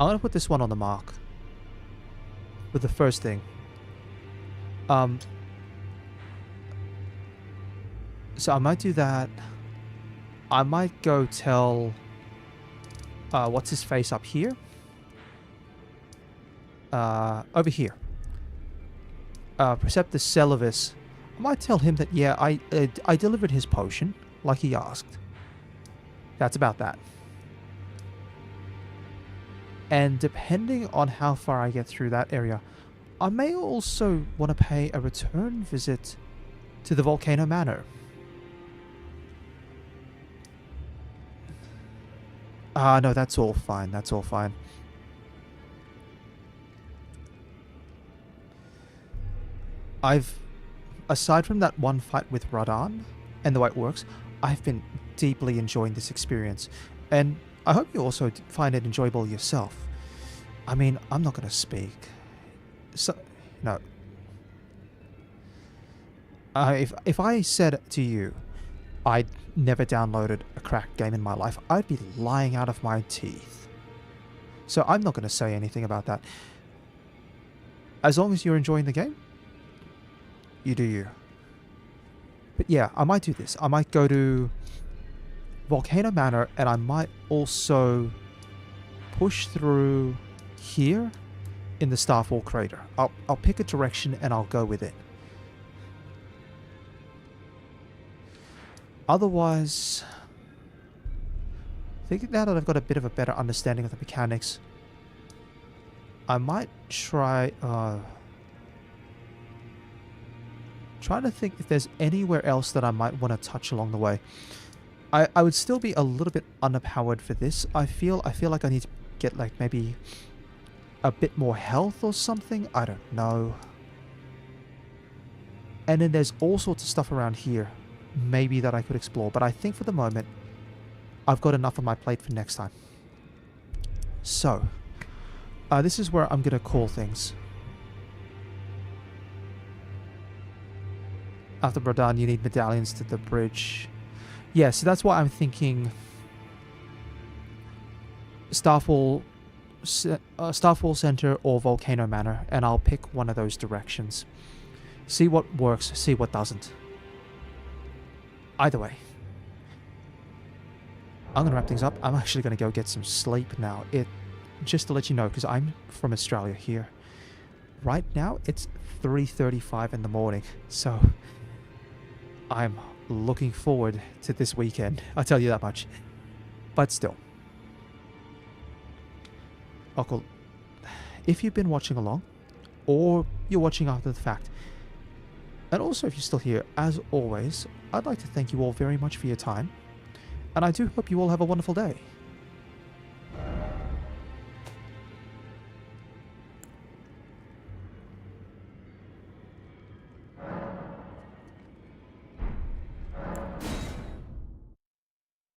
I'm going to put this one on the mark with the first thing. So I might do that. I might go tell what's his face up here? Over here. Preceptor Celavis. I might tell him that, yeah, I delivered his potion, like he asked. That's about that. And depending on how far I get through that area, I may also want to pay a return visit to the Volcano Manor. No, that's all fine. That's all fine. Aside from that one fight with Radan and the way it works, I've been deeply enjoying this experience. And I hope you also find it enjoyable yourself. I mean, I'm not going to speak. So, no. If I said to you, I'd never downloaded a cracked game in my life, I'd be lying out of my teeth. So I'm not going to say anything about that. As long as you're enjoying the game, you do you. But yeah, I might do this. I might go to Volcano Manor, and I might also push through here in the Starfall Crater. I'll pick a direction and I'll go with it. Otherwise, I think now that I've got a bit of a better understanding of the mechanics, I might try trying to think if there's anywhere else that I might want to touch along the way. I would still be a little bit underpowered for this. I feel like I need to get like maybe a bit more health or something. I don't know. And then there's all sorts of stuff around here maybe that I could explore, but I think for the moment I've got enough on my plate for next time. So This is where I'm gonna call things. After Bradan, you need medallions to the bridge. Yeah, so that's why I'm thinking Starfall Center or Volcano Manor, and I'll pick one of those directions. See what works, see what doesn't. Either way, I'm gonna wrap things up. I'm actually gonna go get some sleep now. Just to let you know, because I'm from Australia here. Right now, it's 3:35 in the morning, so I'm looking forward to this weekend. I'll tell you that much. But still. Uncle, if you've been watching along, or you're watching after the fact, and also if you're still here, as always, I'd like to thank you all very much for your time, and I do hope you all have a wonderful day.